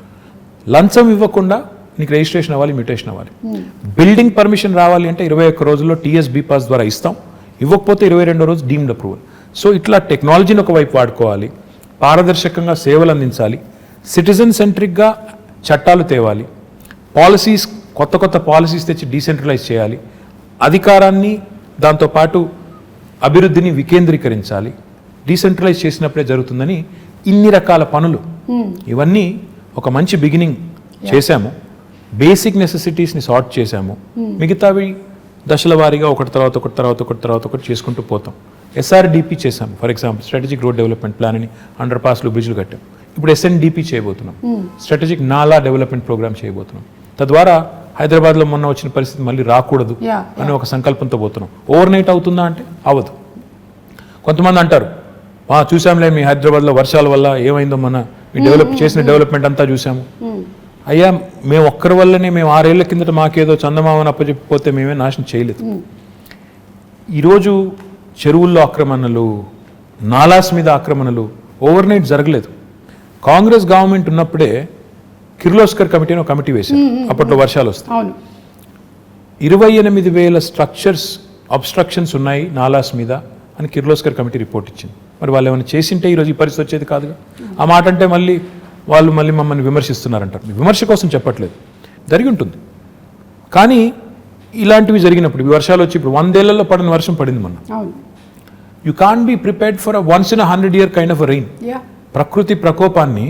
Speaker 2: లంచం ఇవ్వకుండా నీకు రిజిస్ట్రేషన్ అవ్వాలి, మ్యూటేషన్ అవ్వాలి. బిల్డింగ్ పర్మిషన్ రావాలి అంటే 21 రోజుల్లో TSB పాస్ ద్వారా ఇస్తాం, ఇవ్వకపోతే 22వ రోజు డీమ్డ్ అప్రూవల్. సో ఇట్లా టెక్నాలజీని ఒకవైపు వాడుకోవాలి, పారదర్శకంగా సేవలు అందించాలి, సిటిజన్ సెంట్రిక్గా చట్టాలు తేవాలి, పాలసీస్ కొత్త పాలసీస్ తెచ్చి డీసెంట్రలైజ్ చేయాలి, అధికారాన్ని దాంతోపాటు అభివృద్ధిని వికేంద్రీకరించాలి. డీసెంట్రలైజ్ చేసినప్పుడే జరుగుతుందని ఇన్ని రకాల పనులు, ఇవన్నీ ఒక మంచి బిగినింగ్ చేశాము. బేసిక్ నెసెసిటీస్ని సార్ట్ చేశాము, మిగతావి దశల వారీగా ఒకటి తర్వాత ఒకటి చేసుకుంటూ పోతాం. SRDP చేశాము, for example strategic road development plan అని, అండర్ పాస్లు, బ్రిడ్జ్లు కట్టాం. ఇప్పుడు SNDP చేయబోతున్నాం, స్ట్రాటజిక్ నాలా డెవలప్మెంట్ ప్రోగ్రామ్ చేయబోతున్నాం. తద్వారా హైదరాబాద్లో మొన్న వచ్చిన పరిస్థితి మళ్ళీ రాకూడదు అనే ఒక సంకల్పంతో పోతున్నాం. ఓవర్ నైట్ అవుతుందా అంటే అవ్వదు. కొంతమంది అంటారు చూసాంలే మీ హైదరాబాద్లో వర్షాల వల్ల ఏమైందో, మీ చేసిన డెవలప్మెంట్ అంతా చూసాము. అయ్యా మేము ఒక్కరి వల్లనే, మేము 6 ఏళ్ల కిందట మాకేదో చందమామని అప్పచెప్పిపోతే మేమే నాశనం చేయలేదు. ఈరోజు చెరువుల్లో ఆక్రమణలు, నాలాస్ మీద ఆక్రమణలు ఓవర్ నైట్ జరగలేదు. కాంగ్రెస్ గవర్నమెంట్ ఉన్నప్పుడే కిర్లోస్కర్ కమిటీ అని ఒక కమిటీ వేశారు. అప్పట్లో వర్షాలు వస్తాయి.
Speaker 1: అవును.
Speaker 2: 28,000 స్ట్రక్చర్స్ అబ్స్ట్రక్షన్స్ ఉన్నాయి నాలాస్ మీద అని కిర్లోస్కర్ కమిటీ రిపోర్ట్ ఇచ్చింది. మరి వాళ్ళు ఏమైనా చేసింటే ఈరోజు ఈ పరిస్థితి వచ్చేది కాదుగా. ఆ మాట అంటే మళ్ళీ మమ్మల్ని విమర్శిస్తున్నారంటారు. విమర్శ కోసం చెప్పట్లేదు, జరిగి ఉంటుంది. కానీ ఇలాంటివి జరిగినప్పుడు ఈ వర్షాలు వచ్చి ఇప్పుడు 100 ఏళ్లలో పడిన వర్షం పడింది మొన్న. You can't be prepared for once in 100 year kind of rain. ప్రకృతి ప్రకోపాన్ని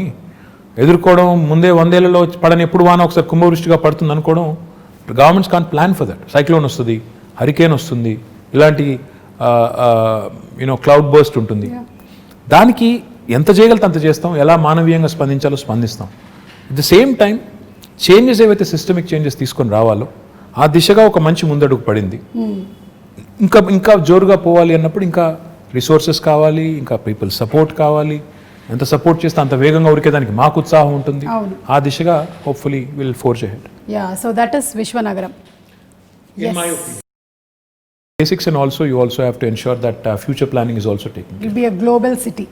Speaker 2: ఎదుర్కోవడం ముందే 100 ఏళ్లలో పడని ఎప్పుడు వాన ఒకసారి కుంభవృష్టిగా పడుతుంది అనుకోవడం, governments can't plan for that. Cyclone వస్తుంది, హరికేన్ వస్తుంది, ఇలాంటి క్లౌడ్ బర్స్ట్ ఉంటుంది. దానికి ఎంత చేయగలితే అంత చేస్తాం, ఎలా మానవీయంగా స్పందించాలో స్పందిస్తాం. At the same time changes ఏవైతే సిస్టమిక్ చేంజెస్ తీసుకొని రావాలో ఆ దిశగా ఒక మంచి ముందడుగు పడింది. ఇంకా జోరుగా పోవాలి అన్నప్పుడు ఇంకా రిసోర్సెస్ కావాలి, ఇంకా పీపుల్ సపోర్ట్ కావాలి. ఎంత సపోర్ట్ చేస్తే అంత వేగంగా ఉరికేదానికి మాకు ఉత్సాహం ఉంటుంది. ఆ దిశగా hopefully will forge ahead.
Speaker 1: So that is విశ్వనగరం.
Speaker 2: In my opinion. Basics, and also you also have to ensure that future planning is also taken care.
Speaker 1: It will be a global city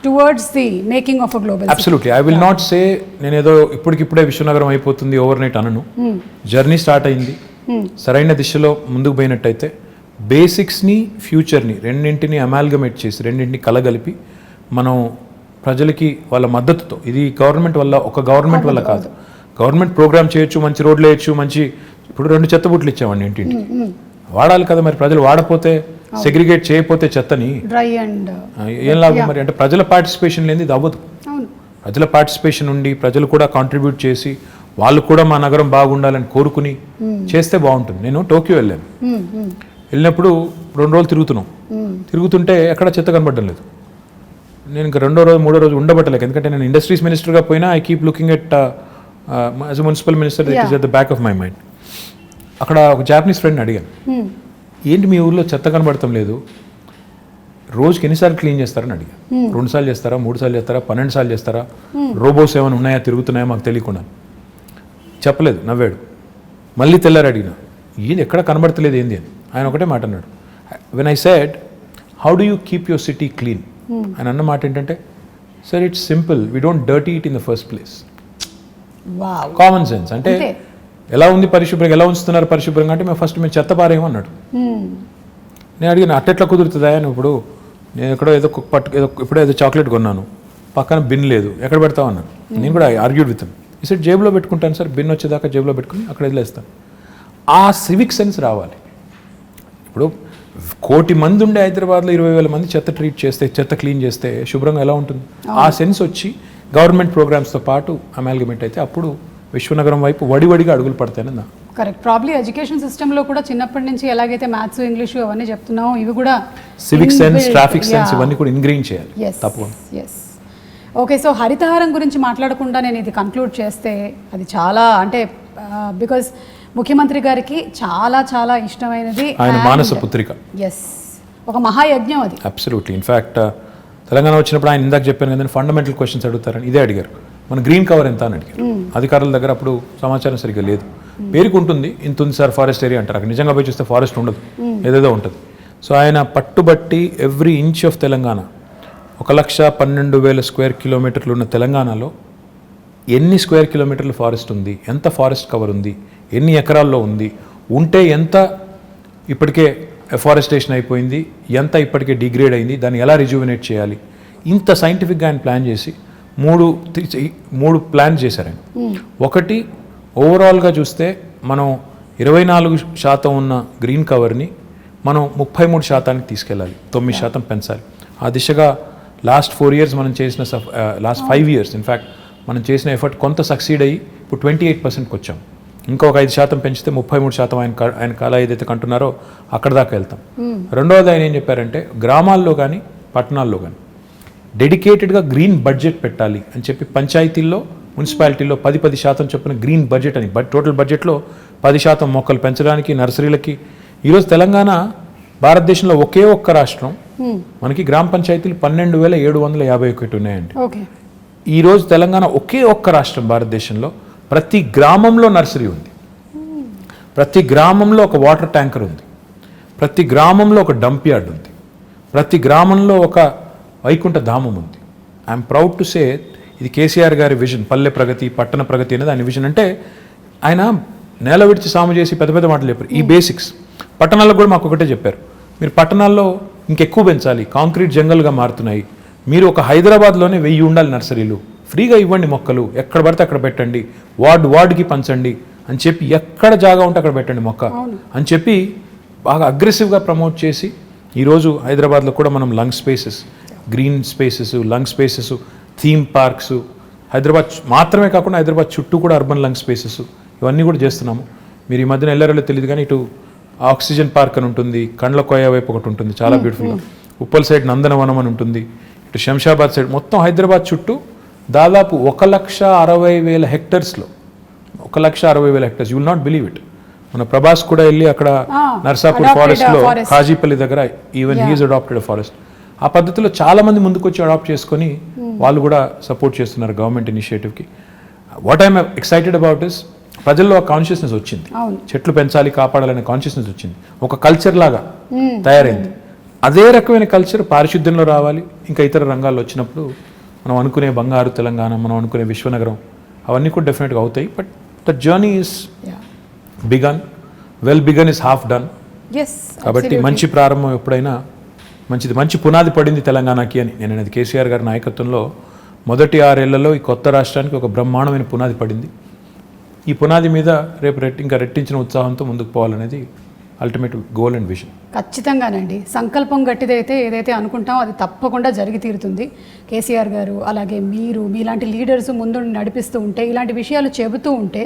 Speaker 1: towards the making of a global
Speaker 2: Absolutely.
Speaker 1: city.
Speaker 2: I will not say నేనేదో ఇప్పటికిప్పుడే విశ్వనగరం అయిపోతుంది over night అనను. Journey start అయింది. సరైన దిశలో ముందుకు పోయినట్టయితే బేసిక్స్ని ఫ్యూచర్ని రెండింటిని అమాల్గమేట్ చేసి రెండింటిని కలగలిపి మనం ప్రజలకి వాళ్ళ మద్దతుతో, ఇది గవర్నమెంట్ వల్ల ఒక గవర్నమెంట్ వల్ల కాదు, గవర్నమెంట్ ప్రోగ్రామ్ చేయొచ్చు, మంచి రోడ్లు వేయచ్చు, మంచి ఇప్పుడు 2 చెత్తబుట్లు ఇచ్చామండి ఇంటింటికి. వాడాలి కదా మరి. ప్రజలు వాడపోతే, సెగ్రిగేట్ చేయకపోతే చెత్తని ఏం లాభం మరి? అంటే ప్రజల పార్టిసిపేషన్ లేని ఇది అవ్వదు. ప్రజల పార్టిసిపేషన్ ఉండి ప్రజలు కూడా కాంట్రిబ్యూట్ చేసి వాళ్ళు కూడా మా నగరం బాగుండాలని కోరుకుని చేస్తే బాగుంటుంది. నేను టోక్యో వెళ్ళినప్పుడు 2 రోజులు తిరుగుతుంటే ఎక్కడ చెత్త కనబడడం లేదు. నేను ఇంకా 2వ రోజు 3వ రోజు ఉండబట్టలేక, ఎందుకంటే నేను ఇండస్ట్రీస్ మినిస్టర్గా పోయినా I keep looking at as a municipal minister, it is at the back of my mind. అక్కడ ఒక జాపనీస్ ఫ్రెండ్ని అడిగాను, ఏంటి మీ ఊర్లో చెత్త కనబడటం లేదు, రోజుకి ఎన్నిసార్లు క్లీన్ చేస్తారని అడిగాను. 2 సార్లు చేస్తారా, 3 సార్లు చేస్తారా, 12 సార్లు చేస్తారా, రోబోస్ ఏమైనా ఉన్నాయా, తిరుగుతున్నాయా మాకు తెలియకుండా? చెప్పలేదు, నవ్వాడు. మళ్ళీ తెల్లారు అడిగిన, ఏంది ఎక్కడ కనబడతలేదు ఏంది అని. ఆయన ఒకటే మాట అన్నాడు, when I said how do you keep your city clean, ఆయన అన్న మాట ఏంటంటే, sir it's simple, we don't dirty it in the first place. Common sense. అంటే ఎలా ఉంది పరిశుభ్రంగా, ఎలా ఉంచుతున్నారు పరిశుభ్రంగా అంటే, మేము చెత్త పారేయమన్నాడు. నేను అడిగిన, అట్టెట్లా కుదురుతుందా అని. ఇప్పుడు నేను ఎక్కడో ఇప్పుడో ఏదో చాక్లెట్ కొన్నాను, పక్కన బిన్ లేదు, ఎక్కడ పెడతావు అన్నాను. నేను కూడా ఆర్గ్యూడ్ విత్ ఈ సెట్ జేబులో పెట్టుకుంటాను సార్, బిన్ వచ్చేదాకా జేబులో పెట్టుకుని అక్కడ వదిలేస్తాను. ఆ సివిక్ సెన్స్ రావాలి. ఇప్పుడు 1 కోటి మంది ఉండే హైదరాబాద్లో 20,000 మంది చెత్త ట్రీట్ చేస్తే, చెత్త క్లీన్ చేస్తే శుభ్రంగా ఎలా ఉంటుంది? ఆ సెన్స్ వచ్చి గవర్నమెంట్ ప్రోగ్రామ్స్తో పాటు అమాల్గమేట్ అయితే అప్పుడు విశ్వనగరం వైపు వడివడిగా అడుగులు పడతాయని నా.
Speaker 1: కరెక్ట్. ప్రాబ్లీ ఎడ్యుకేషన్ సిస్టంలో కూడా చిన్నప్పటి నుంచి ఎలాగైతే మ్యాథ్స్, ఇంగ్లీషు అవన్నీ చెప్తున్నాము, ఇవి కూడా
Speaker 2: సివిక్ సెన్స్, ట్రాఫిక్ సెన్స్ ఇవన్నీ కూడా ఇంగ్రీన్ చేయాలి తప్పకుండా.
Speaker 1: ఓకే, సో హరితహారం గురించి మాట్లాడకుండా నేను ఇది కంక్లూడ్ చేస్తే అది చాలా, అంటే బికాజ్ ముఖ్యమంత్రి గారికి చాలా చాలా ఇష్టమైనది
Speaker 2: ఆయన మానస పుత్రిక.
Speaker 1: ఒక మహాయజ్ఞం అది.
Speaker 2: అబ్సల్యూట్లీ. ఇన్ఫ్యాక్ట్ తెలంగాణ వచ్చినప్పుడు ఆయన ఇందాక చెప్పాను కదా, ఫండమెంటల్ క్వశ్చన్స్ అడుగుతారని ఇదే అడిగారు. మన గ్రీన్ కవర్ ఎంత అని అడిగారు. అధికారుల దగ్గర అప్పుడు సమాచారం సరిగ్గా లేదు. పేరుకు ఉంటుంది, ఇంత ఉంది సార్ ఫారెస్ట్ ఏరియా అంటారు. అక్కడ నిజంగా పోయి చూస్తే ఫారెస్ట్ ఉండదు, ఏదేదో ఉంటుంది. సో ఆయన పట్టుబట్టి every inch of Telangana, 1,12,000 square కిలోమీటర్లు ఉన్న తెలంగాణలో ఎన్ని స్క్వేర్ కిలోమీటర్లు ఫారెస్ట్ ఉంది, ఎంత ఫారెస్ట్ కవర్ ఉంది, ఎన్ని ఎకరాల్లో ఉంది, ఉంటే ఎంత ఇప్పటికే ఎఫారెస్టేషన్ అయిపోయింది, ఎంత ఇప్పటికే డిగ్రేడ్ అయింది, దాన్ని ఎలా రిజ్యూవినేట్ చేయాలి, ఇంత సైంటిఫిక్గా ఆయన ప్లాన్ చేసి 3 ప్లాన్ చేశారు ఆయన. ఒకటి, ఓవరాల్గా చూస్తే మనం 24% ఉన్న గ్రీన్ కవర్ని మనం 33% తీసుకెళ్ళాలి, 9% పెంచాలి. ఆ దిశగా లాస్ట్ 4 years మనం చేసిన లాస్ట్ 5 years ఇన్ఫ్యాక్ట్ మనం చేసిన ఎఫర్ట్ కొంత సక్సీడ్ అయ్యి ఇప్పుడు 28%కి వచ్చాం. ఇంకొక 5% పెంచితే 33% ఆయన కళ ఏదైతే కంటున్నారో అక్కడ దాకా వెళ్తాం. రెండవది ఆయన ఏం చెప్పారంటే, గ్రామాల్లో కానీ పట్టణాల్లో కానీ డెడికేటెడ్గా గ్రీన్ బడ్జెట్ పెట్టాలి అని చెప్పి పంచాయతీల్లో, మున్సిపాలిటీల్లో 10% చొప్పున గ్రీన్ బడ్జెట్ అని, టోటల్ బడ్జెట్లో 10% మొక్కలు పెంచడానికి, నర్సరీలకి. ఈరోజు తెలంగాణ భారతదేశంలో ఒకే ఒక్క రాష్ట్రం, మనకి గ్రామ పంచాయతీలు 12,751 ఉన్నాయండి. ఈరోజు తెలంగాణ ఒకే ఒక్క రాష్ట్రం భారతదేశంలో, ప్రతి గ్రామంలో నర్సరీ ఉంది, ప్రతి గ్రామంలో ఒక వాటర్ ట్యాంకర్ ఉంది, ప్రతి గ్రామంలో ఒక డంప్ యార్డ్ ఉంది, ప్రతి గ్రామంలో ఒక వైకుంఠ ధామం ఉంది. ఐఎమ్ ప్రౌడ్ టు సే ఇది కేసీఆర్ గారి విజన్, పల్లె ప్రగతి పట్టణ ప్రగతి అనేది ఆయన విజన్. అంటే ఆయన నేల విడిచి సాము చేసి పెద్ద పెద్ద మాటలు చెప్పారు. ఈ బేసిక్స్ పట్టణాల్లో కూడా మాకు ఒకటే చెప్పారు, మీరు పట్టణాల్లో ఇంకెక్కువ పెంచాలి, కాంక్రీట్ జంగల్గా మారుతున్నాయి, మీరు ఒక హైదరాబాద్లోనే 1000 ఉండాలి నర్సరీలు, ఫ్రీగా ఇవ్వండి మొక్కలు, ఎక్కడ పడితే అక్కడ పెట్టండి, వార్డుకి పంచండి అని చెప్పి, ఎక్కడ జాగా ఉంటే అక్కడ పెట్టండి మొక్క అని చెప్పి బాగా అగ్రెసివ్గా ప్రమోట్ చేసి ఈరోజు హైదరాబాద్లో కూడా మనం lung spaces, green spaces, lung spaces, theme parks, Hyderabad మాత్రమే కాకుండా హైదరాబాద్ చుట్టూ కూడా అర్బన్ లంగ్ స్పేసెస్ ఇవన్నీ కూడా చేస్తున్నాము. మీరు ఈ మధ్యన వెళ్ళారో తెలియదు కానీ ఇటు ఆక్సిజన్ పార్క్ అని ఉంటుంది, కండ్ల కోయ వైపు ఒకటి ఉంటుంది చాలా బ్యూటిఫుల్గా, ఉప్పల్ సైడ్ నందనవనం అని ఉంటుంది, ఇటు శంషాబాద్ సైడ్, మొత్తం హైదరాబాద్ చుట్టూ దాదాపు 1,60,000 హెక్టర్స్లో 1,60,000 hectares. You will not believe it. మన ప్రభాస్ కూడా వెళ్ళి అక్కడ నర్సాపూర్ ఫారెస్ట్లో కాజీపల్లి దగ్గర ఈవెన్ హీఈస్ అడాప్టెడ్ ఫారెస్ట్. ఆ పద్ధతిలో చాలా మంది ముందుకు వచ్చి అడాప్ట్ చేసుకొని వాళ్ళు కూడా సపోర్ట్ చేస్తున్నారు గవర్నమెంట్ ఇనిషియేటివ్కి. What I'm excited about is ప్రజల్లో ఒక కాన్షియస్నెస్ వచ్చింది, చెట్లు పెంచాలి కాపాడాలనే కాన్షియస్నెస్ వచ్చింది, ఒక కల్చర్ లాగా తయారైంది. అదే రకమైన కల్చర్ పారిశుద్ధ్యంలో రావాలి, ఇంకా ఇతర రంగాల్లో వచ్చినప్పుడు మనం అనుకునే బంగారు తెలంగాణ, మనం అనుకునే విశ్వనగరం అవన్నీ కూడా డెఫినెట్గా అవుతాయి. But the journey is begun, well begun is half done. కాబట్టి మంచి ప్రారంభం ఎప్పుడైనా మంచిది, మంచి పునాది పడింది తెలంగాణకి అని నేను అనేది. కేసీఆర్ గారి నాయకత్వంలో మొదటి 6 ఏళ్లలో ఈ కొత్త రాష్ట్రానికి ఒక బ్రహ్మాండమైన పునాది పడింది. ఈ పునాది మీద రేపు ఇంకా రెట్టించిన ఉత్సాహంతో ముందుకు పోవాలనేది అల్టిమేట్ గోల్ అండ్ విజన్.
Speaker 1: ఖచ్చితంగానండి, సంకల్పం గట్టిదైతే ఏదైతే అనుకుంటామో అది తప్పకుండా జరిగి తీరుతుంది. కేసీఆర్ గారు అలాగే మీరు మీలాంటి లీడర్స్ ముందు నడిపిస్తూ ఉంటే, ఇలాంటి విషయాలు చెబుతూ ఉంటే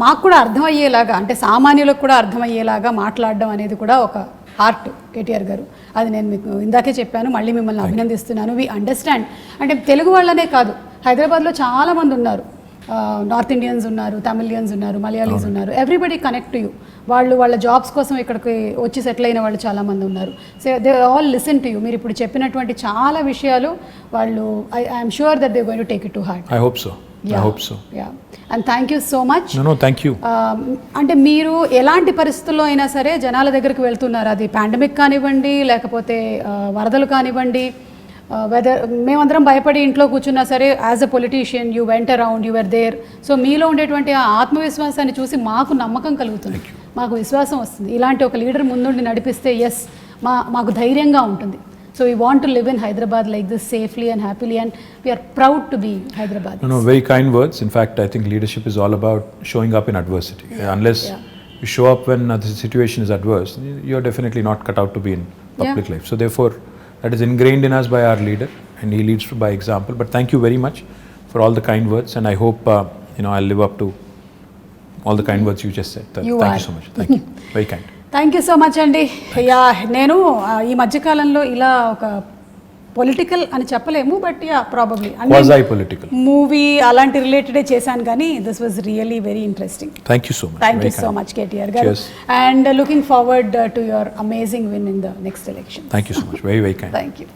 Speaker 1: మాకు కూడా అర్థమయ్యేలాగా, అంటే సామాన్యులకు కూడా అర్థమయ్యేలాగా మాట్లాడడం అనేది కూడా ఒక ఆర్ట్ కేటీఆర్ గారు. అది నేను మీకు ఇందాకే చెప్పాను, మళ్ళీ మిమ్మల్ని అభినందిస్తున్నాను. We understand. అంటే తెలుగు వాళ్ళనే కాదు, హైదరాబాద్లో చాలామంది ఉన్నారు, నార్త్ ఇండియన్స్ ఉన్నారు, తమిళియన్స్ ఉన్నారు, మలయాళీస్ ఉన్నారు, ఎవ్రీబడి కనెక్ట్ టు యూ. వాళ్ళు వాళ్ళ జాబ్స్ కోసం ఇక్కడికి వచ్చి సెటిల్ అయిన వాళ్ళు చాలామంది ఉన్నారు. So they all listen to you. మీరు ఇప్పుడు చెప్పినటువంటి చాలా విషయాలు వాళ్ళు, I'm sure that they going to take it to heart.
Speaker 2: I hope so.
Speaker 1: And thank you so much.
Speaker 2: Thank you.
Speaker 1: అంటే మీరు ఎలాంటి పరిస్థితుల్లో అయినా సరే జనాల దగ్గరికి వెళ్తున్నారు, అది పాండమిక్ కానివ్వండి, లేకపోతే వరదలు కానివ్వండి, వెదర్ మేమందరం భయపడి ఇంట్లో కూర్చున్నా సరే, as a politician you went around, you are there. So మీలో ఉండేటువంటి ఆ ఆత్మవిశ్వాసాన్ని చూసి మాకు నమ్మకం కలుగుతుంది, మాకు విశ్వాసం వస్తుంది. ఇలాంటి ఒక లీడర్ ముందుండి నడిపిస్తే ఎస్ మాకు ధైర్యంగా ఉంటుంది. So we want to live in Hyderabad like this safely and happily, and we are proud to be Hyderabad.
Speaker 2: No, very kind words. In fact, I think leadership is all about showing up in adversity. Unless you show up when the situation is adverse, you're definitely not cut out to be in public life. So therefore, that is ingrained in us by our leader, and he leads by example. But thank you very much for all the kind words, and I hope I'll live up to all the kind words you just said. Thank you so much. Thank you. Very kind.
Speaker 1: Thank you so much అండి. నేను ఈ మధ్యకాలంలో ఇలా ఒక political అని చెప్పలేము, but probably movie అలాంటి రిలేటెడే చేశాను, కానీ this was really very interesting.
Speaker 2: Thank you so much.
Speaker 1: Thank you so much KTR garu, and looking forward to your amazing win in the next election.
Speaker 2: Thank you so much. Very very kind.
Speaker 1: Thank you.